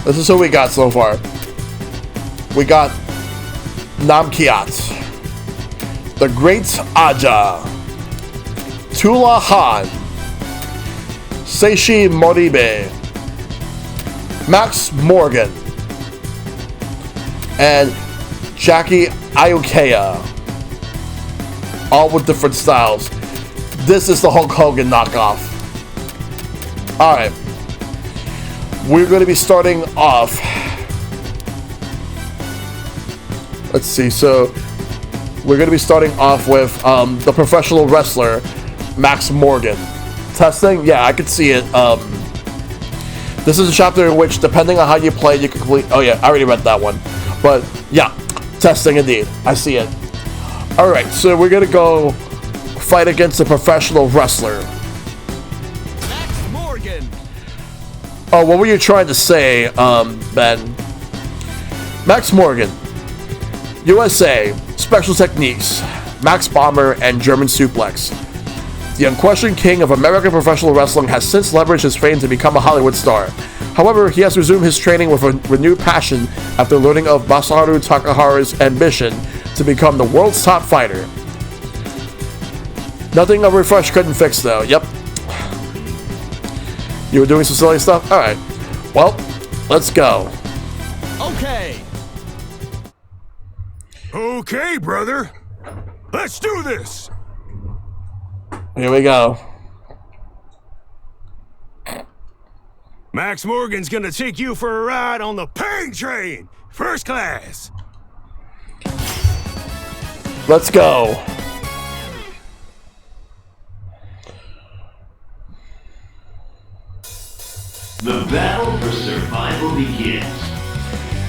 This is who we got so far. We got Namkiat, the Great Aja, Tula Han, Seishi Moribe, Max Morgan, and Jackie Iukea, all with different styles. This is the Hulk Hogan knockoff. Alright, we're going to be starting off. Let's see, so we're going to be starting off with the professional wrestler, Max Morgan. Testing? Yeah, I could see it. This is a chapter in which, depending on how you play, you can complete... Oh yeah, I already read that one. But yeah, testing indeed. I see it. Alright, so we're going to go fight against a professional wrestler. Max Morgan. Oh, what were you trying to say, Ben? Max Morgan. USA, Special Techniques, Max Bomber, and German Suplex. The unquestioned king of American professional wrestling has since leveraged his fame to become a Hollywood star. However, he has resumed his training with a renewed passion after learning of Masaru Takahara's ambition to become the world's top fighter. Nothing a refresh couldn't fix, though. Yep. You were doing some silly stuff? Alright. Well, let's go. Okay. Okay, brother. Let's do this. Here we go. Max Morgan's gonna take you for a ride on the pain train, first class. Let's go. The battle for survival begins.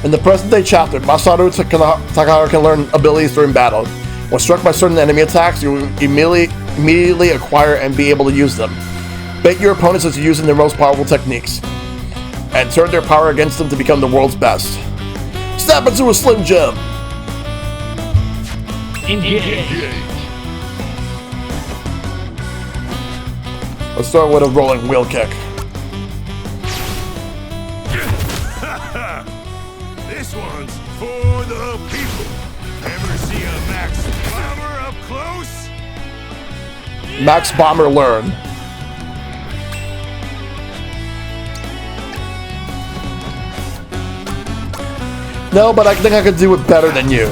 In the present-day chapter, Masaru Takahara can learn abilities during battle. When struck by certain enemy attacks, you will immediately acquire and be able to use them. Bait your opponents into using their most powerful techniques, and turn their power against them to become the world's best. Snap into a Slim Jim! Engage. Let's start with a rolling wheel kick. This one's for the people. Ever see a Max Bomber up close? Max Bomber learn. No, but I think I could do it better than you.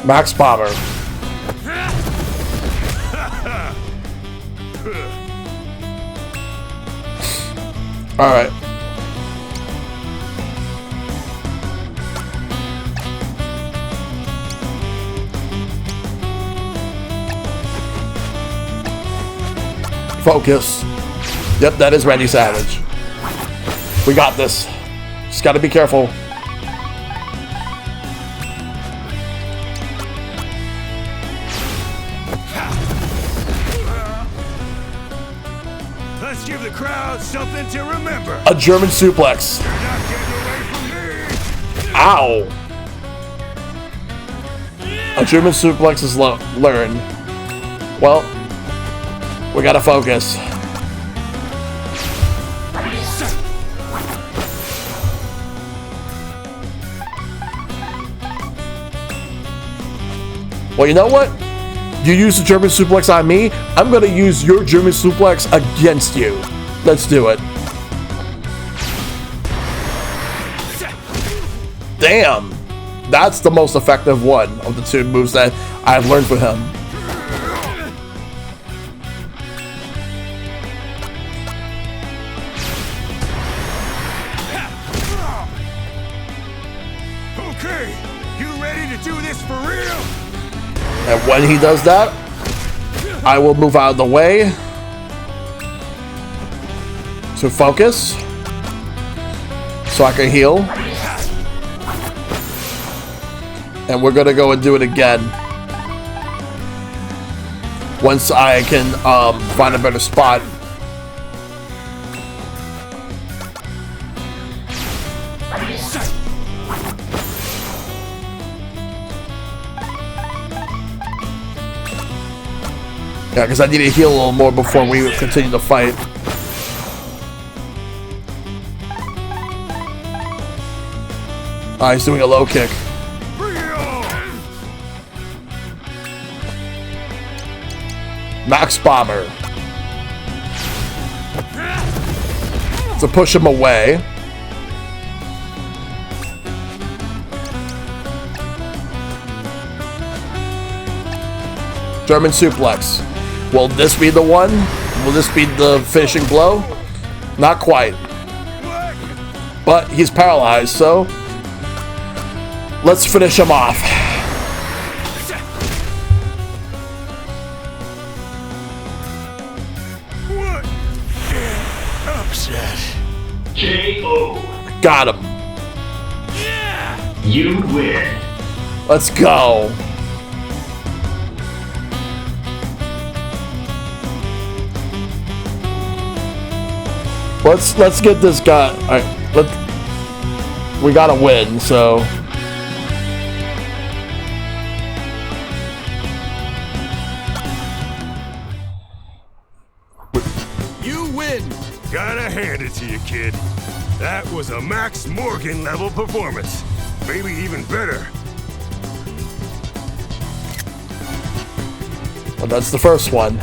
Max Bomber. All right. Focus. Yep, that is Randy Savage. We got this. Just gotta be careful. Let's give the crowd something to remember. A German suplex. You're not getting away from me. Ow. A German suplex is learned. Well, we gotta focus. Well, you know what? You use the German suplex on me, I'm gonna use your German suplex against you. Let's do it. Damn! That's the most effective one of the two moves that I've learned from him. Okay, you ready to do this for real? And when he does that, I will move out of the way to focus so I can heal. And we're gonna go and do it again. once I can find a better spot. Yeah, because I need to heal a little more before we continue to fight. He's doing a low kick. Max Bomber. To push him away. German suplex. Will this be the one? Will this be the finishing blow? Not quite. But he's paralyzed, so let's finish him off. Upset. K.O. Got him. You win. Let's go. Let's get this guy. All right, we gotta win. So You win. Gotta hand it to you, kid. That was a Max Morgan level performance. Maybe even better. well, that's the first one.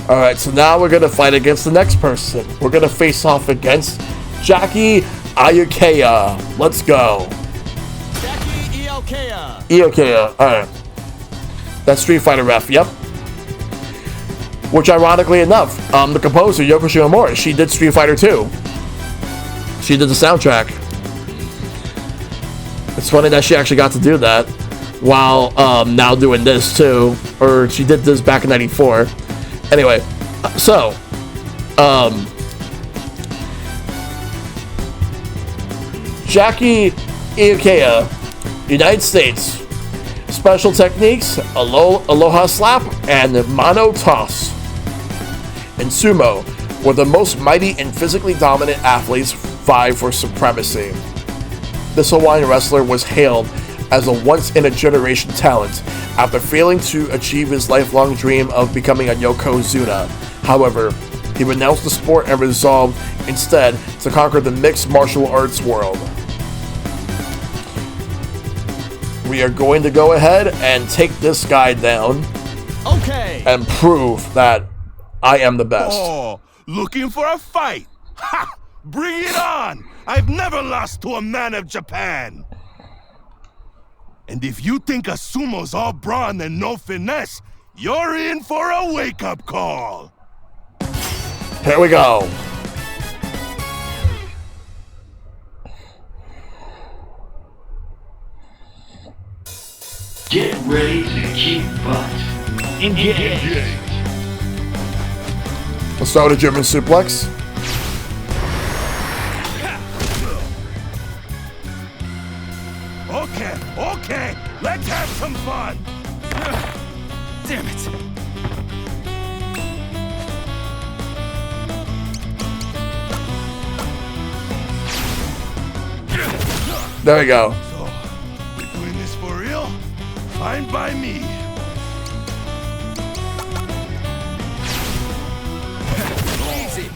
All right, so now we're gonna fight against the next person. We're gonna face off against Jackie Ayukea. Let's go. Jackie Iokea. Ayukea. All right. That's Street Fighter ref. Yep. Which, ironically enough, the composer Yoko Shimomura, she did Street Fighter 2. She did the soundtrack. It's funny that she actually got to do that while now doing this too, or she did this back in '94. Anyway, so Jackie Iokea, United States, special techniques, aloha slap, and mano toss. In sumo, where the most mighty and physically dominant athletes vie for supremacy. This Hawaiian wrestler was hailed as a once-in-a-generation talent after failing to achieve his lifelong dream of becoming a Yokozuna. However, he renounced the sport and resolved instead to conquer the mixed martial arts world. We are going to go ahead and take this guy down. Okay. And prove that I am the best. Oh, looking for a fight? Ha! Bring it on! I've never lost to a man of Japan. And if you think a sumo's all brawn and no finesse, you're in for a wake-up call. Here we go. Get ready to kick butt. Engage. Let's start with a German suplex. Okay, let's have some fun. Damn it. There we go. So, we're doing this for real? Fine by me. Easy.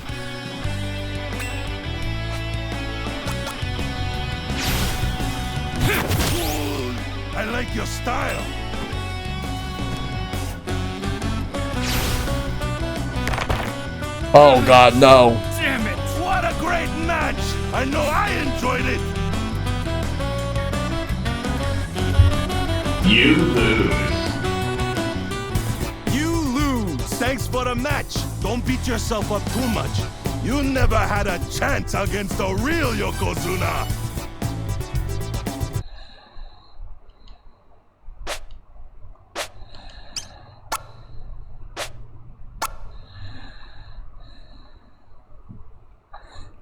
I like your style. Oh God, no. Damn it! What a great match! I know I enjoyed it. You lose. You lose. Thanks for the match. Don't beat yourself up too much. You never had a chance against a real Yokozuna.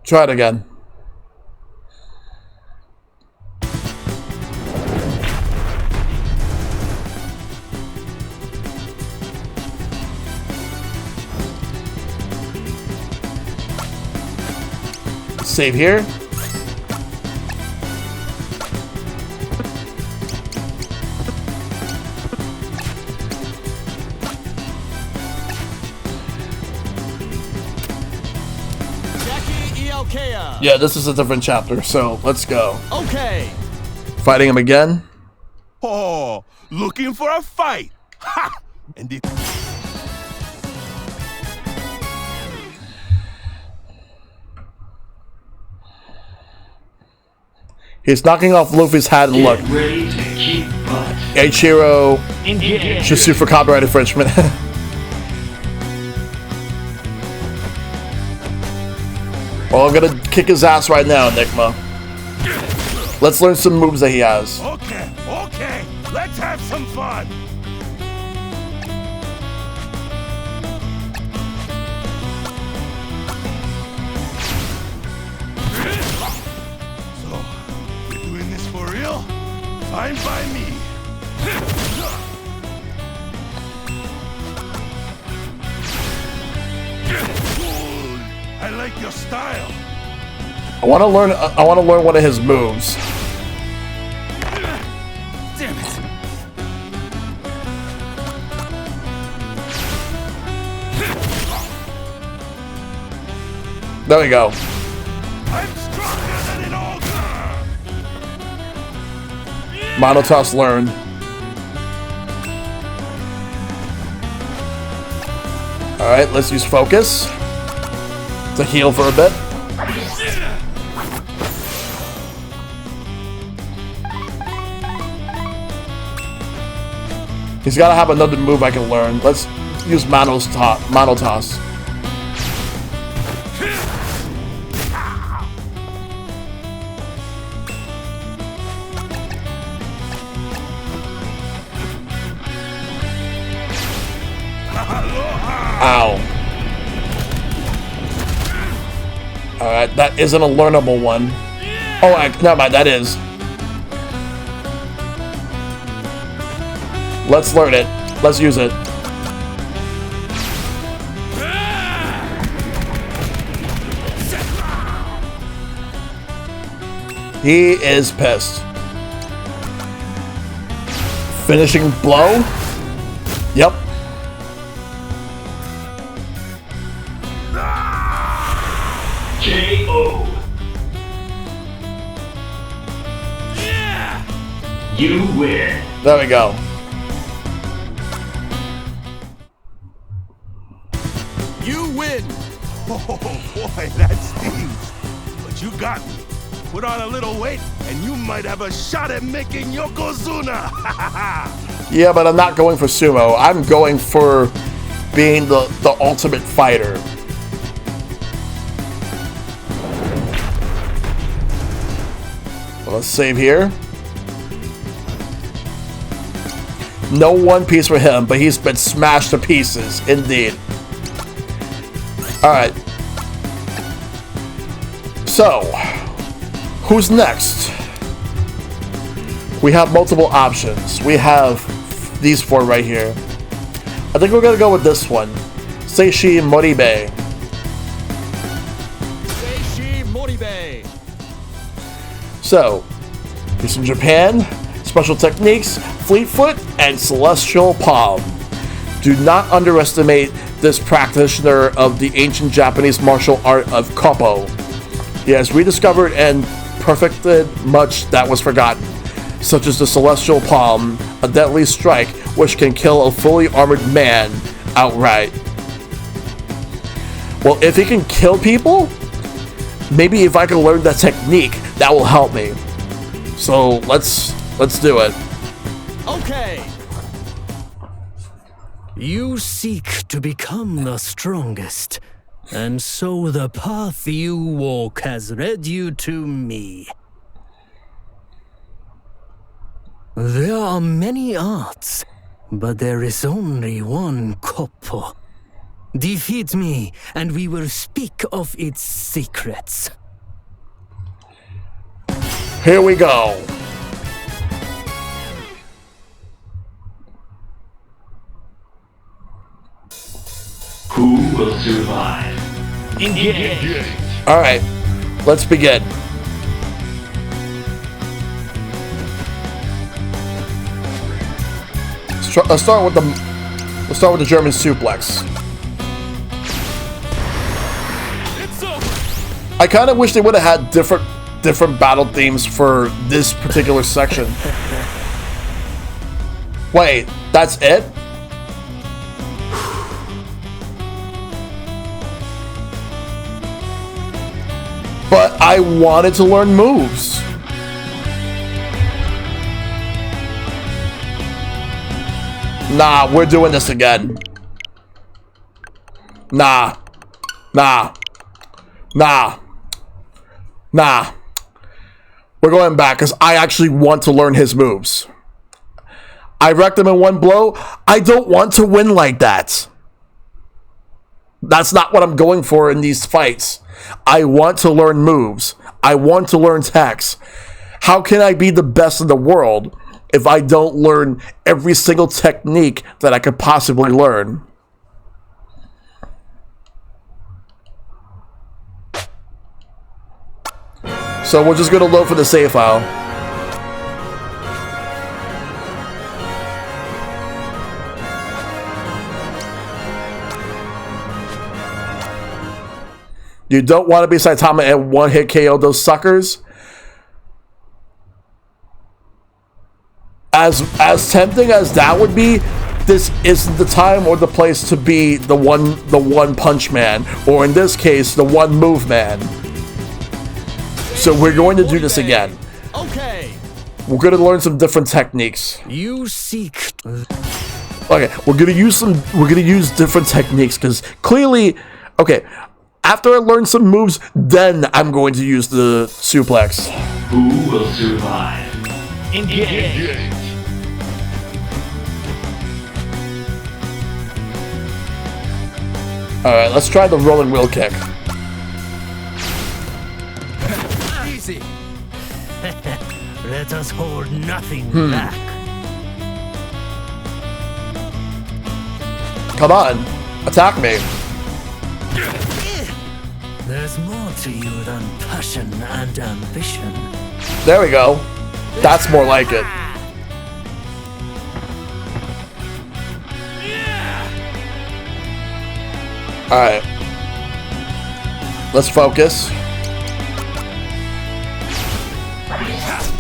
Try it again. Save here. Yeah, this is a different chapter, so let's go. Okay. Fighting him again. Oh, looking for a fight. Ha! And if He's knocking off Luffy's hat and look. Ready to kick butt. Eiichiro Engage. should sue for copyright infringement. Well, I'm gonna kick his ass right now, Enigma. Let's learn some moves that he has. okay, okay, let's have some fun. So, you're doing this for real? Fine by me. Cool. I like your style. I want to learn. I want to learn one of his moves. Damn it. There we go. I'm stronger than an ogre. Monotoss learned. All right, let's use focus to heal for a bit. He's got to have another move I can learn. Let's use Monotoss. Ow. Alright, that isn't a learnable one. Oh, never mind, that is. Let's learn it. Let's use it. He is pissed. Finishing blow? Yep. K.O. You win. There we go. You win. Oh boy, that stings. But you got me. Put on a little weight, and you might have a shot at making Yokozuna. Yeah, but I'm not going for sumo. I'm going for being the ultimate fighter. Let's save here. No One Piece for him, but he's been smashed to pieces, indeed. Alright. So, who's next? We have multiple options. We have these four right here. I think we're gonna go with this one. Seishi Moribe. Seishi Moribe. So, he's from Japan, special techniques, fleet foot, and celestial palm. Do not underestimate this practitioner of the ancient Japanese martial art of Koppo. He has rediscovered and perfected much that was forgotten, such as the celestial palm, a deadly strike which can kill a fully armored man outright. Well, if he can kill people, maybe if I can learn that technique, that will help me. So let's do it. Okay. You seek to become the strongest, and so the path you walk has led you to me. There are many arts, but there is only one Koppo. Defeat me, and we will speak of its secrets. Here we go. Who will survive? Engage. Alright. Let's begin. Let's start with the German suplex. I kind of wish they would have had different battle themes for this particular section. Wait, that's it? But I wanted to learn moves. Nah, we're doing this again. Nah. We're going back because I actually want to learn his moves. I wrecked him in one blow. I don't want to win like that. That's not what I'm going for in these fights. I want to learn moves. I want to learn techs. How can I be the best in the world if I don't learn every single technique that I could possibly learn? So we're just going to load for the save file. You don't want to be Saitama and one-hit KO those suckers. As tempting as that would be, this isn't the time or the place to be the one punch man, or in this case, the one move man. So we're going to do this again. Okay. We're going to learn some different techniques. You seek. Okay, we're going to use different techniques because clearly, okay, after I learn some moves, then I'm going to use the suplex. Who will survive? Engage. Alright, let's try the rolling wheel kick. Easy. Let us hold nothing back. Come on, attack me. There's more to you than passion and ambition. There we go. That's more like it. Alright. Let's focus.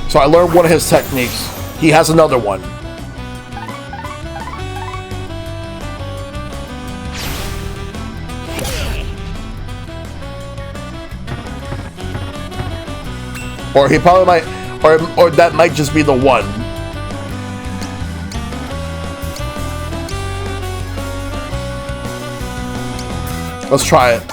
So I learned one of his techniques. He has another one. Or he probably might, or that might just be the one. Let's try it.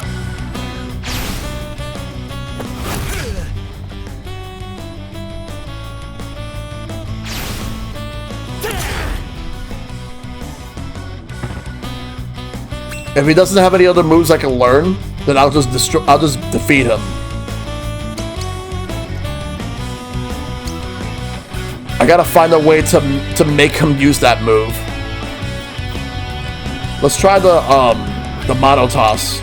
If he doesn't have any other moves I can learn, then I'll just defeat him. I gotta find a way to make him use that move. Let's try the Mono Toss.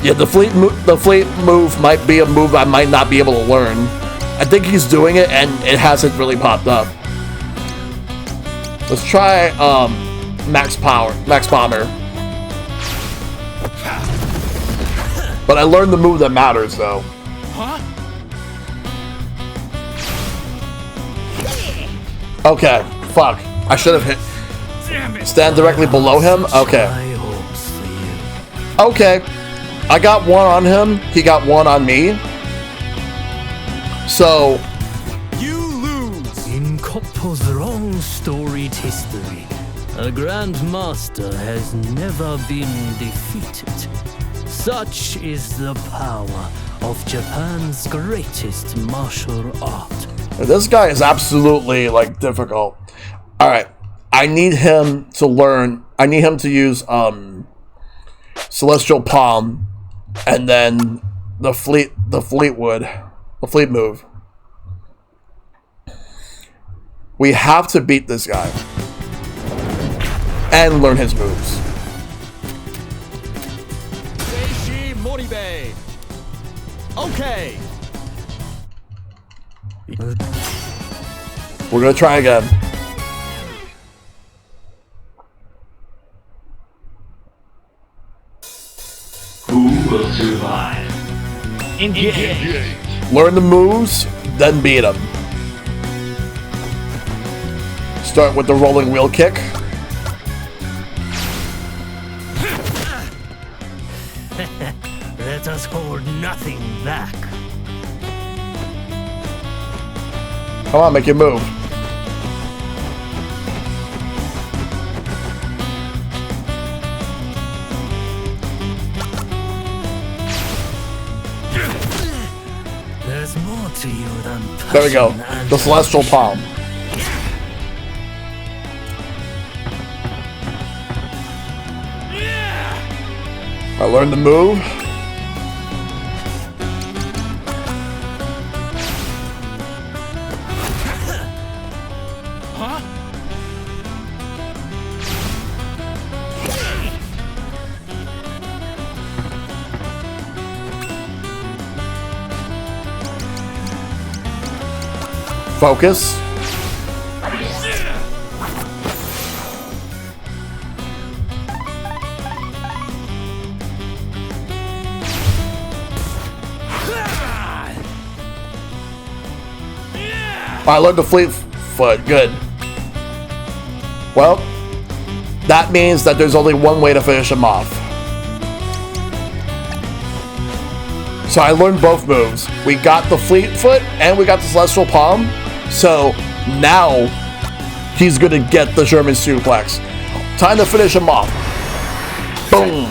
Yeah, the fleet move might be a move I might not be able to learn. I think he's doing it and it hasn't really popped up. Let's try Max Bomber. But I learned the move that matters though. Okay, fuck. I should have hit. Stand directly below him? Okay. Okay. I got one on him, he got one on me. So You lose! In Koppo's long storied history, a Grand Master has never been defeated. Such is the power of Japan's greatest martial art. this guy is absolutely like difficult. Alright. I need him to learn. I need him to use Celestial Palm, and then the fleet move. We have to beat this guy and learn his moves. Seishi Moribe. Okay. We're gonna try again. Who will survive? Engage. Learn the moves, then beat him. Start with the rolling wheel kick. Let us hold nothing back. Come on, make your move. There's more to you than passion. There we go. The Celestial Palm. I learned the move. Focus. I learned the fleet foot. Good. Well, that means that there's only one way to finish him off. So I learned both moves. We got the fleet foot and we got the Celestial Palm. So now he's gonna get the German suplex. Time to finish him off. Boom.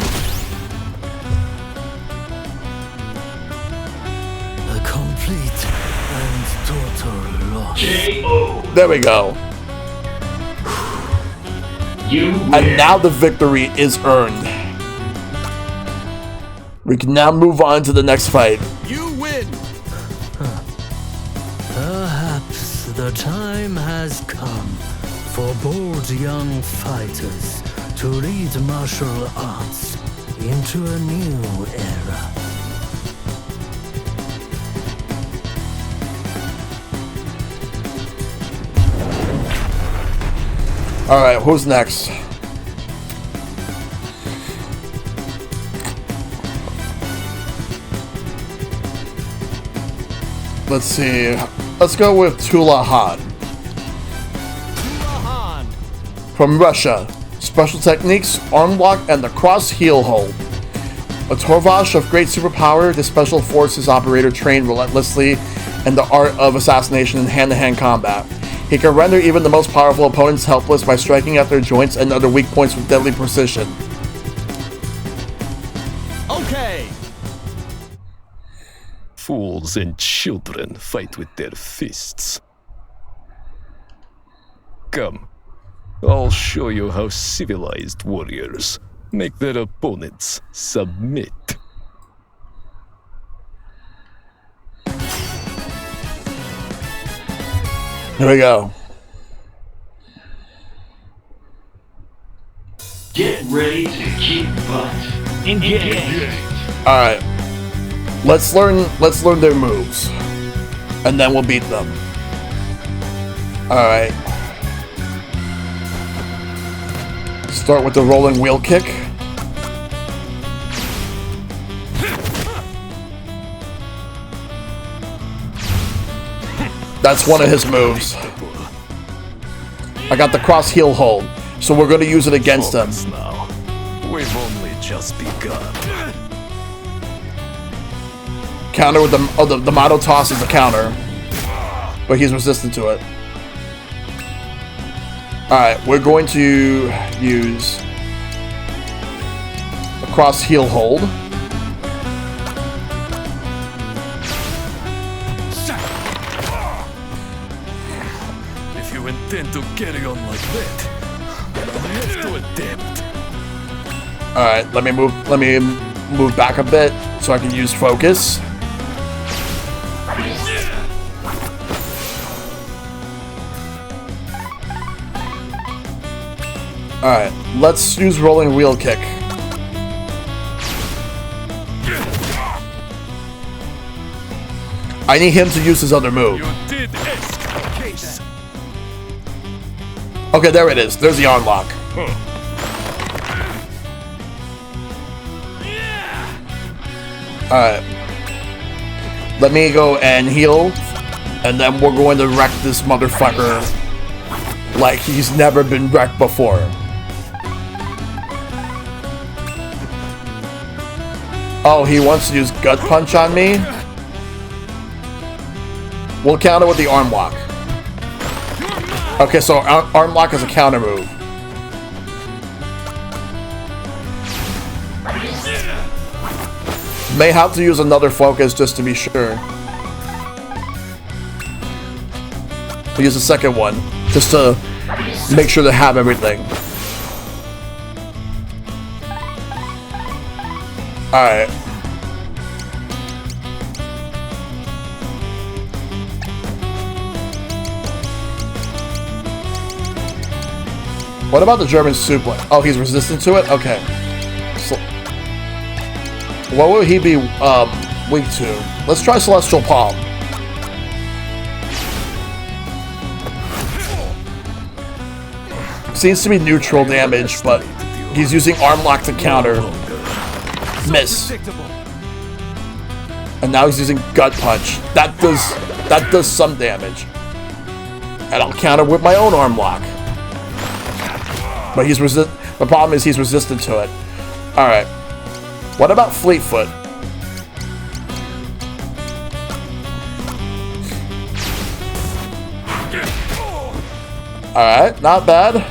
A complete and total loss. K.O. There we go. You win. And now the victory is earned. We can now move on to the next fight. You win. Perhaps the time has come for bold young fighters to lead martial arts into a new era. All right, who's next? Let's see. Let's go with Tulahan. Tulahan. From Russia. Special techniques, arm lock, and the cross heel hold. A Torvash of great superpower, the special forces operator trained relentlessly in the art of assassination and hand-to-hand combat. He can render even the most powerful opponents helpless by striking at their joints and other weak points with deadly precision. Okay. Fools and children fight with their fists. Come, I'll show you how civilized warriors make their opponents submit. Here we go. Get ready to kick butt. Engage. All right. Let's learn their moves, and then we'll beat them. All right. Start with the rolling wheel kick. That's one of his moves. I got the cross heel hold, so we're going to use it against him. Now. We've only just begun. Counter with the Mato toss is a counter, but he's resistant to it. Alright, we're going to use a cross heel hold. If you intend to carry on like that, then I'll have to adapt. Alright, let me move back a bit so I can use focus. Alright, let's use rolling wheel kick. I need him to use his other move. Okay, there it is. There's the arm lock. Alright. Let me go and heal, and then we're going to wreck this motherfucker like he's never been wrecked before. Oh, he wants to use gut punch on me? We'll counter with the arm lock. Okay, so arm lock is a counter move. May have to use another focus just to be sure. We'll use the second one just to make sure to have everything. Alright. What about the German suplex? Oh, he's resistant to it? Okay. So, what would he be weak to? Let's try Celestial Palm. Seems to be neutral damage, but he's using arm lock to counter. Miss. And now he's using gut punch. That does some damage. And I'll counter with my own arm lock. But the problem is he's resistant to it. Alright. What about Fleetfoot? Alright, not bad.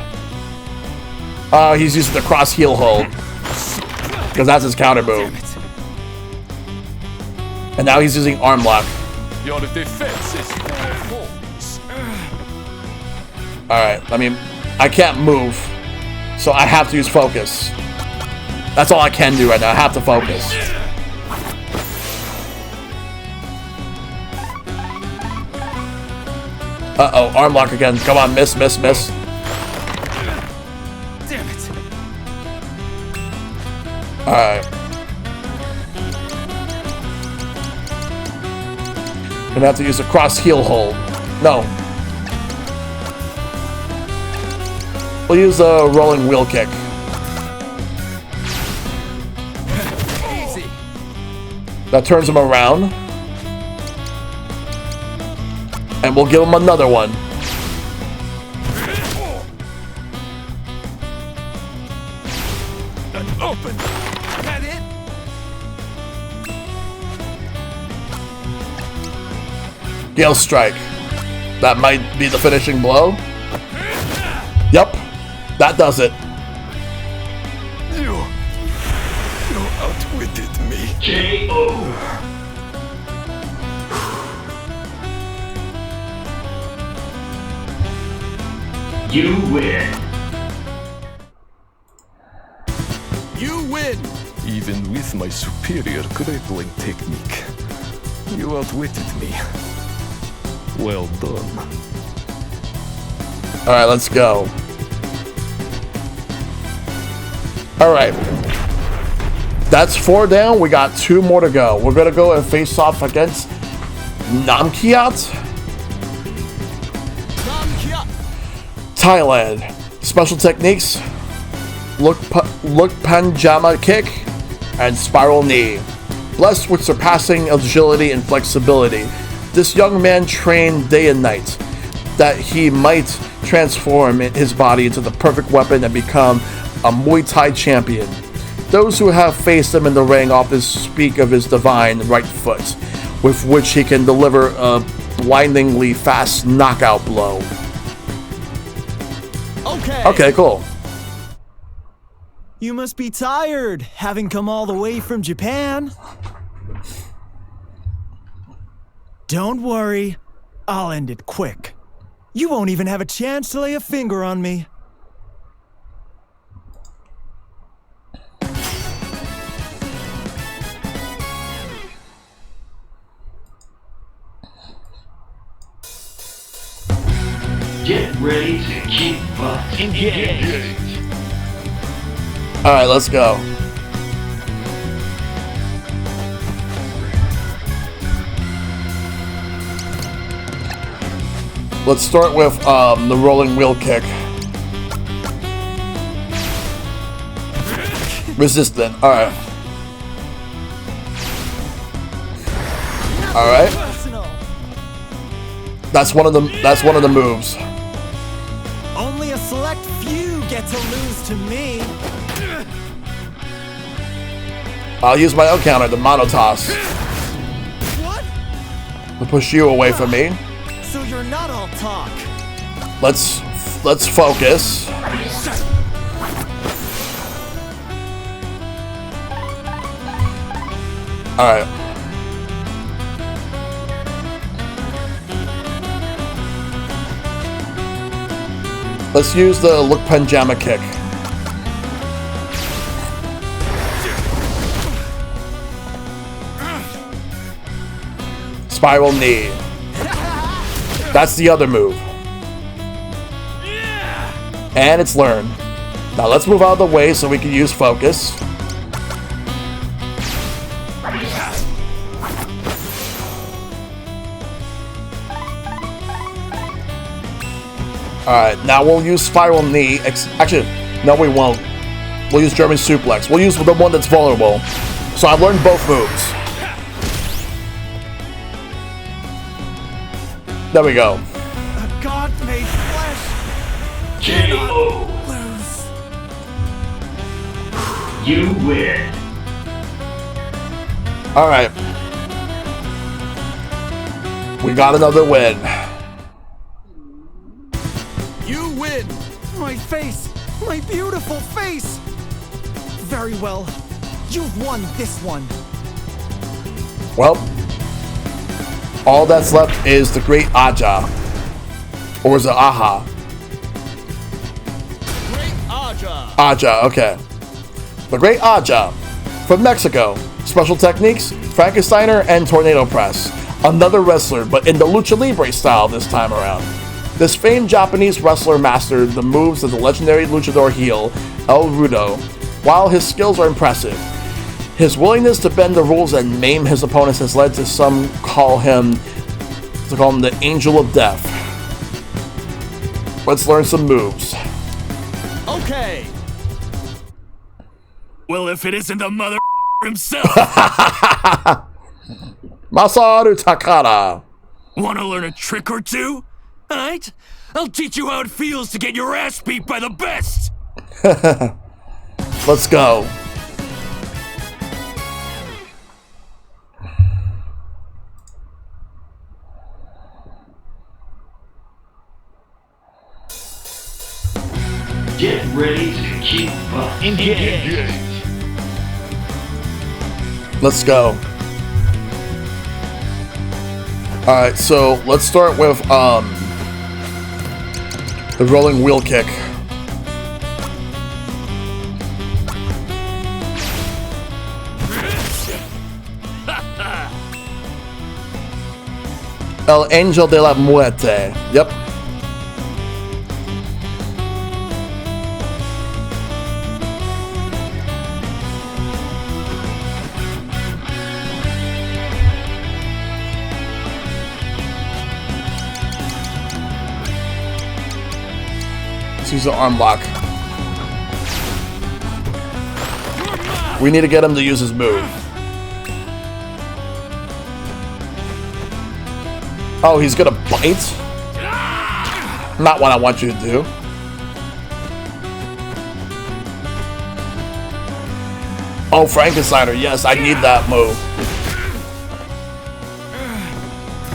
He's using the cross heel hold. Because that's his counter move. And now he's using arm lock. Your defense is false. Alright, I can't move. So I have to use focus. That's all I can do right now. I have to focus. Uh-oh, arm lock again. Come on, miss. Damn it. Alright. Gonna have to use a cross heel hold. No. We'll use a rolling wheel kick. Easy. That turns him around. And we'll give him another one. Open. That it? Gale Strike. That might be the finishing blow. Yep. That does it. You outwitted me. K.O. You win. You win. Even with my superior grappling technique, you outwitted me. Well done. Alright, let's go. Alright. That's 4 down. We got 2 more to go. We're gonna go and face off against Namkiat. Thailand. Special techniques. Look Panjama kick and spiral knee. Blessed with surpassing agility and flexibility, this young man trained day and night that he might transform his body into the perfect weapon and become a Muay Thai champion. Those who have faced him in the ring often speak of his divine right foot, with which he can deliver a blindingly fast knockout blow. Okay, cool. You must be tired, having come all the way from Japan. Don't worry, I'll end it quick. You won't even have a chance to lay a finger on me. ready to keep butt engaged. Alright, let's go. Let's start with the rolling wheel kick. Resistant. Alright. Alright. That's one of the moves. Only a select few get to lose to me. I'll use my own counter, the mono toss. What? To push you away from me. So you're not all talk. Let's focus. Alright. Let's use the look pajama kick. Spiral knee. That's the other move. And it's learned. Now let's move out of the way so we can use focus. Alright, now we'll use spiral knee. Actually, no we won't. We'll use German suplex. We'll use the one that's vulnerable. So I've learned both moves. There we go. A god made flesh. K.O. Lose. You win. Alright. We got another win. You win. My face. My beautiful face. Very well. You've won this one. Well, all that's left is the Great Aja. Or is it Aha? Great Aja. Aja, okay. The Great Aja. From Mexico. Special techniques, Frankensteiner and Tornado Press. Another wrestler, but in the Lucha Libre style this time around. This famed Japanese wrestler mastered the moves of the legendary luchador heel, El Rudo. While his skills are impressive, his willingness to bend the rules and maim his opponents has led to some call him the Angel of Death. Let's learn some moves. Okay. Well, if it isn't the mother himself. Masaru Takada. Wanna learn a trick or two? Alright? I'll teach you how it feels to get your ass beat by the best! Let's go. Get ready to keep butt engaged. Let's go. Alright, so let's start with the rolling wheel kick. El Angel de la Muerte. Yep. Let's use the arm lock. We need to get him to use his move. Oh, he's gonna bite? Not what I want you to do. Oh, Frankensteiner, yes, I need that move.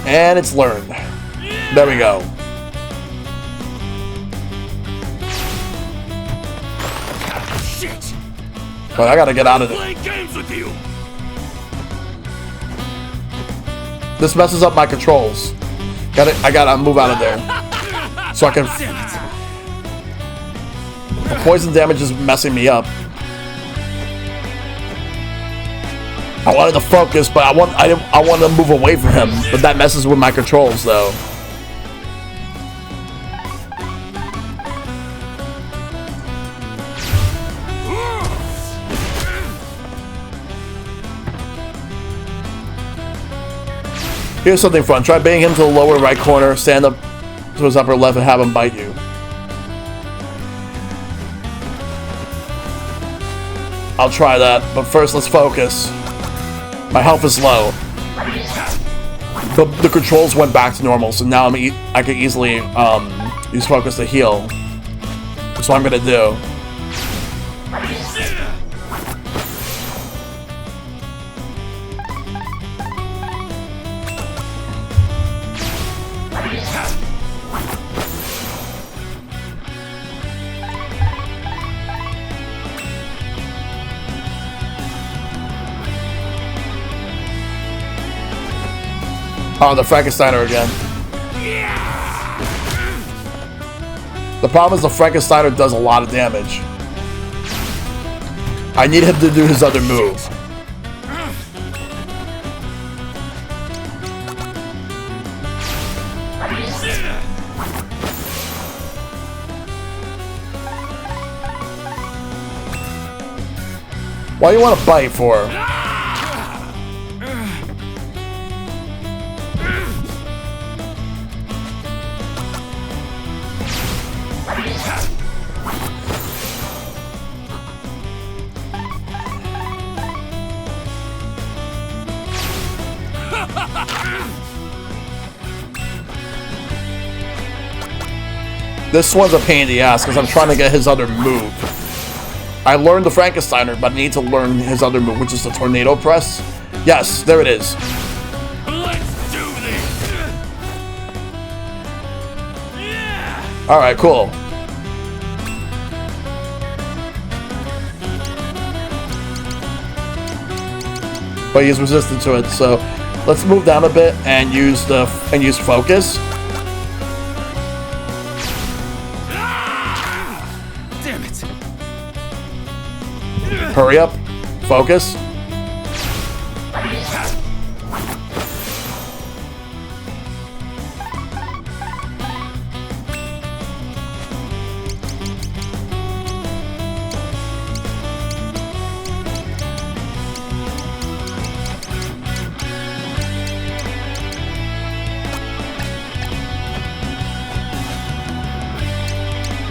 And it's learned. There we go. Shit! But I gotta get out of it. Play games with you. This messes up my controls. I gotta move out of there. So I can... The poison damage is messing me up. I wanted to focus, but I wanted to move away from him. But that messes with my controls, though. Here's something fun. Try banging him to the lower right corner, stand up to his upper left, and have him bite you. I'll try that, but first let's focus. My health is low. The controls went back to normal, so now I can easily use focus to heal. That's what I'm gonna do. Oh, the Frankensteiner again. The problem is the Frankensteiner does a lot of damage. I need him to do his other move. Why do you want to bite for? This one's a pain in the ass because I'm trying to get his other move. I learned the Frankensteiner, but I need to learn his other move, which is the tornado press. Yes, there it is. Let's do this. Alright, cool. But he's resistant to it, so let's move down a bit and use focus. Damn it. Hurry up. Focus.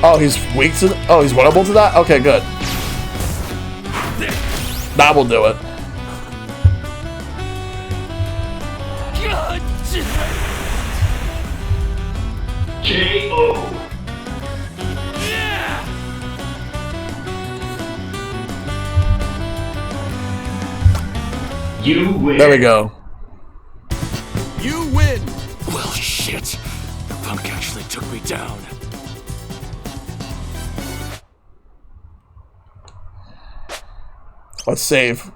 Oh, he's weak to... Oh, he's vulnerable to that? Okay, good. That will do it. K.O. You win. There we go. You win. Well, shit. The punk actually took me down. Let's save.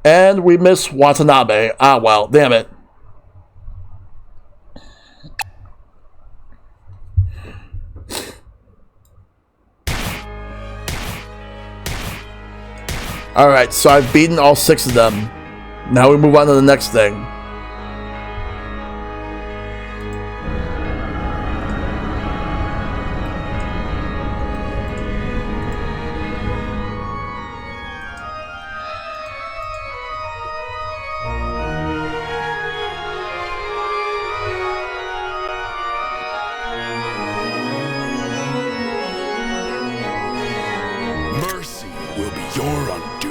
And we miss Watanabe. Ah, well, damn it. Alright, so I've beaten all 6 of them. Now we move on to the next thing.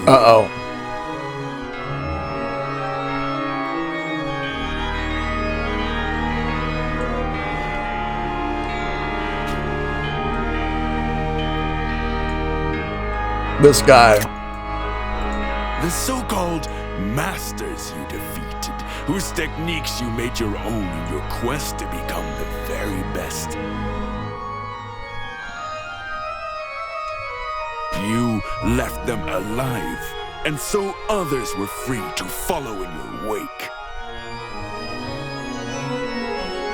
Uh-oh. This guy. The so-called masters you defeated, whose techniques you made your own in your quest to become the very best. You left them alive, and so others were free to follow in your wake.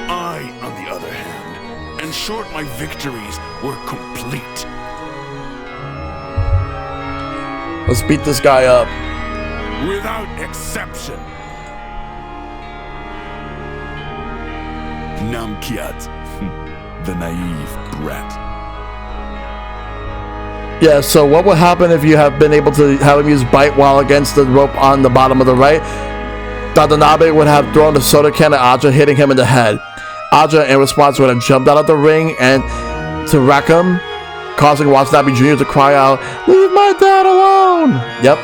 I, on the other hand, ensured my victories were complete. Let's beat this guy up. Without exception. Namkiat, the naive brat. Yeah, so what would happen if you have been able to have him use bite while against the rope on the bottom of the right? Watanabe would have thrown the soda can at Aja, hitting him in the head. Aja, in response, would have jumped out of the ring and to wreck him, causing Watanabe Jr. to cry out, "Leave my dad alone!" Yep.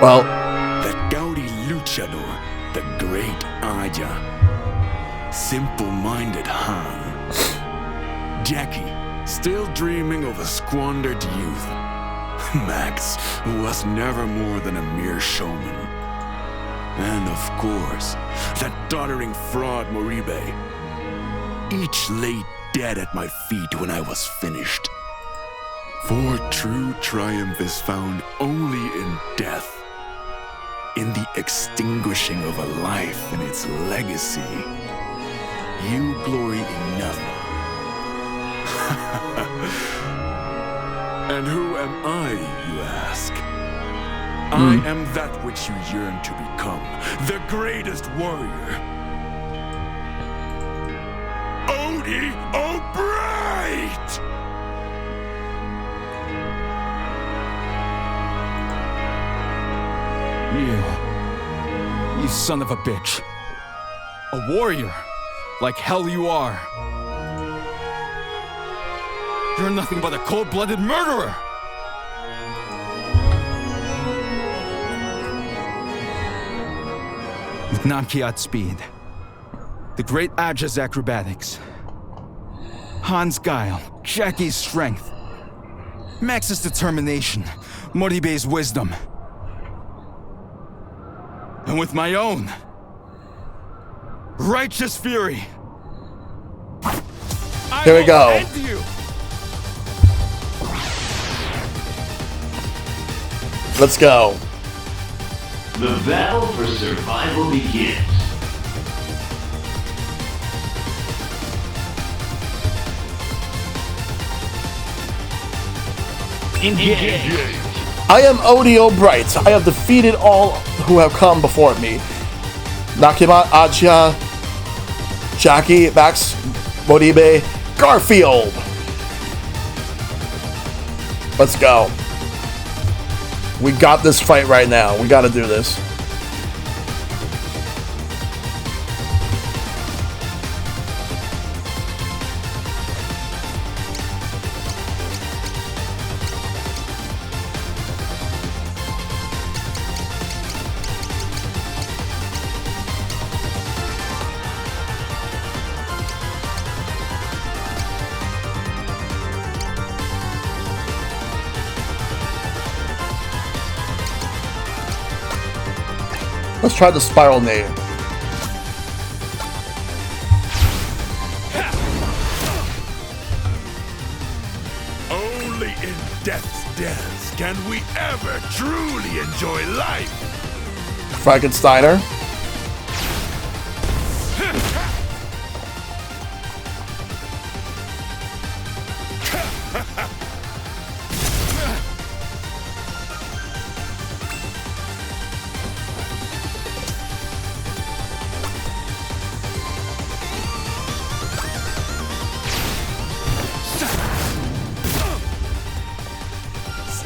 Well, the gaudy luchador, the great Aja. Simple-minded Han. Jackie, still dreaming of a squandered youth. Max, who was never more than a mere showman. And of course, that doddering fraud Moribe. Each lay dead at my feet when I was finished. For true triumph is found only in death. In the extinguishing of a life and its legacy. You glory in nothing. And who am I, you ask? I am that which you yearn to become, the greatest warrior. Odie O'Bright! You son of a bitch. A warrior, like hell you are. You're nothing but a cold-blooded murderer! With Namkiat's speed, the great Aja's acrobatics, Han's guile, Jackie's strength, Max's determination, Moribe's wisdom, and with my own righteous fury, here we go. End you. Let's go. The battle for survival begins. Engage. I am Odie O'Bright. I have defeated all who have come before me. Nakima, Aja, Jackie, Max, Moribe, Garfield. Let's go. We got this fight right now. We got to do this. Let's try the spiral nade. Only in death's dance can we ever truly enjoy life. Frankensteiner.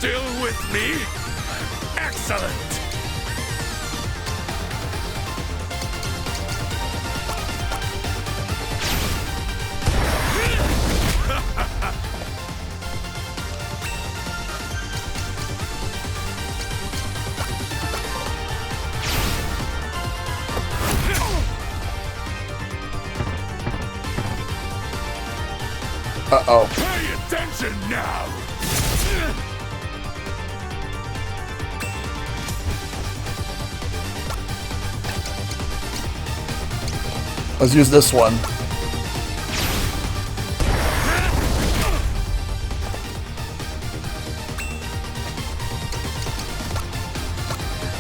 Still with me? Excellent! Uh-oh. Pay attention now! Let's use this one.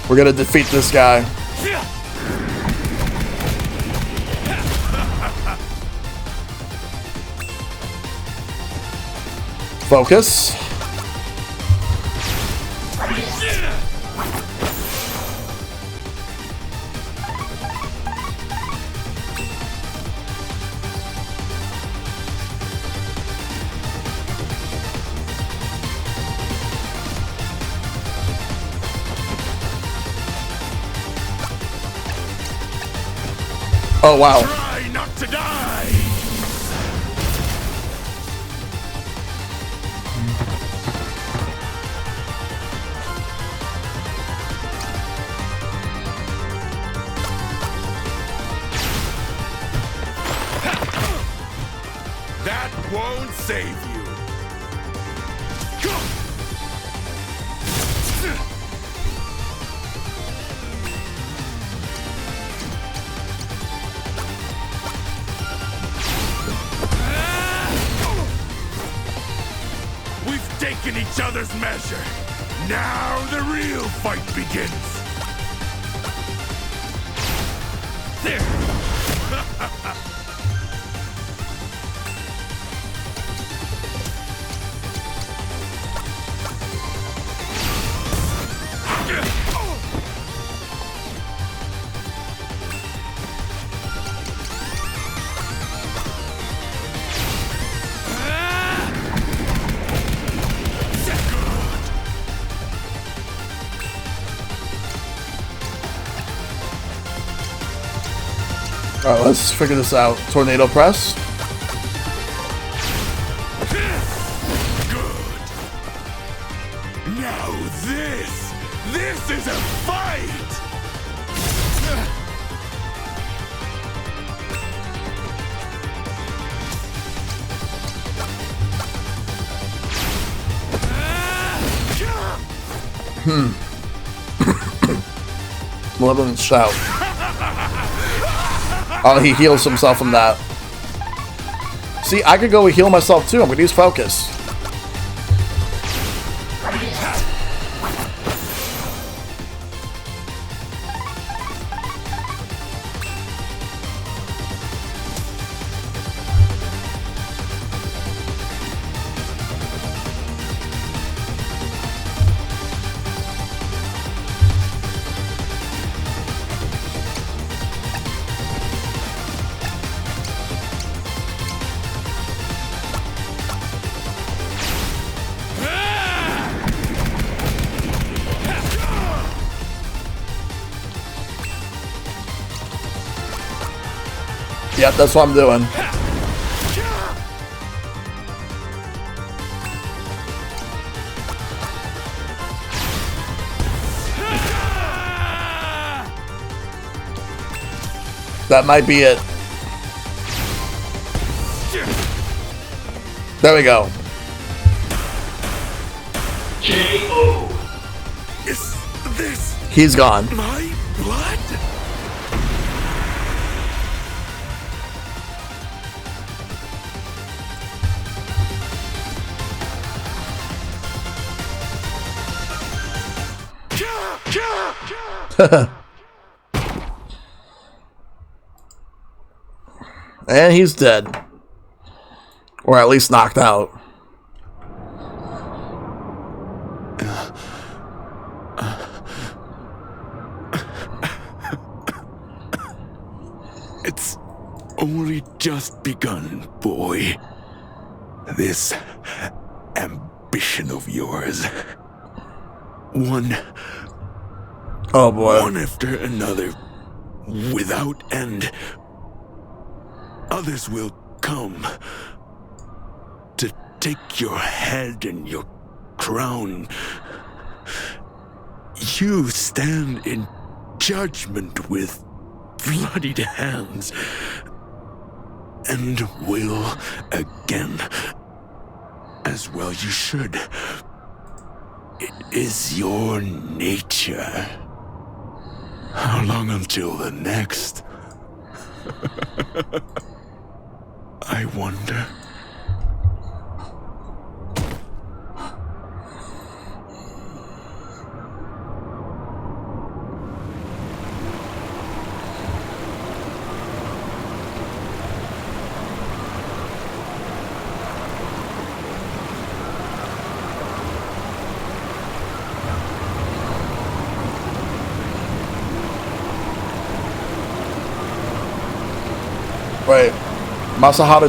We're gonna defeat this guy. Focus. Oh, wow. Try not to die. That won't save you. We've taken each other's measure. Now the real fight begins. There. Alright, let's figure this out. Tornado press. Now this is a fight! Malevolent shout. Oh, he heals himself from that. See, I could go heal myself too. I'm gonna use focus. Yep, that's what I'm doing. That might be it. There we go. K.O. Is this He's gone. my blood? And he's dead. Or at least knocked out. It's only just begun, boy. This ambition of yours. One Oh boy. One after another, without end. Others will come to take your head and your crown. You stand in judgment with bloodied hands and will again. As well you should. It is your nature. How long until the next? I wonder. Right. Masahara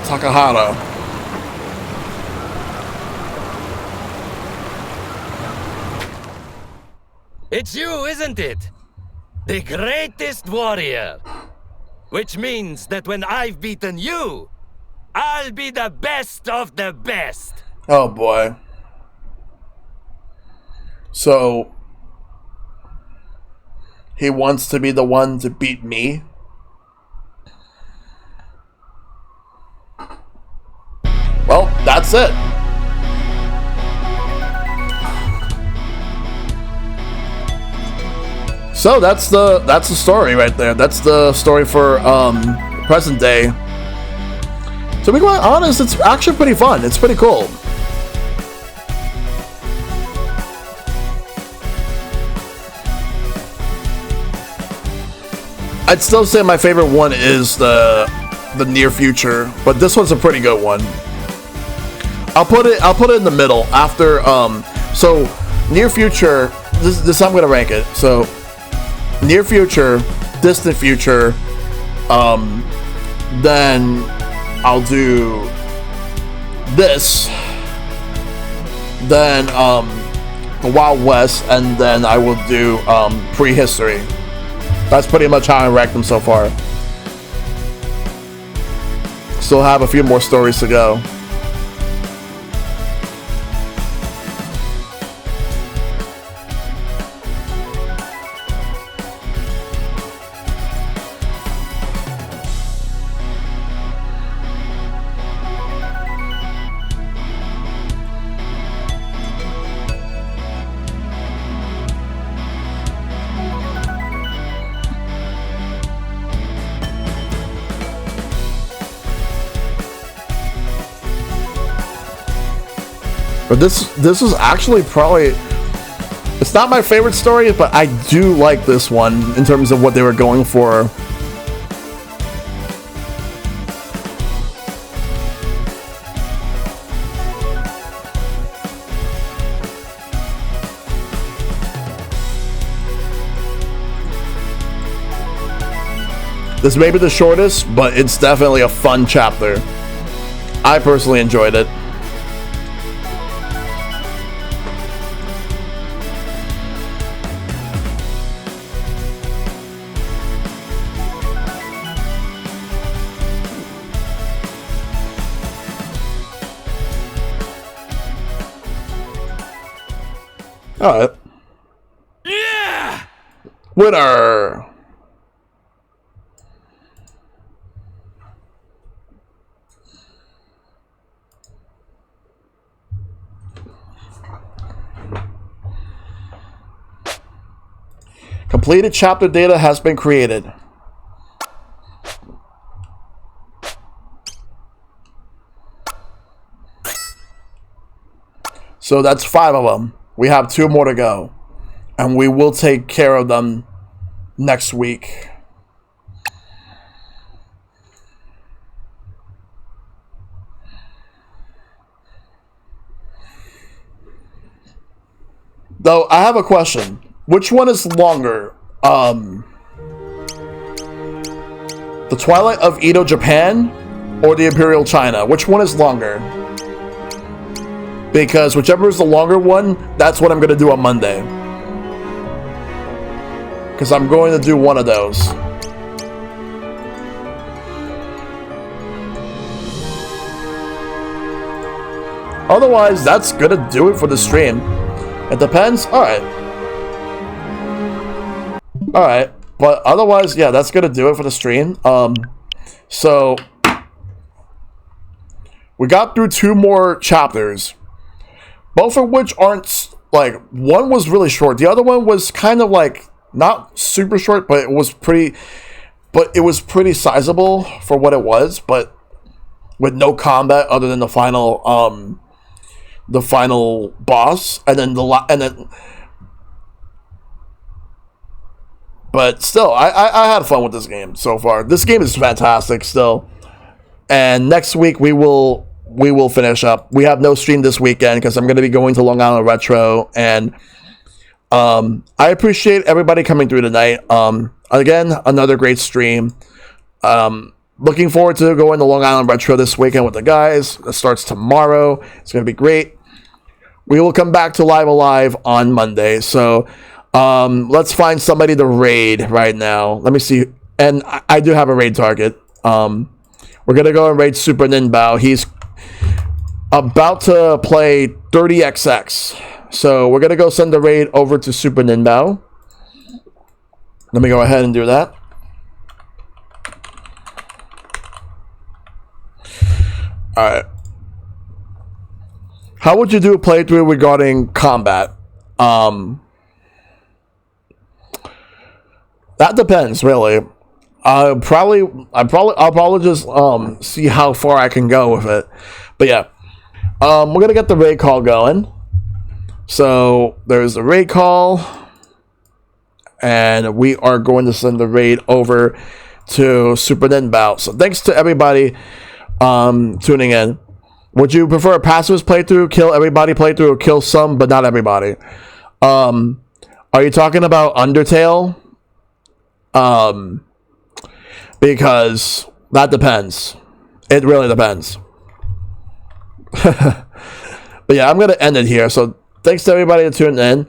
Takahara. It's you, isn't it? The greatest warrior. Which means that when I've beaten you, I'll be the best of the best. Oh boy. So he wants to be the one to beat me? Well, that's it. So that's the story right there. That's the story for present day. To be quite honest, it's actually pretty fun. It's pretty cool. I'd still say my favorite one is the near future, but this one's a pretty good one. I'll put it in the middle after so near future, this I'm gonna rank it. So near future, distant future, then I'll do this, then the Wild West, and then I will do prehistory. That's pretty much how I rank them so far. Still have a few more stories to go. But this is actually probably, it's not my favorite story, but I do like this one in terms of what they were going for. This may be the shortest, but it's definitely a fun chapter. I personally enjoyed it. Alright. Yeah! Winner! Completed chapter data has been created. So that's 5 of them. We have 2 more to go. And we will take care of them next week. Though, I have a question. Which one is longer? The Twilight of Edo, Japan, or the Imperial China? Which one is longer? Because whichever is the longer one, that's what I'm going to do on Monday. Because I'm going to do one of those. Otherwise, that's going to do it for the stream. It depends. Alright. Alright. But otherwise, yeah, that's going to do it for the stream. So, we got through 2 more chapters. Both of which aren't, like, one was really short. The other one was kind of like, not super short, but it was pretty sizable for what it was, but with no combat other than the final boss, and then but still, I had fun with this game so far. This game is fantastic still. And next week we will finish up. We have no stream this weekend because I'm going to be going to Long Island Retro, and I appreciate everybody coming through tonight. Again, another great stream. Looking forward to going to Long Island Retro this weekend with the guys. It starts tomorrow. It's going to be great. We will come back to Live Alive on Monday. So let's find somebody to raid right now. Let me see. and I do have a raid target. We're gonna go and raid Super Ninbao. He's about to play 30XX, so we're gonna go send the raid over to Super Ninbao. Let me go ahead and do that. All right. How would you do a playthrough regarding combat? That depends, really. I'll probably just see how far I can go with it. But yeah, we're gonna get the raid call going. So there's the raid call, and we are going to send the raid over to Super Ninbao. So thanks to everybody tuning in. Would you prefer a pacifist playthrough, kill everybody playthrough, or kill some but not everybody? Are you talking about Undertale? Because that depends. It really depends. But yeah, I'm gonna end it here. So thanks to everybody that tuned in.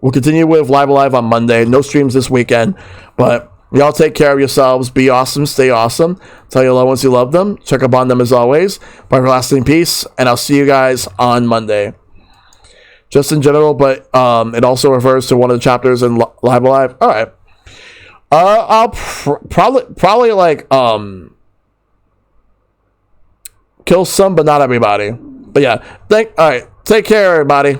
We'll continue with Live Alive on Monday. No streams this weekend, but y'all take care of yourselves. Be awesome. Stay awesome. Tell your loved ones you love them. Check up on them as always. By everlasting peace, and I'll see you guys on Monday. Just in general, but it also refers to one of the chapters in Live Alive. All right. I'll probably like kill some, but not everybody. But yeah, all right. Take care, everybody.